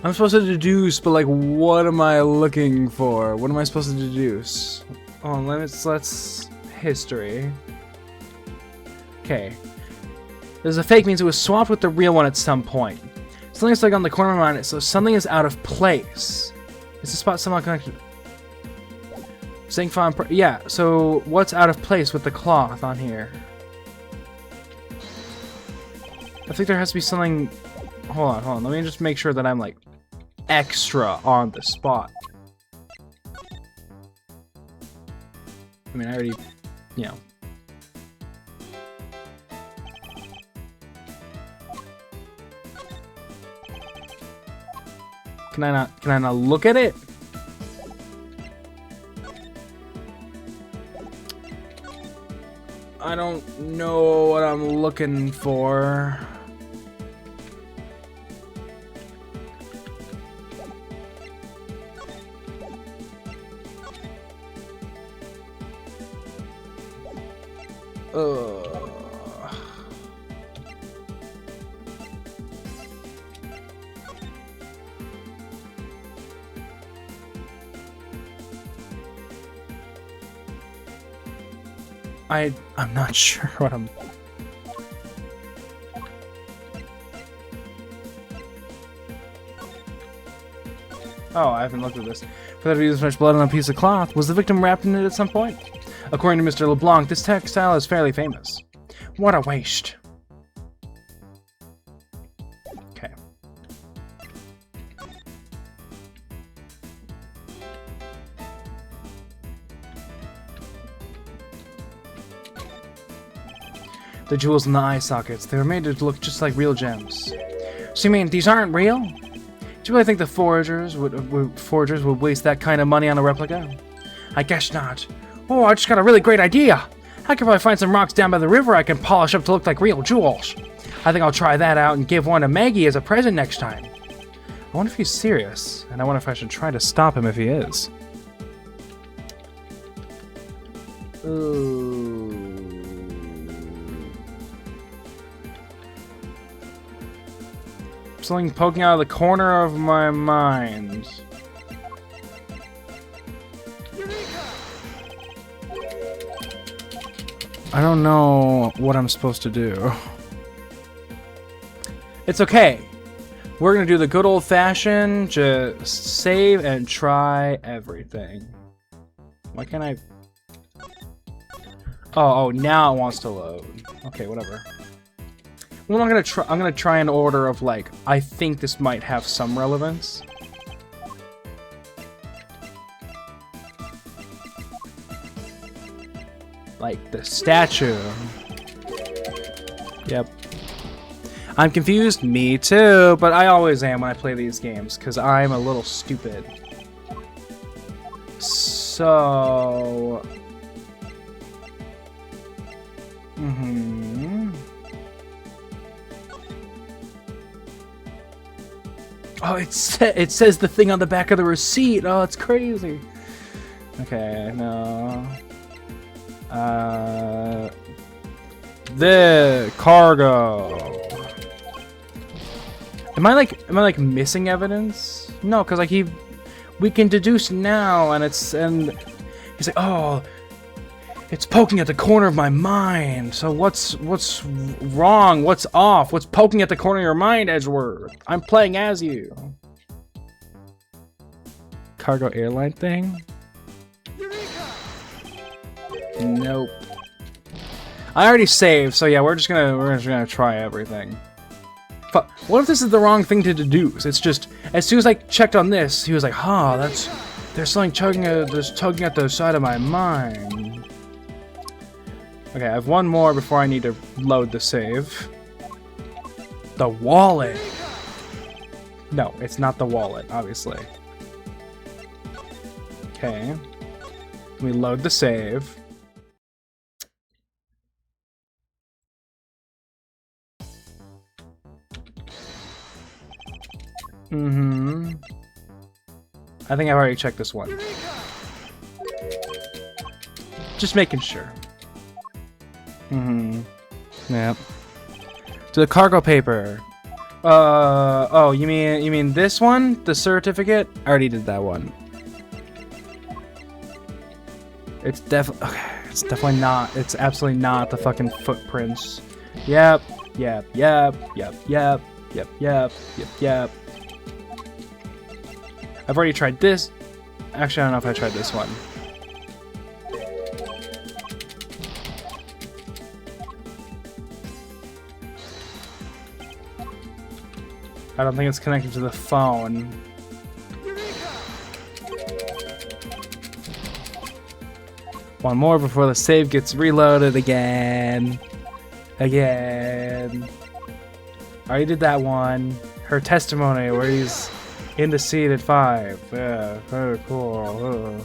I'm supposed to deduce, but like, what am I looking for? What am I supposed to deduce? Oh, let's history. Okay. There's a fake means it was swapped with the real one at some point. Something's like on the corner of my mind, so something is out of place. It's a spot somehow connected. Yeah, so what's out of place with the cloth on here? I think there has to be something... Hold on. Let me just make sure that I'm, like, extra on the spot. I mean, I already... You know. Can I not look at it? I don't know what I'm looking for. I'm not sure what I'm... Oh, I haven't looked at this. For there to be this much blood on a piece of cloth, was the victim wrapped in it at some point? According to Mr. LeBlanc, this textile is fairly famous. What a waste. Okay. The jewels in the eye sockets, they were made to look just like real gems. So you mean these aren't real? Do you really think the forgers would waste that kind of money on a replica? I guess not. Oh, I just got a really great idea. I could probably find some rocks down by the river I can polish up to look like real jewels. I think I'll try that out and give one to Maggie as a present next time. I wonder if he's serious, and I wonder if I should try to stop him if he is. Ooh. Something poking out of the corner of my mind. I don't know what I'm supposed to do. It's okay. We're gonna do the good old-fashioned, just save and try everything. Why can't I... Oh, now it wants to load. Okay, whatever. Well, I'm gonna try an order of, like, I think this might have some relevance. Like the statue. Yep. I'm confused. Me too, but I always am when I play these games because I'm a little stupid. So. Oh, it says the thing on the back of the receipt. Oh, it's crazy. Okay, no. The cargo. Am I like missing evidence? No, because like we can deduce now, and he's like, oh, it's poking at the corner of my mind. So what's wrong? What's off? What's poking at the corner of your mind, Edgeworth? I'm playing as you. Cargo airline thing? Nope. I already saved, so yeah, we're just gonna try everything. But what if this is the wrong thing to deduce? It's just as soon as I checked on this, he was like, "Huh, there's something tugging at the side of my mind." Okay, I have one more before I need to load the save. The wallet. No, it's not the wallet, obviously. Okay. We load the save. I think I've already checked this one. Just making sure. Yep. To the cargo paper. Oh, you mean this one? The certificate? I already did that one. It's definitely not. It's absolutely not the fucking footprints. Yep. I've already tried this. Actually, I don't know if I tried this one. I don't think it's connected to the phone. One more before the save gets reloaded again. I already did that one. Her testimony where he's in the seat at 5. Yeah, very cool.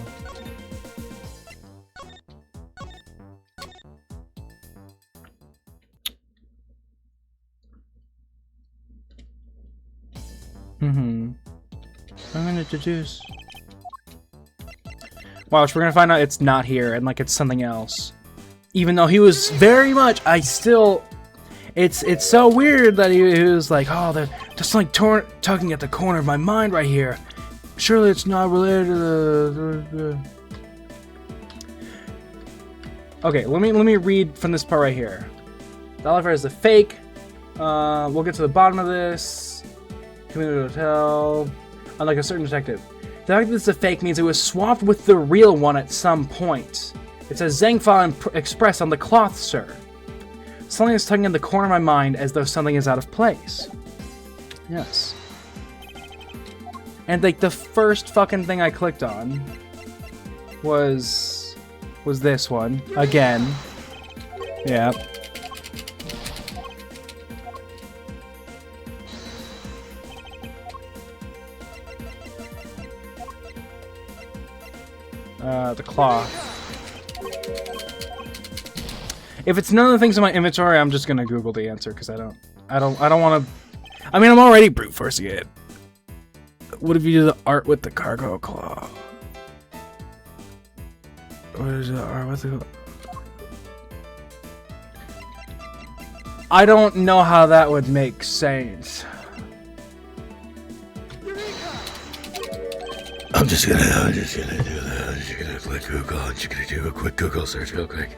I'm gonna deduce. Watch, we're gonna find out it's not here and like it's something else. Even though he was very much, it's so weird that he was like, oh, they're just like tugging at the corner of my mind right here. Surely it's not related to the. Okay, let me read from this part right here. The Oliver is a fake. We'll get to the bottom of this. Community hotel. Unlike a certain detective. The fact that this is a fake means it was swapped with the real one at some point. It says Zhangfa Express on the cloth, sir. Something is tugging in the corner of my mind as though something is out of place. Yes. And like the first fucking thing I clicked on was this one. Again. Yeah. The cloth. If it's none of the things in my inventory, I'm just gonna Google the answer because I don't want to. I mean, I'm already brute forcing it. What if you do the art with the cargo claw? What is the art with the? I don't know how that would make sense. I'm just gonna do that. I'm just gonna click Google. I'm just gonna do a quick Google search real quick.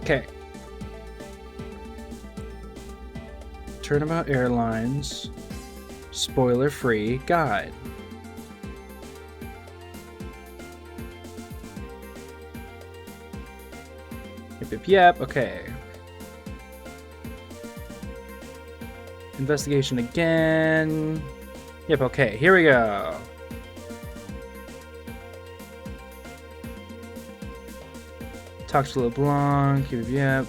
Okay. Turnabout Airlines spoiler-free guide. Yep, okay. Investigation again. Yep, okay, here we go. Talk to LeBlanc, yep.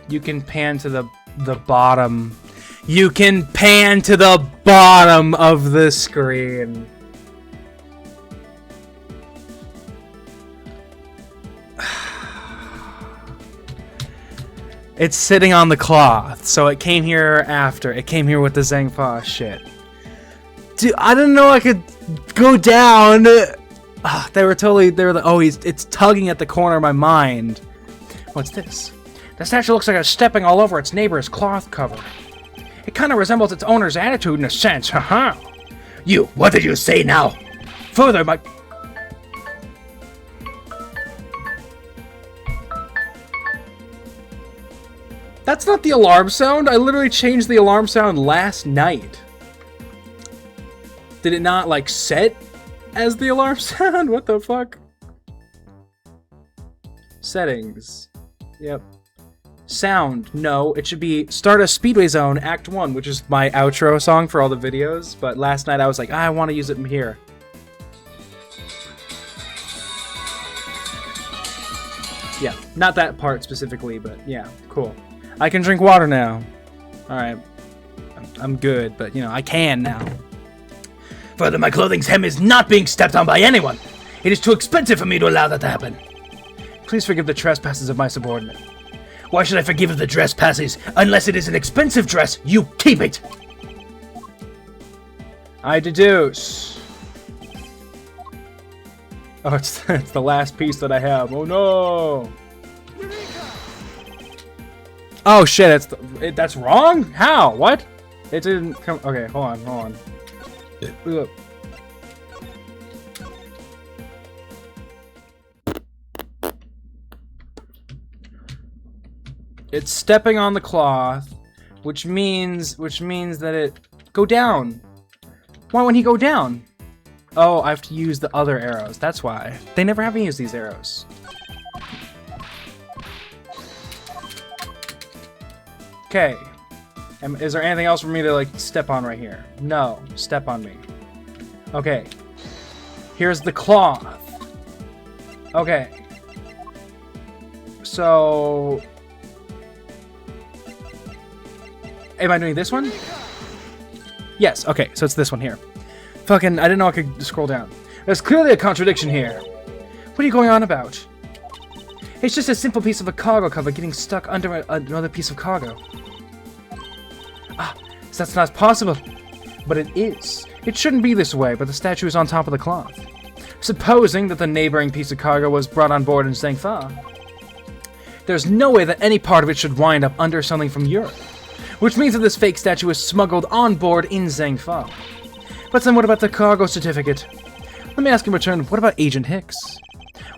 You can pan to the bottom. You can pan to the bottom of the screen. It's sitting on the cloth, so it came here after. It came here with the Zhangfa shit. Dude, I didn't know I could go down. They were like, oh, it's tugging at the corner of my mind. What's this? The statue looks like it's stepping all over its neighbor's cloth cover. It kind of resembles its owner's attitude in a sense, haha. You, what did you say now? Further, my... That's not the alarm sound. I literally changed the alarm sound last night. Did it not, like, set as the alarm sound? What the fuck? Settings. Yep. Sound. No, it should be Start a Speedway Zone, Act 1, which is my outro song for all the videos. But last night I was like, I want to use it here. Yeah, not that part specifically, but yeah, cool. I can drink water now. Alright. I'm good, but, you know, I can now. Further, my clothing's hem is not being stepped on by anyone. It is too expensive for me to allow that to happen. Please forgive the trespasses of my subordinate. Why should I forgive the trespasses unless it is an expensive dress? You keep it! I deduce. Oh, it's the last piece that I have. Oh no! Oh shit! That's wrong. How? What? It didn't come. Okay, hold on. Ugh. It's stepping on the cloth, which means that it go down. Why wouldn't he go down? Oh, I have to use the other arrows. That's why. They never have me use these arrows. Okay. Is there anything else for me to, like, step on right here? No. Step on me. Okay. Here's the cloth. Okay. So... Am I doing this one? Yes, okay, so it's this one here. Fucking, I didn't know I could scroll down. There's clearly a contradiction here. What are you going on about? It's just a simple piece of a cargo cover getting stuck under another piece of cargo. Ah, so that's not possible. But it is. It shouldn't be this way, but the statue is on top of the cloth. Supposing that the neighboring piece of cargo was brought on board in Zhangfa, there's no way that any part of it should wind up under something from Europe. Which means that this fake statue was smuggled on board in Zhangfa. But then what about the cargo certificate? Let me ask in return, what about Agent Hicks?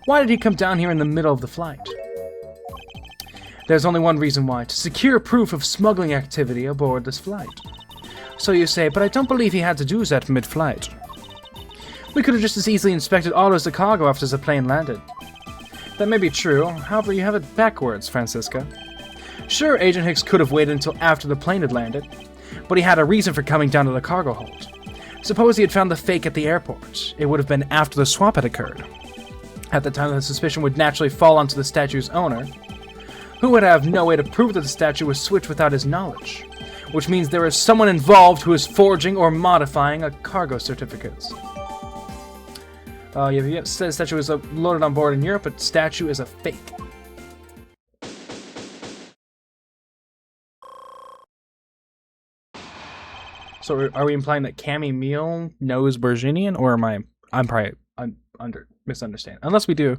Why did he come down here in the middle of the flight? There's only one reason why, to secure proof of smuggling activity aboard this flight. So you say, but I don't believe he had to do that mid-flight. We could have just as easily inspected all of the cargo after the plane landed. That may be true, however you have it backwards, Francisca. Sure, Agent Hicks could have waited until after the plane had landed, but he had a reason for coming down to the cargo hold. Suppose he had found the fake at the airport. It would have been after the swap had occurred. At the time, the suspicion would naturally fall onto the statue's owner, who would have no way to prove that the statue was switched without his knowledge, which means there is someone involved who is forging or modifying a cargo certificates. Yeah, said the statue was loaded on board in Europe, but statue is a fake. So are we implying that Cammy Meal knows Virginian, or I'm misunderstanding. Unless we do,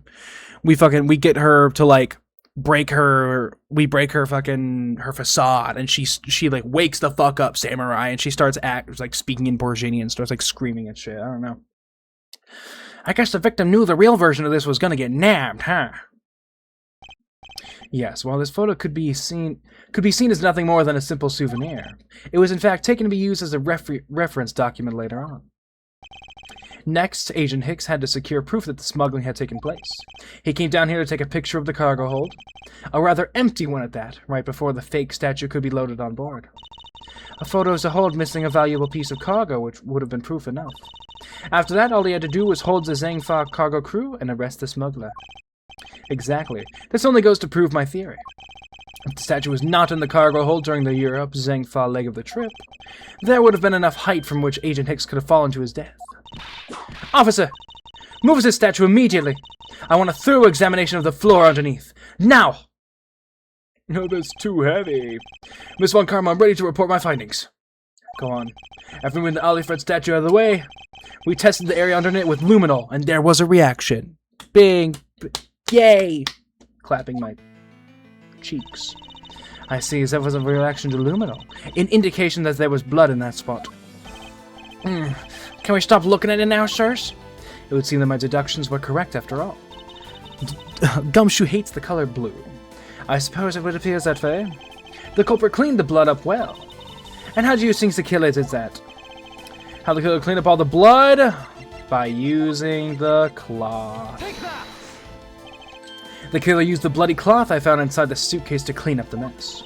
we get her to like break her fucking her facade, and she like wakes the fuck up Samurai, and she starts speaking in Virginian, starts like screaming and shit. I don't know. I guess the victim knew the real version of this was gonna get nabbed, huh? Yes, while this photo could be seen as nothing more than a simple souvenir, it was in fact taken to be used as a reference document later on. Next, Agent Hicks had to secure proof that the smuggling had taken place. He came down here to take a picture of the cargo hold, a rather empty one at that, right before the fake statue could be loaded on board. A photo is a hold missing a valuable piece of cargo, which would have been proof enough. After that, all he had to do was hold the Zhangfa cargo crew and arrest the smuggler. Exactly. This only goes to prove my theory. If the statue was not in the cargo hold during the Europe-Zhangfa leg of the trip, there would have been enough height from which Agent Hicks could have fallen to his death. Officer! Move this statue immediately! I want a thorough examination of the floor underneath. Now! No, that's too heavy. Miss Von Karma, I'm ready to report my findings. Go on. After moving the Alifred statue out of the way, we tested the area underneath with luminol, and there was a reaction. Bing! Yay! Clapping my cheeks. I see, that was a reaction to luminol, an indication that there was blood in that spot. Can we stop looking at it now, sirs? It would seem that my deductions were correct after all. Gumshoe hates the color blue. I suppose it would appear that way. The culprit cleaned the blood up well. And how do you think the killer did that? How the killer cleaned up all the blood? By using the cloth. Take that! The killer used the bloody cloth I found inside the suitcase to clean up the mess.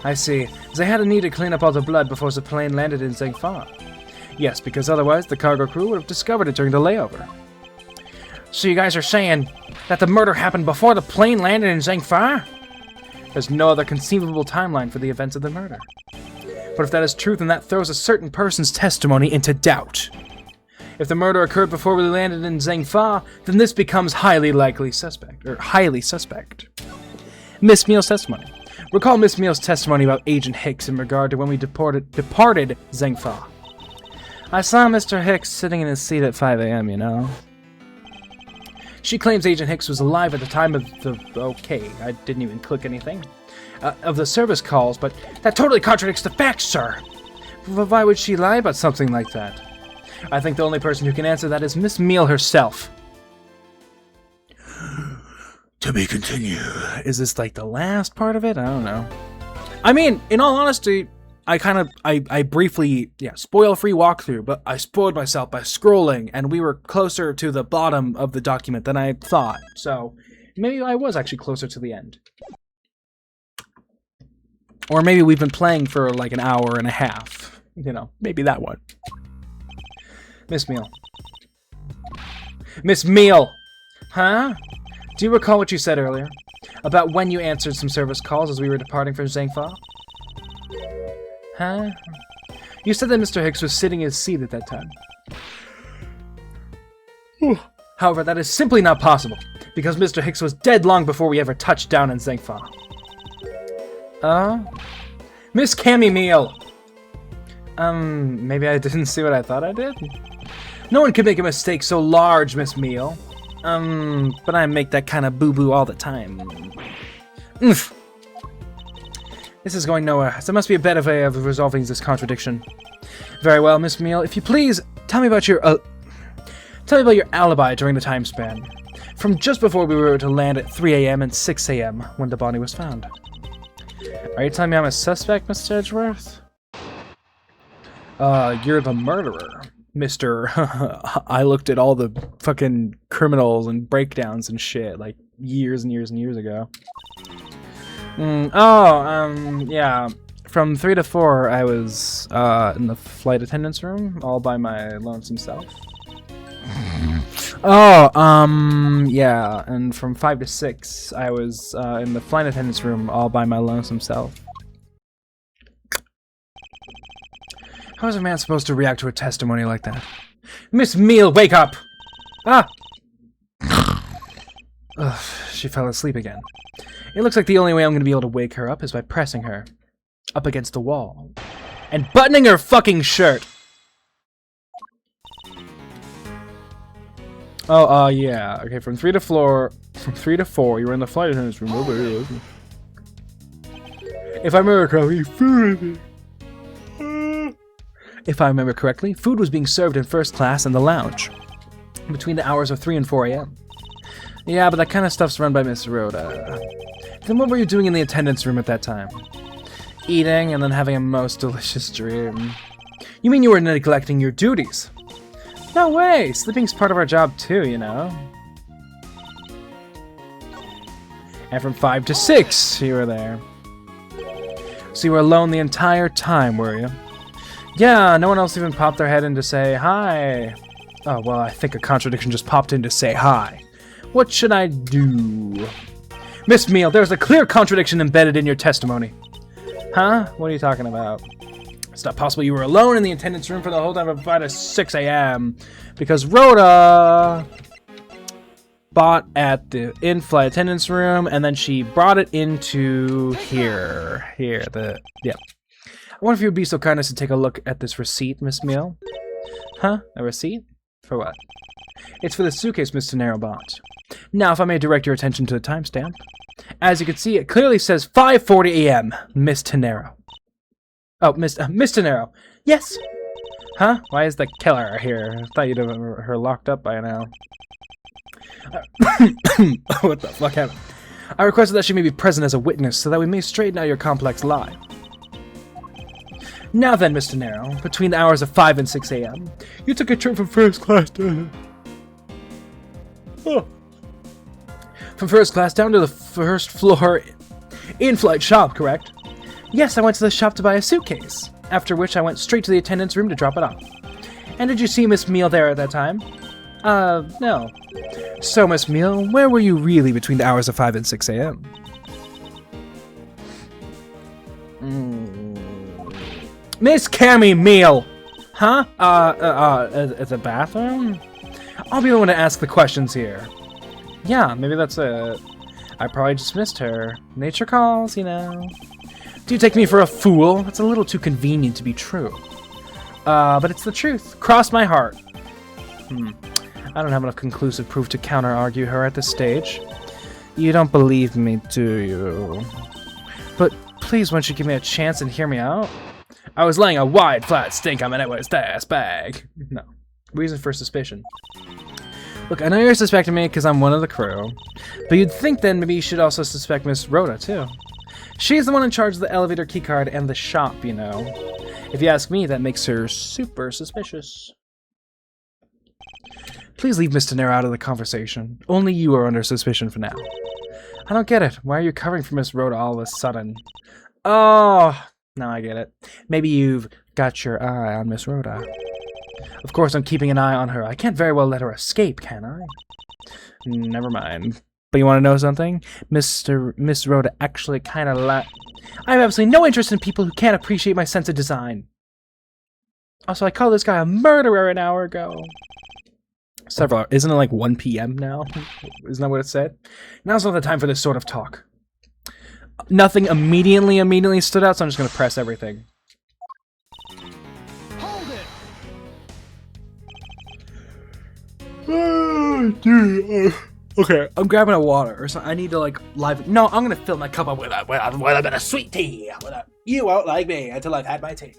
I see. They had a need to clean up all the blood before the plane landed in Zhangfa. Yes, because otherwise the cargo crew would have discovered it during the layover. So you guys are saying that the murder happened before the plane landed in Zhangfa? There's no other conceivable timeline for the events of the murder. But if that is true, then that throws a certain person's testimony into doubt. If the murder occurred before we landed in Zhengfa, then this becomes highly suspect. Miss Meal's testimony. Recall Miss Meal's testimony about Agent Hicks in regard to when we departed Zhengfa. I saw Mr. Hicks sitting in his seat at 5 a.m., you know. She claims Agent Hicks was alive at the time of the... Okay, I didn't even click anything. Of the service calls, but that totally contradicts the facts, sir. Why would she lie about something like that? I think the only person who can answer that is Miss Meal herself. To be continued. Is this like the last part of it? I don't know. I mean, in all honesty, I briefly, spoil-free walkthrough, but I spoiled myself by scrolling, and we were closer to the bottom of the document than I thought. So, maybe I was actually closer to the end. Or maybe we've been playing for like an hour and a half. You know, maybe that one. Miss Meal. Miss Meal! Huh? Do you recall what you said earlier? About when you answered some service calls as we were departing from Zhengfa? Huh? You said that Mr. Hicks was sitting in his seat at that time. However, that is simply not possible, because Mr. Hicks was dead long before we ever touched down in Zhengfa. Miss Cammy Meal! Maybe I didn't see what I thought I did? No one could make a mistake so large, Miss Meal. But I make that kind of boo-boo all the time. Oof. This is going nowhere. There must be a better way of resolving this contradiction. Very well, Miss Meal. If you please, tell me about your alibi during the time span. From just before we were to land at 3 a.m. and 6 a.m. when the body was found. Are you telling me I'm a suspect, Mr. Edgeworth? You're the murderer. Mr. I looked at all the fucking criminals and breakdowns and shit, like, years and years and years ago. Yeah. From 3 to 4, I was, in the flight attendant's room, all by my lonesome self. Yeah, and from 5 to 6, I was, in the flight attendant's room, all by my lonesome self. How is a man supposed to react to a testimony like that? Miss Meal, wake up! Ah! Ugh, she fell asleep again. It looks like the only way I'm going to be able to wake her up is by pressing her up against the wall and buttoning her fucking shirt. Yeah. Okay, from 3 to 4, you were in the flight attendant's room. If I remember correctly, food was being served in first class in the lounge between the hours of 3 and 4 a.m. Yeah, but that kind of stuff's run by Miss Rhoda. Then what were you doing in the attendance room at that time? Eating and then having a most delicious dream. You mean you were neglecting your duties? No way! Sleeping's part of our job too, you know. And from 5 to 6, you were there. So you were alone the entire time, were you? Yeah, no one else even popped their head in to say hi. Oh, well, I think a contradiction just popped in to say hi. What should I do? Miss Meal, there's a clear contradiction embedded in your testimony. Huh? What are you talking about? It's not possible you were alone in the attendance room for the whole time of 5 to 6 a.m. Because Rhoda bought at the in-flight attendance room, and then she brought it into here. Yeah. I wonder if you would be so kind as to take a look at this receipt, Miss Meal. Huh? A receipt? For what? It's for the suitcase Miss Tennero bought. Now, if I may direct your attention to the timestamp. As you can see, it clearly says 5:40 a.m., Miss Tennero. Oh, Miss Tennero. Yes! Huh? Why is the killer here? I thought you'd have her locked up by now. What the fuck happened? I requested that she may be present as a witness so that we may straighten out your complex lie. Now then, Mr. Tennero, between the hours of 5 and 6 a.m., you took a trip from first class to... From first class down to the first floor in-flight shop, correct? Yes, I went to the shop to buy a suitcase, after which I went straight to the attendant's room to drop it off. And did you see Miss Meal there at that time? No. So, Miss Meal, where were you really between the hours of 5 and 6 a.m.? Miss Cammy Meal! Huh? At the bathroom? I'll be the one to ask the questions here. Yeah, maybe that's it. I probably just missed her. Nature calls, you know. Do you take me for a fool? It's a little too convenient to be true. But it's the truth. Cross my heart. I don't have enough conclusive proof to counter-argue her at this stage. You don't believe me, do you? But please, won't you give me a chance and hear me out? I was laying a wide, flat stink on my network's ass bag. No. Reason for suspicion. Look, I know you're suspecting me because I'm one of the crew, but you'd think then maybe you should also suspect Miss Rhoda, too. She's the one in charge of the elevator keycard and the shop, you know. If you ask me, that makes her super suspicious. Please leave Miss Daenerys out of the conversation. Only you are under suspicion for now. I don't get it. Why are you covering for Miss Rhoda all of a sudden? Oh, now I get it. Maybe you've got your eye on Miss Rhoda. Of course I'm keeping an eye on her. I can't very well let her escape, can I? Never mind. But you want to know something? Miss Rhoda actually kind of I have absolutely no interest in people who can't appreciate my sense of design. Also, I called this guy a murderer an hour ago. Several hours. Isn't it like 1 p.m. now? Isn't that what it said? Now's not the time for this sort of talk. Nothing immediately stood out, so I'm just going to press everything. Hold it! Oh, dude. Okay, I'm grabbing a water or something. I need to like live. No, I'm gonna fill my cup up with a bit of sweet tea. You won't like me until I've had my tea.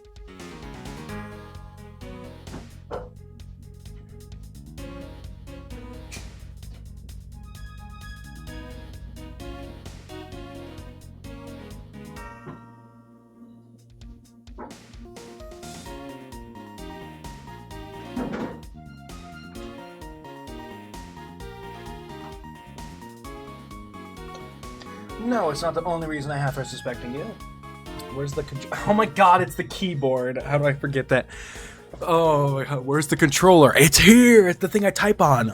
No, it's not the only reason I have for suspecting you. Where's the oh my god, it's the keyboard. How do I forget that? Oh my god, where's the controller? It's here! It's the thing I type on.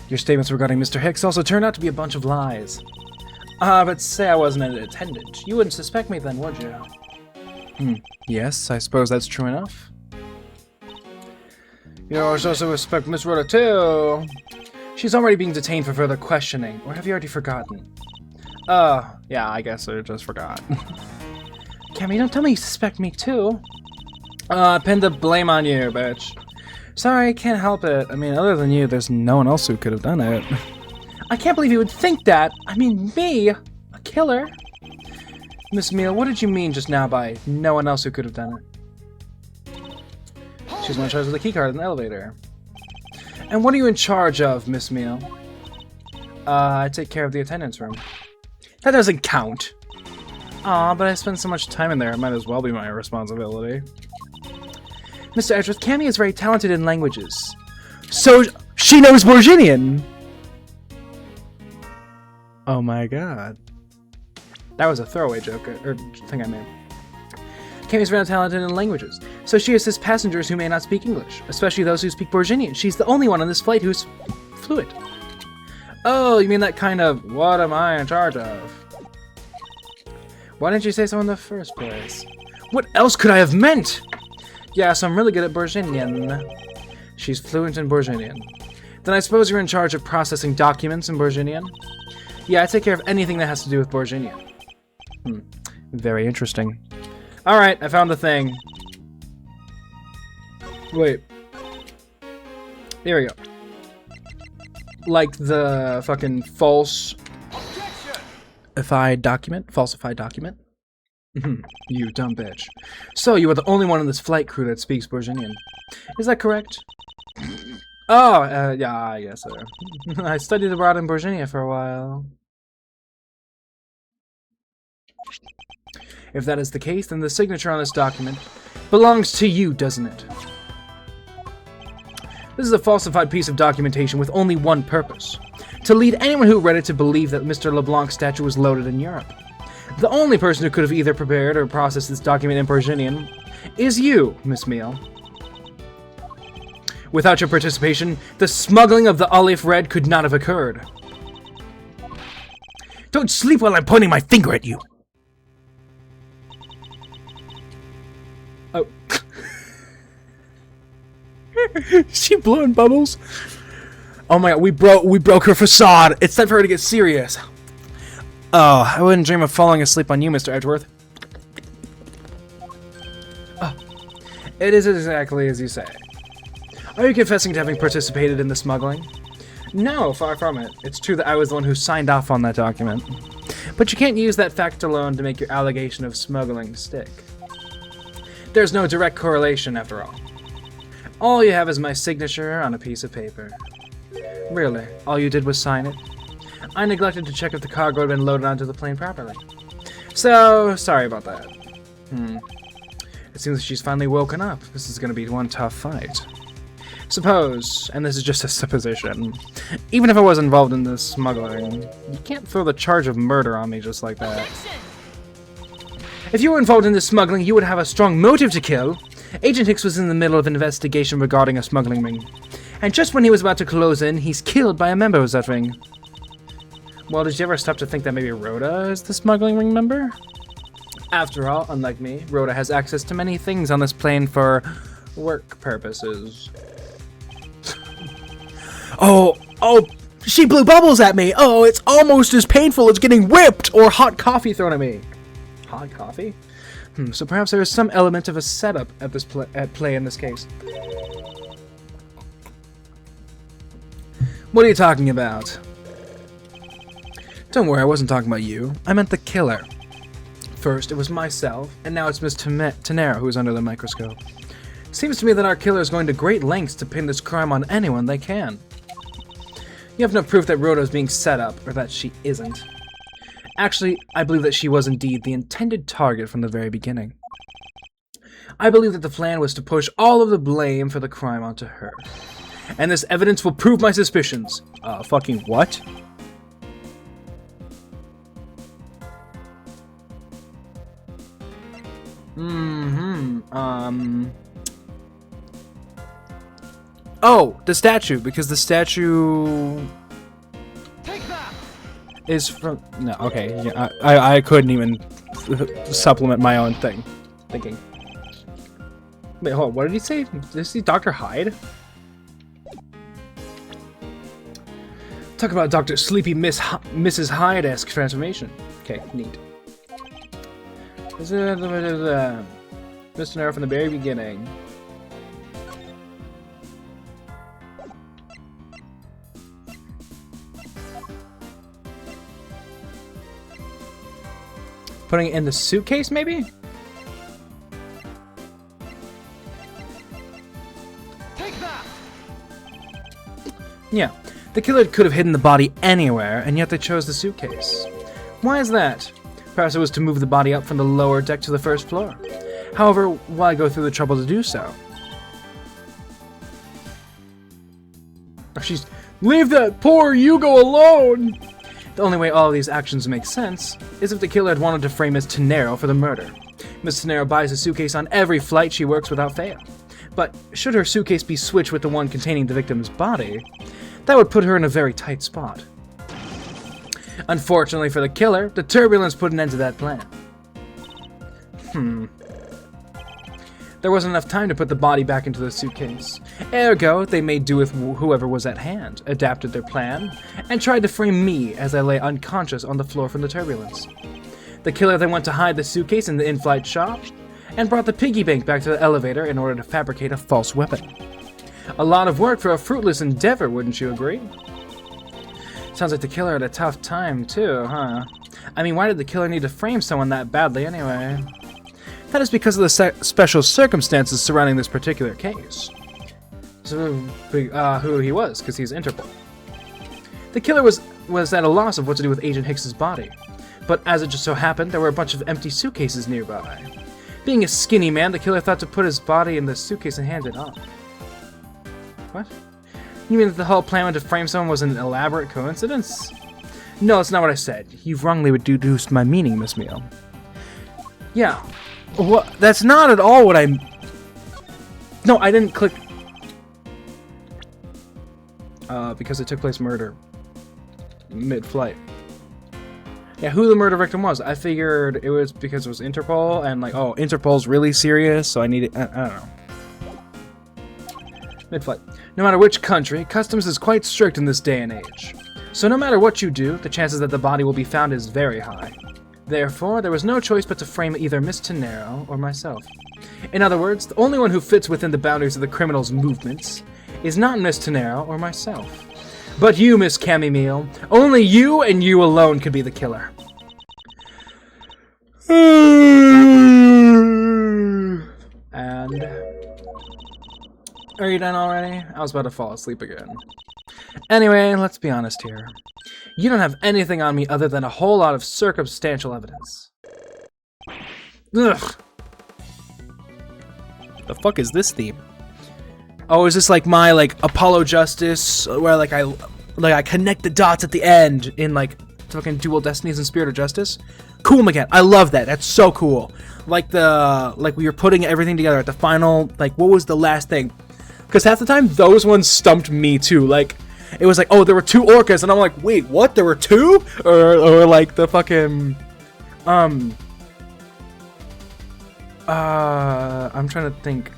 Your statements regarding Mr. Hicks also turned out to be a bunch of lies. But say I wasn't an attendant. You wouldn't suspect me then, would you? Yes, I suppose that's true enough. You know, I also suspect Miss Rhoda too. She's already being detained for further questioning, or have you already forgotten? Yeah, I guess I just forgot. Cammy, don't tell me you suspect me too. Pin the blame on you, bitch. Sorry, I can't help it. I mean, other than you, there's no one else who could have done it. I can't believe you would think that. I mean, me, a killer. Miss Meal, what did you mean just now by no one else who could have done it? She's in charge of the keycard in the elevator. And what are you in charge of, Miss Meal? I take care of the attendance room. That doesn't count. Aw, but I spend so much time in there, it might as well be my responsibility. Mr. Edgeworth, Cammy is very talented in languages. So, she knows Borginian! Oh my god. That was a throwaway joke, or thing I made. Cammy's very talented in languages, so she assists passengers who may not speak English, especially those who speak Borginian. She's the only one on this flight who's fluent. Oh, you mean that kind of, what am I in charge of? Why didn't you say so in the first place? What else could I have meant? Yeah, so I'm really good at Borginian. She's fluent in Borginian. Then I suppose you're in charge of processing documents in Borginian? Yeah, I take care of anything that has to do with Borginian. Very interesting. Alright, I found the thing. Wait. There we go. Like the fucking falsified document? Falsified document? You dumb bitch. So, you are the only one in this flight crew that speaks Borginian. Is that correct? Oh, yeah, I guess so. I studied abroad in Borginia for a while. If that is the case, then the signature on this document belongs to you, doesn't it? This is a falsified piece of documentation with only one purpose: to lead anyone who read it to believe that Mr. LeBlanc's statue was loaded in Europe. The only person who could have either prepared or processed this document in Borginian is you, Miss Meal. Without your participation, the smuggling of the olive red could not have occurred. Don't sleep while I'm pointing my finger at you! Oh. She blowing bubbles. Oh my god, we broke her facade. It's time for her to get serious. Oh, I wouldn't dream of falling asleep on you, Mr. Edgeworth. Oh, it is exactly as you say. Are you confessing to having participated in the smuggling? No, far from it. It's true that I was the one who signed off on that document. But you can't use that fact alone to make your allegation of smuggling stick. There's no direct correlation, after all. All you have is my signature on a piece of paper. Really, all you did was sign it? I neglected to check if the cargo had been loaded onto the plane properly. So, sorry about that. It seems she's finally woken up. This is going to be one tough fight. Suppose, and this is just a supposition, even if I was involved in this smuggling, you can't throw the charge of murder on me just like that. If you were involved in this smuggling, you would have a strong motive to kill. Agent Hicks was in the middle of an investigation regarding a smuggling ring. And just when he was about to close in, he's killed by a member of that ring. Well, did you ever stop to think that maybe Rhoda is the smuggling ring member? After all, unlike me, Rhoda has access to many things on this plane for work purposes. Oh, she blew bubbles at me. Oh, it's almost as painful as getting whipped or hot coffee thrown at me. Hot coffee? So perhaps there is some element of a setup at play in this case. What are you talking about? Don't worry, I wasn't talking about you. I meant the killer. First, it was myself, and now it's Miss Tenero who is under the microscope. Seems to me that our killer is going to great lengths to pin this crime on anyone they can. You have no proof that Rhoda is being set up, or that she isn't. Actually, I believe that she was indeed the intended target from the very beginning. I believe that the plan was to push all of the blame for the crime onto her. And this evidence will prove my suspicions. Fucking what? Oh, the statue, because the statue is from... No, okay, yeah, I couldn't even supplement my own thinking. Wait, hold on, what did he say? Did he see Dr. Hyde? Talk about Dr. Sleepy Mrs. Hyde-esque transformation. Okay, neat. Mr. Nero from the very beginning. Putting it in the suitcase, maybe? Take that! Yeah, the killer could have hidden the body anywhere, and yet they chose the suitcase. Why is that? Perhaps it was to move the body up from the lower deck to the first floor. However, why go through the trouble to do so? She's... Leave that poor Hugo alone! The only way all of these actions make sense is if the killer had wanted to frame Miss Tenero for the murder. Miss Tenero buys a suitcase on every flight she works without fail. But should her suitcase be switched with the one containing the victim's body, that would put her in a very tight spot. Unfortunately for the killer, the turbulence put an end to that plan. There wasn't enough time to put the body back into the suitcase. Ergo, they made do with whoever was at hand, adapted their plan, and tried to frame me as I lay unconscious on the floor from the turbulence. The killer then went to hide the suitcase in the in-flight shop, and brought the piggy bank back to the elevator in order to fabricate a false weapon. A lot of work for a fruitless endeavor, wouldn't you agree? Sounds like the killer had a tough time, too, huh? I mean, why did the killer need to frame someone that badly anyway? That is because of the special circumstances surrounding this particular case. So, who he was, because he's Interpol. The killer was at a loss of what to do with Agent Hicks's body, but as it just so happened, there were a bunch of empty suitcases nearby. Being a skinny man, the killer thought to put his body in the suitcase and hand it off. What? You mean that the whole plan to frame someone was an elaborate coincidence? No, that's not what I said. You've wrongly deduced my meaning, Miss Meal. Yeah. What? That's not at all what I... No, I didn't click... because it took place murder. Mid-flight. Yeah, who the murder victim was. I figured it was because it was Interpol, and like, oh, Interpol's really serious, so I need it... I don't know. Mid-flight. No matter which country, customs is quite strict in this day and age. So no matter what you do, the chances that the body will be found is very high. Therefore, there was no choice but to frame either Miss Tenero or myself. In other words, the only one who fits within the boundaries of the criminal's movements is not Miss Tenero or myself, but you, Miss Camille. Only you and you alone could be the killer. And... are you done already? I was about to fall asleep again. Anyway, let's be honest here. You don't have anything on me other than a whole lot of circumstantial evidence. Ugh. The fuck is this theme? Oh, is this like my Apollo Justice, where I connect the dots at the end in fucking Dual Destinies and Spirit of Justice? Cool, McCann. I love that. That's so cool. Like we were putting everything together at the final. What was the last thing? Because half the time those ones stumped me too. It was oh, there were 2 orcas, and I'm like, wait, what? There were 2? Or the fucking I'm trying to think.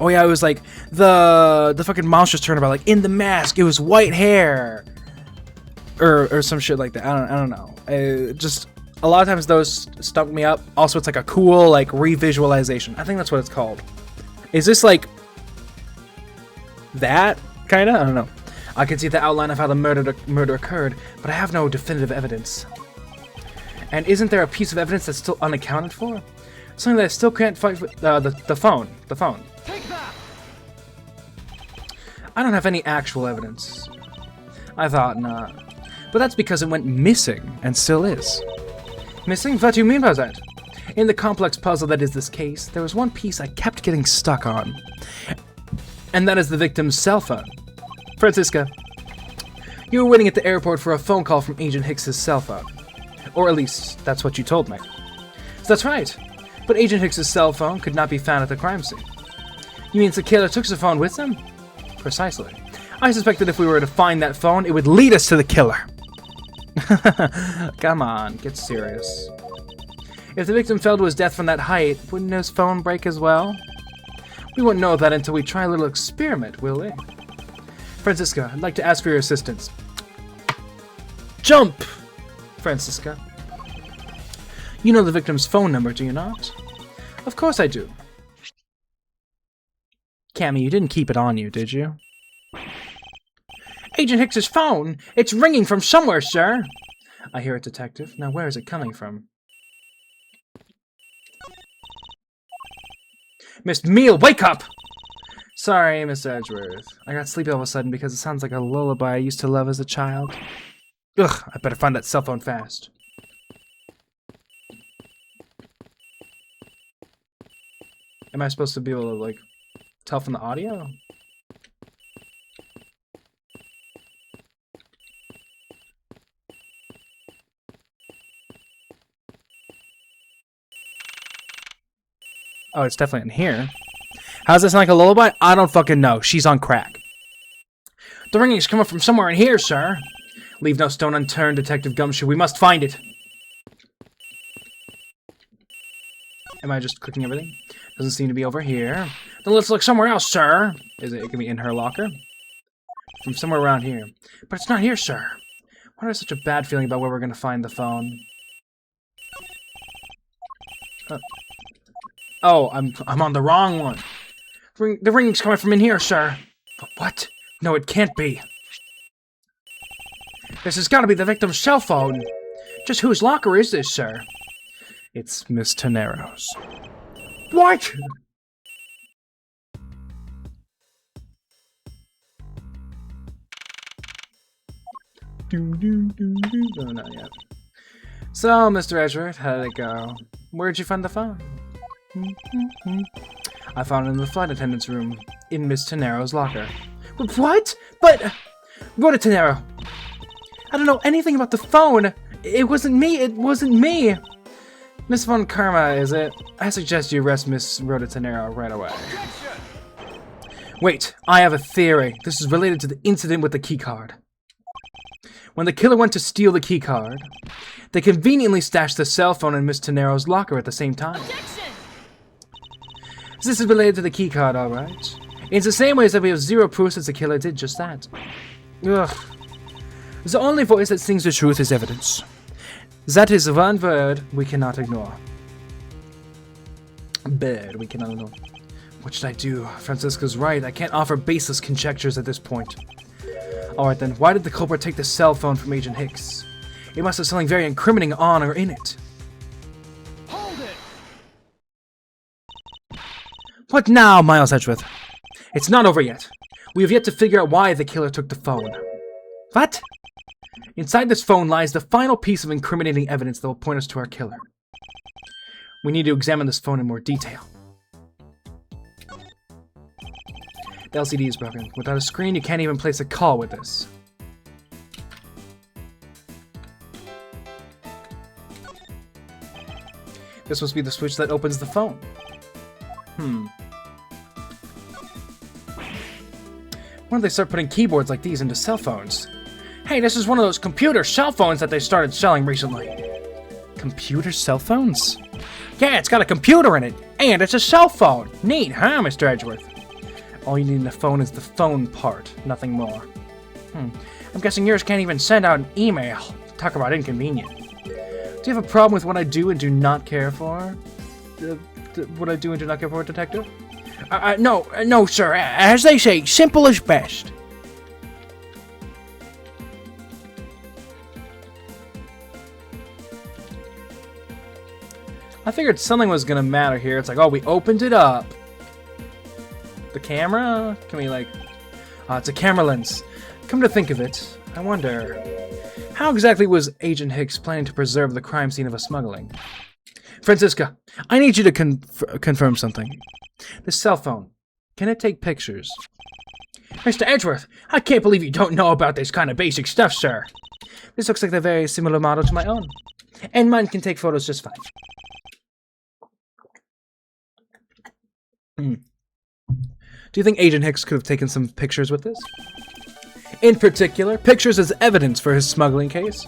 Oh yeah, it was the fucking monstrous turnabout, in the mask. It was white hair, or some shit like that. I don't know. Just a lot of times those stumped me up. Also, it's a cool revisualization. I think that's what it's called. Is this that kinda? I don't know. I can see the outline of how the murder occurred, but I have no definitive evidence. And isn't there a piece of evidence that's still unaccounted for? Something that I still can't fight with. The phone. The phone. Take that! I don't have any actual evidence. I thought not. But that's because it went missing, and still is. Missing? What do you mean by that? In the complex puzzle that is this case, there was one piece I kept getting stuck on. And that is the victim's cell phone. Francisca, you were waiting at the airport for a phone call from Agent Hicks's cell phone. Or at least, that's what you told me. So that's right. But Agent Hicks's cell phone could not be found at the crime scene. You mean the killer took the phone with him? Precisely. I suspect that if we were to find that phone, it would lead us to the killer. Come on, get serious. If the victim fell to his death from that height, wouldn't his phone break as well? We won't know that until we try a little experiment, will we? Francisca, I'd like to ask for your assistance. Jump! Francisca. You know the victim's phone number, do you not? Of course I do. Cammy, you didn't keep it on you, did you? Agent Hicks's phone! It's ringing from somewhere, sir! I hear it, Detective. Now where is it coming from? Miss Meal, wake up! Sorry, Miss Edgeworth. I got sleepy all of a sudden because it sounds like a lullaby I used to love as a child. Ugh, I better find that cell phone fast. Am I supposed to be able to, tell from the audio? Oh, it's definitely in here. How's this sound like a lullaby? I don't fucking know. She's on crack. The ringing's coming from somewhere in here, sir. Leave no stone unturned, Detective Gumshoe. We must find it. Am I just clicking everything? Doesn't seem to be over here. Then let's look somewhere else, sir. Is it gonna be in her locker? From somewhere around here. But it's not here, sir. Why do I have such a bad feeling about where we're gonna find the phone? Oh, I'm on the wrong one. The ringing's coming from in here, sir. But what? No, it can't be. This has got to be the victim's cell phone. Just whose locker is this, sir? It's Miss Tenero's. What? No, not yet. So, Mr. Edgeworth, how did it go? Where'd you find the phone? I found it in the flight attendant's room, in Miss Tenero's locker. What? But... Rhoda Tenero! I don't know anything about the phone! It wasn't me! It wasn't me! Miss Von Karma, is it? I suggest you arrest Miss Rhoda Tenero right away. Wait, I have a theory. This is related to the incident with the keycard. When the killer went to steal the keycard, they conveniently stashed the cell phone in Miss Tenero's locker at the same time. Objection! This is related to the keycard, alright? It's the same way as that we have zero proof that the killer did just that. Ugh. The only voice that sings the truth is evidence. That is one word we cannot ignore. Bird, we cannot ignore. What should I do? Francisca's right. I can't offer baseless conjectures at this point. Alright then, why did the culprit take the cell phone from Agent Hicks? It must have something very incriminating on or in it. Hold it! What now, Miles Edgeworth? It's not over yet. We have yet to figure out why the killer took the phone. What? Inside this phone lies the final piece of incriminating evidence that will point us to our killer. We need to examine this phone in more detail. The LCD is broken. Without a screen, you can't even place a call with this. This must be the switch that opens the phone. When did they start putting keyboards like these into cell phones? Hey, this is one of those computer cell phones that they started selling recently. Computer cell phones? Yeah, it's got a computer in it, and it's a cell phone. Neat, huh, Mr. Edgeworth? All you need in a phone is the phone part, nothing more. I'm guessing yours can't even send out an email. Talk about inconvenient. Do you have a problem with what I do and do not care for? What I do and do not care for, detective? No, sir. As they say, simple is best. I figured something was gonna matter here. It's like, oh, we opened it up. The camera? Can we, like... it's a camera lens. Come to think of it, I wonder... How exactly was Agent Hicks planning to preserve the crime scene of a smuggling? Francisca, I need you to confirm something. This cell phone, can it take pictures? Mr. Edgeworth, I can't believe you don't know about this kind of basic stuff, sir. This looks like a very similar model to my own. And mine can take photos just fine. Do you think Agent Hicks could have taken some pictures with this? In particular, pictures as evidence for his smuggling case?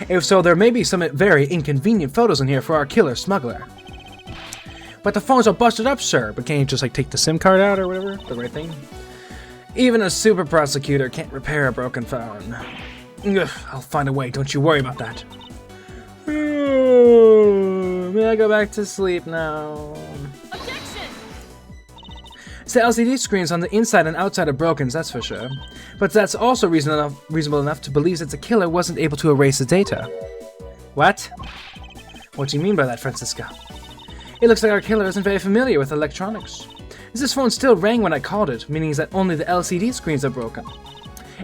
If so, there may be some very inconvenient photos in here for our killer smuggler. But the phones are busted up, sir. But can't you just, like, take the SIM card out or whatever? The right thing? Even a super prosecutor can't repair a broken phone. Ugh, I'll find a way, don't you worry about that. May I go back to sleep now? The LCD screens on the inside and outside are broken, that's for sure. But that's also reasonable enough to believe that the killer wasn't able to erase the data. What? What do you mean by that, Francisca? It looks like our killer isn't very familiar with electronics. This phone still rang when I called it, meaning that only the LCD screens are broken.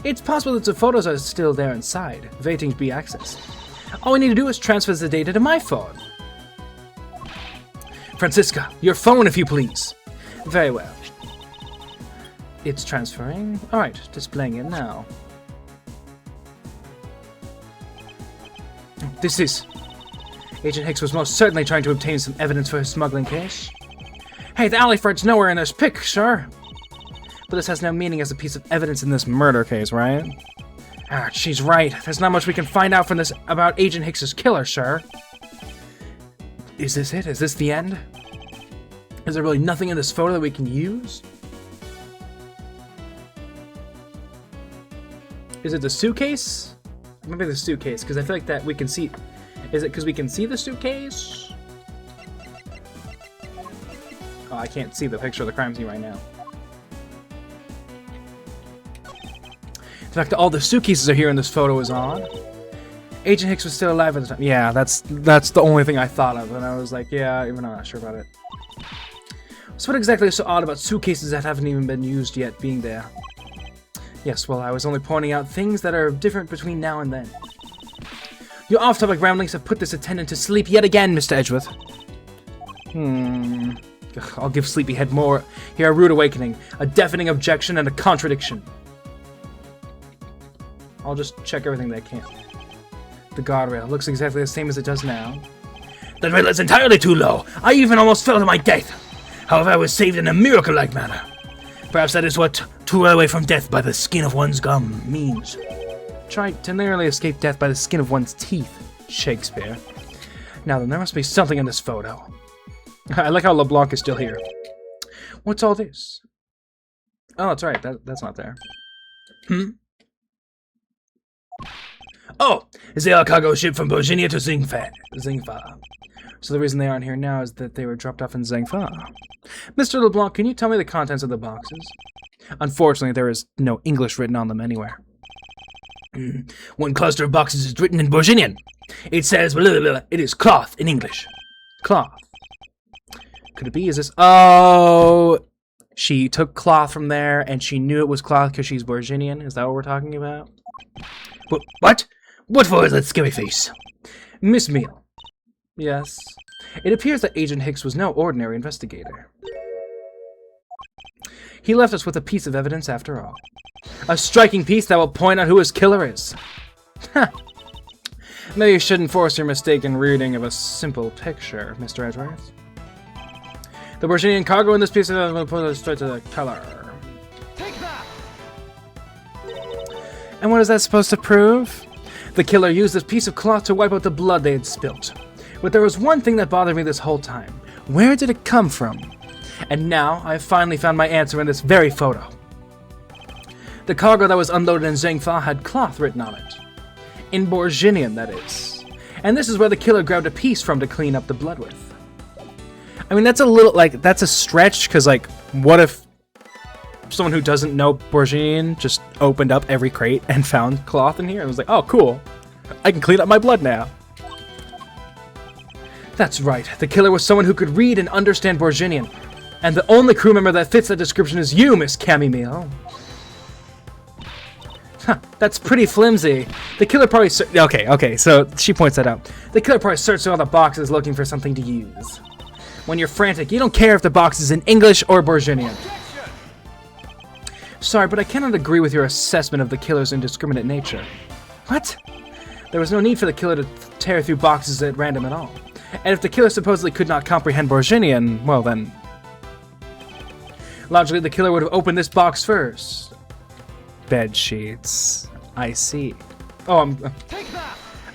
It's possible that the photos are still there inside, waiting to be accessed. All we need to do is transfer the data to my phone. Francisca, your phone if you please. Very well. It's transferring. Alright, displaying it now. This is... Agent Hicks was most certainly trying to obtain some evidence for his smuggling case. Hey, the alley Fred's nowhere in this pic, sir. But this has no meaning as a piece of evidence in this murder case, right? Ah, she's right. There's not much we can find out from this about Agent Hicks's killer, sir. Is this it? Is this the end? Is there really nothing in this photo that we can use? Is it the suitcase? Maybe the suitcase, because I feel like that we can see... Is it because we can see the suitcase? Oh, I can't see the picture of the crime scene right now. The fact that all the suitcases are here in this photo is odd. Agent Hicks was still alive at the time. Yeah, that's the only thing I thought of, and I was like, yeah, even though I'm not sure about it. So what exactly is so odd about suitcases that haven't even been used yet being there? Yes, well, I was only pointing out things that are different between now and then. Your off-topic ramblings have put this attendant to sleep yet again, Mr. Edgeworth. Ugh, I'll give Sleepyhead more. Here, a rude awakening, a deafening objection, and a contradiction. I'll just check everything they can. The guardrail looks exactly the same as it does now. That rail is entirely too low. I even almost fell to my death. However, I was saved in a miracle-like manner. Perhaps that is what to run away from death by the skin of one's gum means. Try to nearly escape death by the skin of one's teeth, Shakespeare. Now then, there must be something in this photo. I like how LeBlanc is still here. What's all this? Oh, that's right. That's not there. Oh, they are a cargo ship from Virginia to Zingfa. So the reason they aren't here now is that they were dropped off in Zhangfa. Mr. LeBlanc, can you tell me the contents of the boxes? Unfortunately, there is no English written on them anywhere. One cluster of boxes is written in Virginian. It says, blah, blah, blah. It is cloth in English. Cloth. Could it be? Is this... Oh... She took cloth from there, and she knew it was cloth because she's Virginian? Is that what we're talking about? What? What for is that scary face? Miss Meal. Yes. It appears that Agent Hicks was no ordinary investigator. He left us with a piece of evidence after all. A striking piece that will point out who his killer is. Ha! Maybe you shouldn't force your mistaken reading of a simple picture, Mr. Edgeworth. The Virginian cargo in this piece of evidence will put us straight to the killer. Take that! And what is that supposed to prove? The killer used this piece of cloth to wipe out the blood they had spilt. But there was one thing that bothered me this whole time. Where did it come from? And now, I've finally found my answer in this very photo. The cargo that was unloaded in Zhangfa had cloth written on it. In Borginian, that is. And this is where the killer grabbed a piece from to clean up the blood with. I mean, that's a little, like, that's a stretch, because, like, what if someone who doesn't know Borginian just opened up every crate and found cloth in here and was like, oh, cool. I can clean up my blood now. That's right. The killer was someone who could read and understand Borginian. And the only crew member that fits that description is you, Miss Camille. Huh, that's pretty flimsy. The killer probably... Okay, so she points that out. The killer probably searched through all the boxes looking for something to use. When you're frantic, you don't care if the box is in English or Borginian. Sorry, but I cannot agree with your assessment of the killer's indiscriminate nature. What? There was no need for the killer to tear through boxes at random at all. And if the killer supposedly could not comprehend Borginian, well then... Logically, the killer would have opened this box first. Bed sheets. I see. Oh,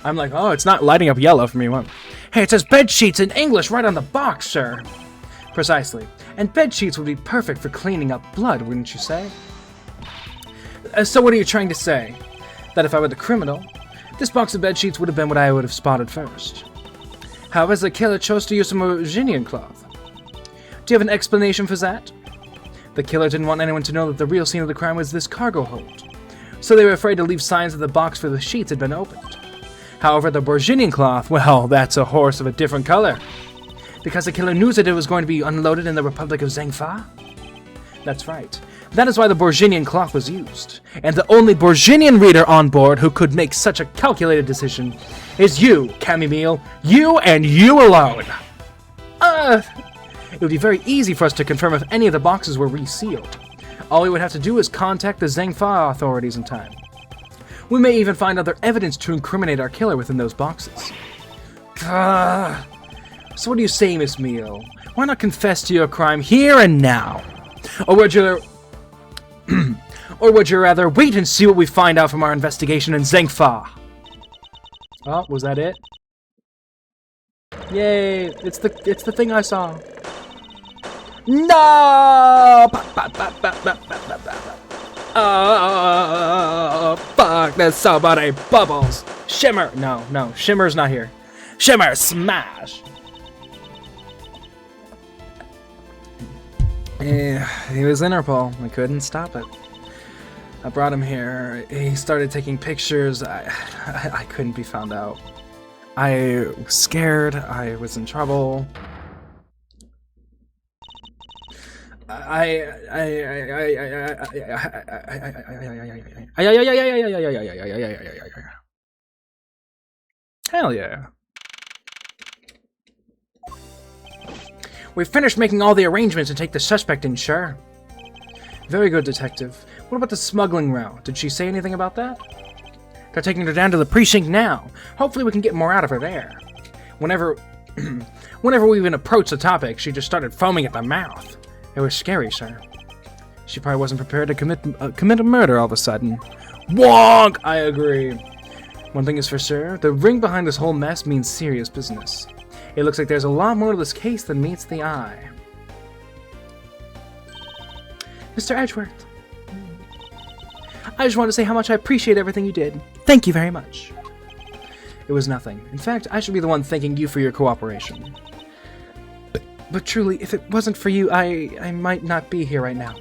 I'm like, oh, it's not lighting up yellow for me. What? Hey, it says bed sheets in English right on the box, sir. Precisely. And bed sheets would be perfect for cleaning up blood, wouldn't you say? So what are you trying to say? That if I were the criminal, this box of bed sheets would have been what I would have spotted first. However, the killer chose to use some Virginian cloth. Do you have an explanation for that? The killer didn't want anyone to know that the real scene of the crime was this cargo hold, so they were afraid to leave signs that the box for the sheets had been opened. However, the Virginian cloth, well, that's a horse of a different color. Because the killer knew that it was going to be unloaded in the Republic of Zhangfa? That's right. That is why the Virginian cloth was used. And the only Virginian reader on board who could make such a calculated decision is you, Camille. You and you alone. It would be very easy for us to confirm if any of the boxes were resealed. All we would have to do is contact the Zhangfa authorities in time. We may even find other evidence to incriminate our killer within those boxes. So what do you say, Miss Mio? Why not confess to your crime here and now? Or would you... or would you rather wait and see what we find out from our investigation in Zhangfa? Oh, was that it? Yay! It's the thing I saw. No! Oh, fuck! There's so many bubbles. Shimmer! No, Shimmer's not here. Shimmer, smash! He was Interpol. I couldn't stop it. I brought him here. He started taking pictures. I couldn't be found out. I was scared. I was in trouble. Hell yeah. We've finished making all the arrangements to take the suspect in, sure. Very good, Detective. What about the smuggling row? Did she say anything about that? They're taking her down to the precinct now. Hopefully we can get more out of her there. Whenever we even approached the topic, she just started foaming at the mouth. It was scary, sir. She probably wasn't prepared to commit a murder all of a sudden. Wonk! I agree. One thing is for sure, the ring behind this whole mess means serious business. It looks like there's a lot more to this case than meets the eye. Mr. Edgeworth, I just wanted to say how much I appreciate everything you did. Thank you very much. It was nothing. In fact, I should be the one thanking you for your cooperation. But truly, if it wasn't for you, I might not be here right now.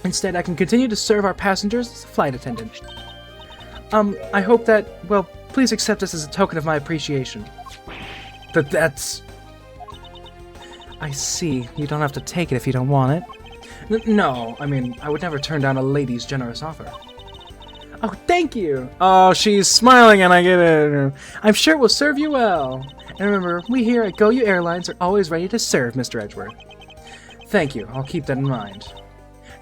Instead, I can continue to serve our passengers as a flight attendant. I hope that, well, please accept this as a token of my appreciation. But that's... I see. You don't have to take it if you don't want it. No, I mean, I would never turn down a lady's generous offer. Oh, thank you! Oh, she's smiling and I get it. I'm sure it will serve you well. And remember, we here at GoU Airlines are always ready to serve, Mr. Edgeworth. Thank you, I'll keep that in mind.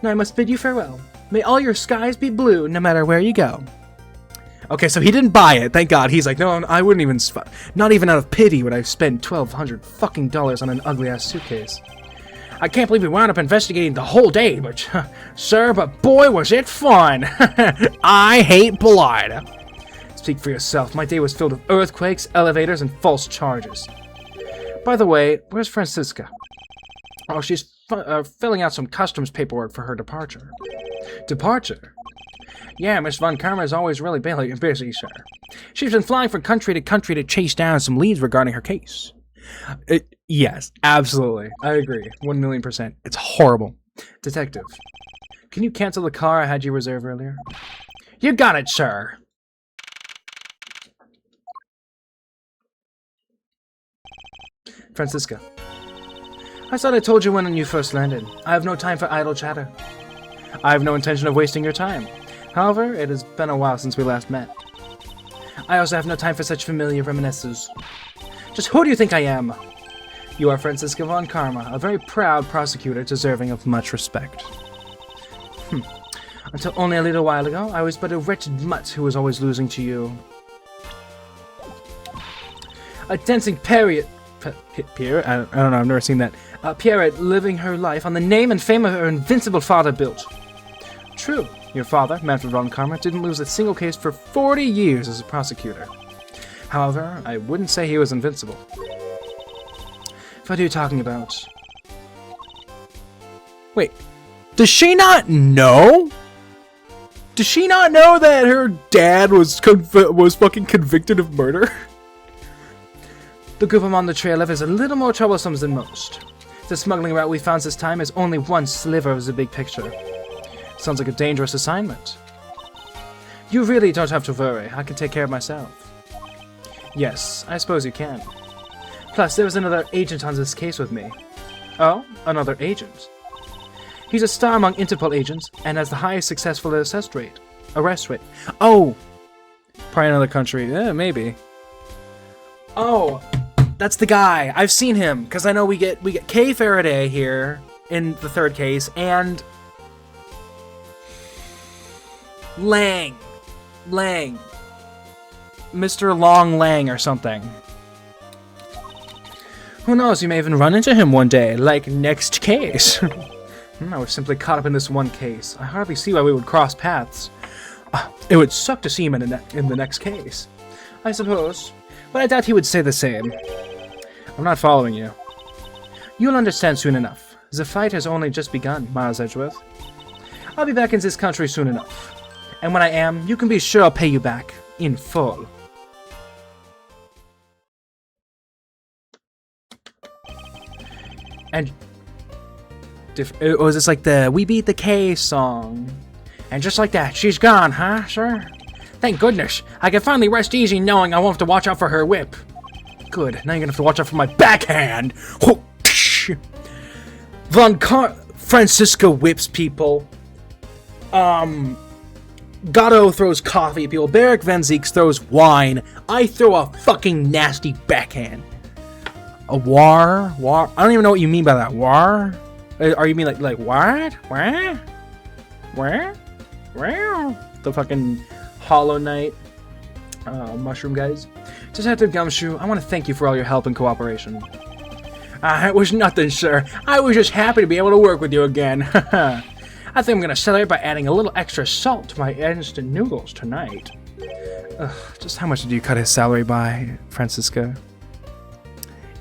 Now I must bid you farewell. May all your skies be blue, no matter where you go. Okay, so he didn't buy it, thank God. He's like, no, I wouldn't even... Not even out of pity would I spend $1,200 fucking dollars on an ugly-ass suitcase. I can't believe we wound up investigating the whole day, but... sir, but boy, was it fun! I hate blood! Speak for yourself. My day was filled with earthquakes, elevators, and false charges. By the way, where's Francisca? Oh, she's filling out some customs paperwork for her departure. Departure? Yeah, Miss Von Karma is always really busy, sir. She's been flying from country to country to chase down some leads regarding her case. Yes, absolutely. I agree. 1,000,000%. It's horrible. Detective, can you cancel the car I had you reserve earlier? You got it, sir. Francisca. I thought I told you when you first landed. I have no time for idle chatter. I have no intention of wasting your time. However, it has been a while since we last met. I also have no time for such familiar reminiscences. Just who do you think I am? You are Francisca Von Karma, a very proud prosecutor deserving of much respect. Until only a little while ago, I was but a wretched mutt who was always losing to you. A dancing Pierrot, I don't know, I've never seen that. Pierrot living her life on the name and fame of her invincible father built. True, your father, Manfred Von Karma, didn't lose a single case for 40 years as a prosecutor. However, I wouldn't say he was invincible. What are you talking about? Wait, does she not know? Does she not know that her dad was fucking convicted of murder? The group I'm on the trail of is a little more troublesome than most. The smuggling route we found this time is only one sliver of the big picture. Sounds like a dangerous assignment. You really don't have to worry. I can take care of myself. Yes, I suppose you can. Plus, there was another agent on this case with me. Oh, another agent. He's a star among Interpol agents and has the highest successful arrest rate. Oh! Probably another country. Yeah, maybe. Oh! That's the guy. I've seen him, because I know we get Kay Faraday here in the third case, and... Lang. Mr. Long Lang or something. Who knows, you may even run into him one day, like next case. I was simply caught up in this one case. I hardly see why we would cross paths. It would suck to see him in the next case. I suppose, but I doubt he would say the same. I'm not following you. You'll understand soon enough. The fight has only just begun, Miles Edgeworth. I'll be back in this country soon enough. And when I am, you can be sure I'll pay you back. In full. And... was this like the We Beat the K song? And just like that, she's gone, huh, sir? Thank goodness. I can finally rest easy knowing I won't have to watch out for her whip. Good. Now you're gonna have to watch out for my backhand. Francisca whips people. Gatto throws coffee at people. Barrick Van Zeeks throws wine. I throw a fucking nasty backhand. A war? I don't even know what you mean by that. War? Are you mean like what? Where? The fucking Hollow Knight mushroom guys. Detective Gumshoe, I want to thank you for all your help and cooperation. It was nothing, sir. I was just happy to be able to work with you again. I think I'm gonna celebrate by adding a little extra salt to my instant noodles tonight. Just how much did you cut his salary by, Francisca?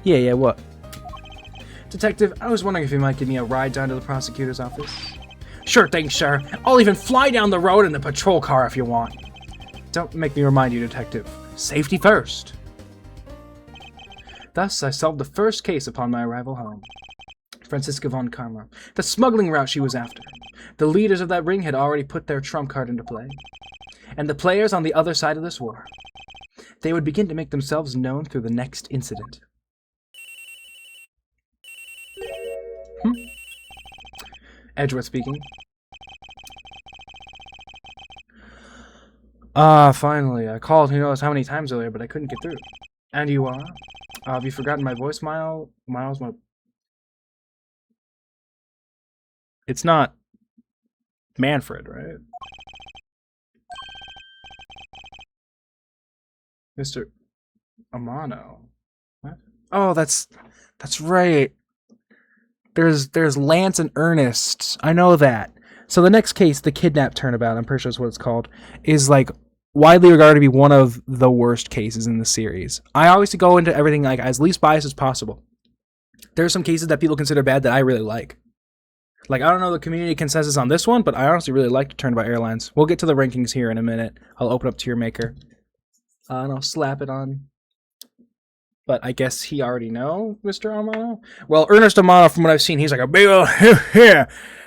Yeah, what? Detective, I was wondering if you might give me a ride down to the prosecutor's office. Sure thing, sir. I'll even fly down the road in the patrol car if you want. Don't make me remind you, Detective. Safety first. Thus, I solved the first case upon my arrival home. Franziska von Karma, the smuggling route she was after. The leaders of that ring had already put their trump card into play. And the players on the other side of this war. They would begin to make themselves known through the next incident. Edgeworth speaking. Finally. I called who knows how many times earlier, but I couldn't get through. And you are? Have you forgotten my voicemail? Miles, my... It's not Manfred, right? Mr. Amano. What? Oh, that's right. There's Lance and Ernest. I know that. So the next case, the kidnap turnabout, I'm pretty sure that's what it's called, is like widely regarded to be one of the worst cases in the series. I always go into everything like as least biased as possible. There's some cases that people consider bad that I really like. Like, I don't know the community consensus on this one, but I honestly really like Turnabout Airlines. We'll get to the rankings here in a minute. I'll open up Tier Maker. And I'll slap it on. But I guess he already know, Mr. Amano? Well, Ernest Amano, from what I've seen, he's like a big old,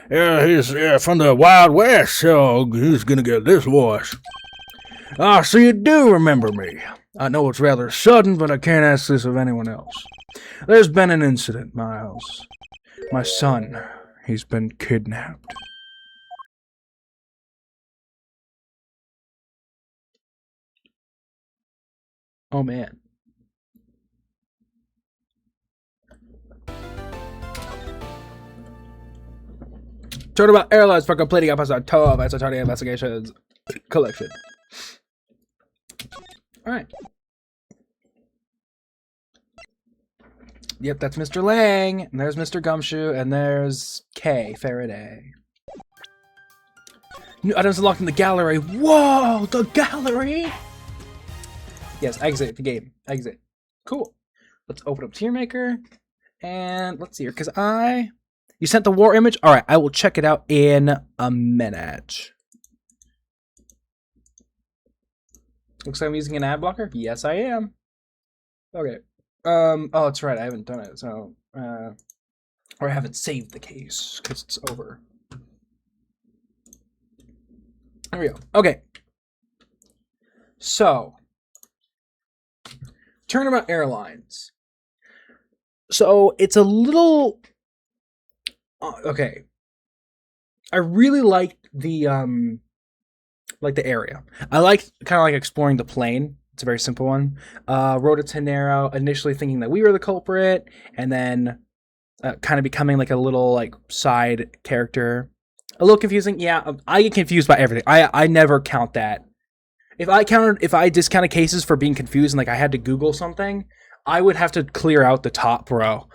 he's from the Wild West, so he's gonna get this voice. So you do remember me. I know it's rather sudden, but I can't ask this of anyone else. There's been an incident, Miles. My son, he's been kidnapped. Oh, man. Turnabout Airlines for completing episode 2 of Esoteric Investigations Collection. Alright. Yep, that's Mr. Lang. And there's Mr. Gumshoe. And there's Kay Faraday. New items unlocked in the gallery. Whoa! The gallery! Yes, exit the game. Exit. Cool. Let's open up Tier Maker. And let's see here. Because You sent the war image? Alright, I will check it out in a minute. Looks like I'm using an ad blocker? Yes, I am. Okay. Oh, that's right. I haven't done it, so... or I haven't saved the case, because it's over. There we go. Okay. So... Turnabout Airlines. So, it's a little... okay. I really liked the area. I liked kind of like exploring the plane. It's a very simple one. Rode a Tenero, initially thinking that we were the culprit, and then kind of becoming like a little like side character. A little confusing. Yeah, I get confused by everything. I never count that. If I discounted cases for being confused and like I had to Google something, I would have to clear out the top row.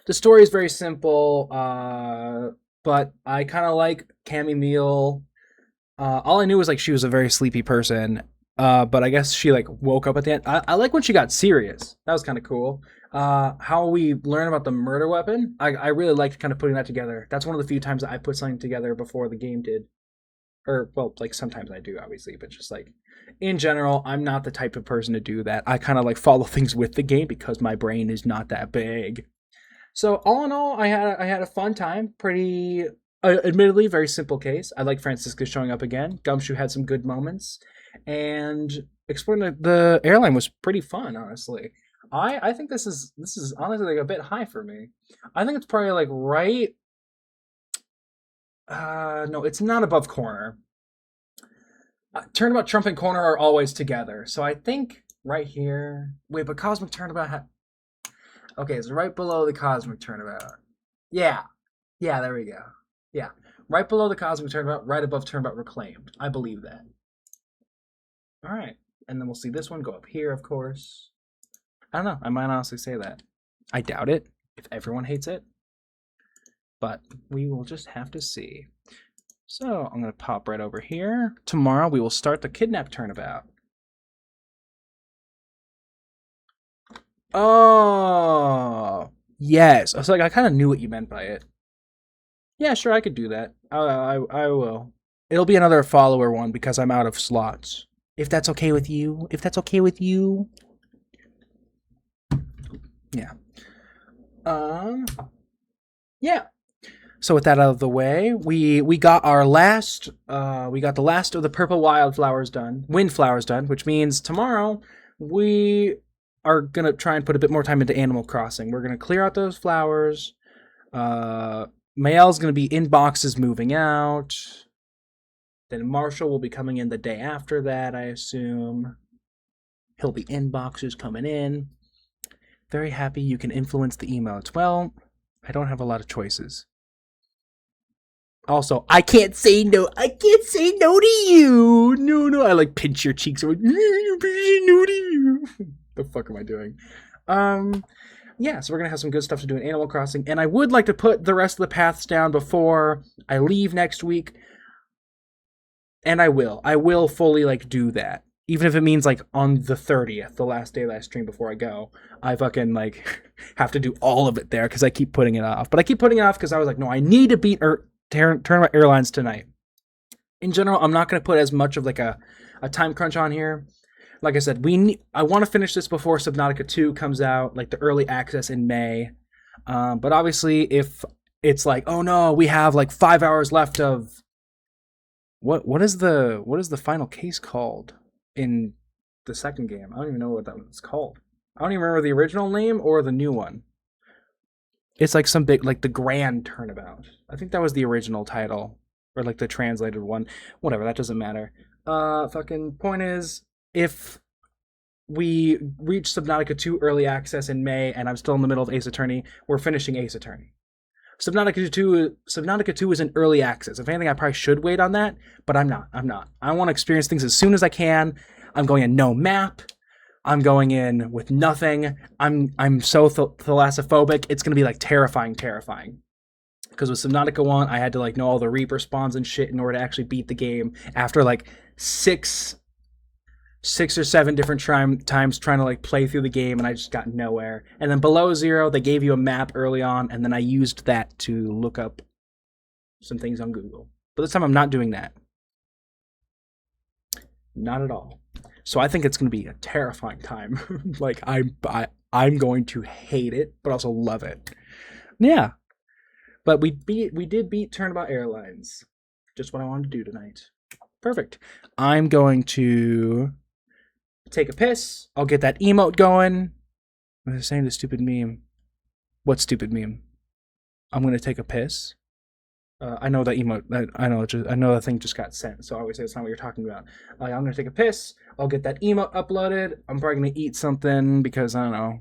The story is very simple, but I kind of like Cammy Meal. All I knew was like she was a very sleepy person, but I guess she like woke up at the end. I like when she got serious. That was kind of cool. How we learn about the murder weapon, I really liked kind of putting that together. That's one of the few times that I put something together before the game did. Or, well, like sometimes I do, obviously, but just like in general, I'm not the type of person to do that. I kind of like follow things with the game because my brain is not that big. So all in all, I had a fun time. Pretty, admittedly, very simple case. I like Franziska showing up again. Gumshoe had some good moments, and exploring the airline was pretty fun. Honestly, I think this is honestly like a bit high for me. I think it's probably like right. No, it's not above Corner. Turnabout, Trump, and Corner are always together. So I think right here. Wait, but Cosmic Turnabout. Okay, it's right below the Cosmic Turnabout. Yeah, there we go. Yeah, right below the Cosmic Turnabout, right above Turnabout Reclaimed. I believe that. All right, and then we'll see this one go up here, of course. I don't know. I might honestly say that. I doubt it. If everyone hates it. But we will just have to see. So I'm going to pop right over here. Tomorrow we will start the Kidnap Turnabout. Oh, yes. I was like, I kind of knew what you meant by it. Yeah, sure, I could do that. I will. It'll be another follower one because I'm out of slots. If that's okay with you. If that's okay with you. Yeah. Yeah. So with that out of the way, we got our last we got the last of the purple wildflowers done, windflowers done, which means tomorrow we are gonna try and put a bit more time into Animal Crossing. We're gonna clear out those flowers. Mael's gonna be in boxes moving out. Then Marshall will be coming in the day after that, I assume. He'll be in boxes coming in. Very happy you can influence the emotes. Well, I don't have a lot of choices. Also, I can't say no. I can't say no to you. No. I like pinch your cheeks. I'm like, no to you. The fuck am I doing? Yeah, so we're gonna have some good stuff to do in Animal Crossing, and I would like to put the rest of the paths down before I leave next week. And I will. I will fully like do that. Even if it means like on the 30th, the last day that I stream before I go, I fucking like have to do all of it there because I keep putting it off. But I keep putting it off because I was like, no, I need to beat Turnabout Airlines tonight. In general, I'm not going to put as much of like a time crunch on here. Like I said, I want to finish this before Subnautica 2 comes out, like the early access in May. But obviously, if it's like, oh no, we have like 5 hours left of what is the final case called in the second game? I don't even know what that one's called. I don't even remember the original name or the new one. It's like some big, like the Grand Turnabout. I think that was the original title, or like the translated one. Whatever, that doesn't matter. Fucking point is, if we reach Subnautica 2 early access in May, and I'm still in the middle of Ace Attorney, we're finishing Ace Attorney. Subnautica 2 is in early access. If anything, I probably should wait on that, but I'm not. I want to experience things as soon as I can. I'm going in no map. I'm going in with nothing. I'm so thalassophobic. It's gonna be like terrifying. Because with Subnautica 1, I had to like know all the Reaper spawns and shit in order to actually beat the game after like six or seven different times trying to like play through the game, and I just got nowhere. And then Below Zero, they gave you a map early on, and then I used that to look up some things on Google. But this time I'm not doing that. Not at all. So I think it's going to be a terrifying time. Like I'm going to hate it, but also love it. Yeah. But we did beat Turnabout Airlines. Just what I wanted to do tonight. Perfect. I'm going to take a piss. I'll get that emote going. What was I saying? The stupid meme. What stupid meme? I'm going to take a piss. I know that emote. I know that thing just got sent. So I always say it's not what you're talking about. I'm going to take a piss. I'll get that emote uploaded. I'm probably going to eat something because I don't know.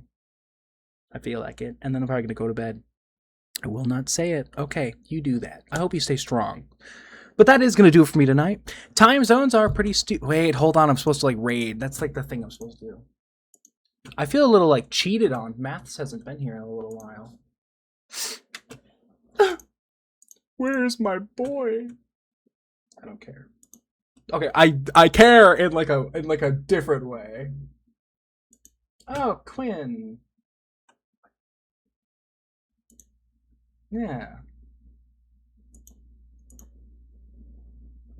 I feel like it. And then I'm probably going to go to bed. I will not say it. Okay, you do that. I hope you stay strong. But that is going to do it for me tonight. Time zones are pretty Wait, hold on. I'm supposed to like raid. That's like the thing I'm supposed to do. I feel a little like cheated on. Maths hasn't been here in a little while. Where's my boy? I don't care. Okay, I care in like a different way. Oh, Quinn. Yeah.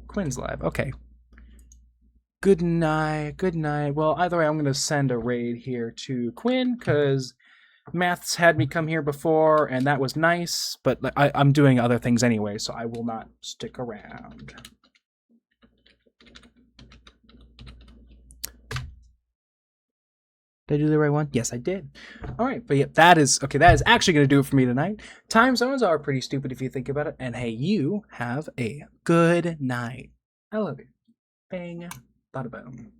Quinn's live. Okay. Good night. Well, either way, I'm going to send a raid here to Quinn because Maths had me come here before, and that was nice, but I'm doing other things anyway, so I will not stick around. Did I do the right one? Yes, I did. All right, but yeah, that is actually going to do it for me tonight. Time zones are pretty stupid if you think about it, and hey, you have a good night. I love you. Bang. Bada boom.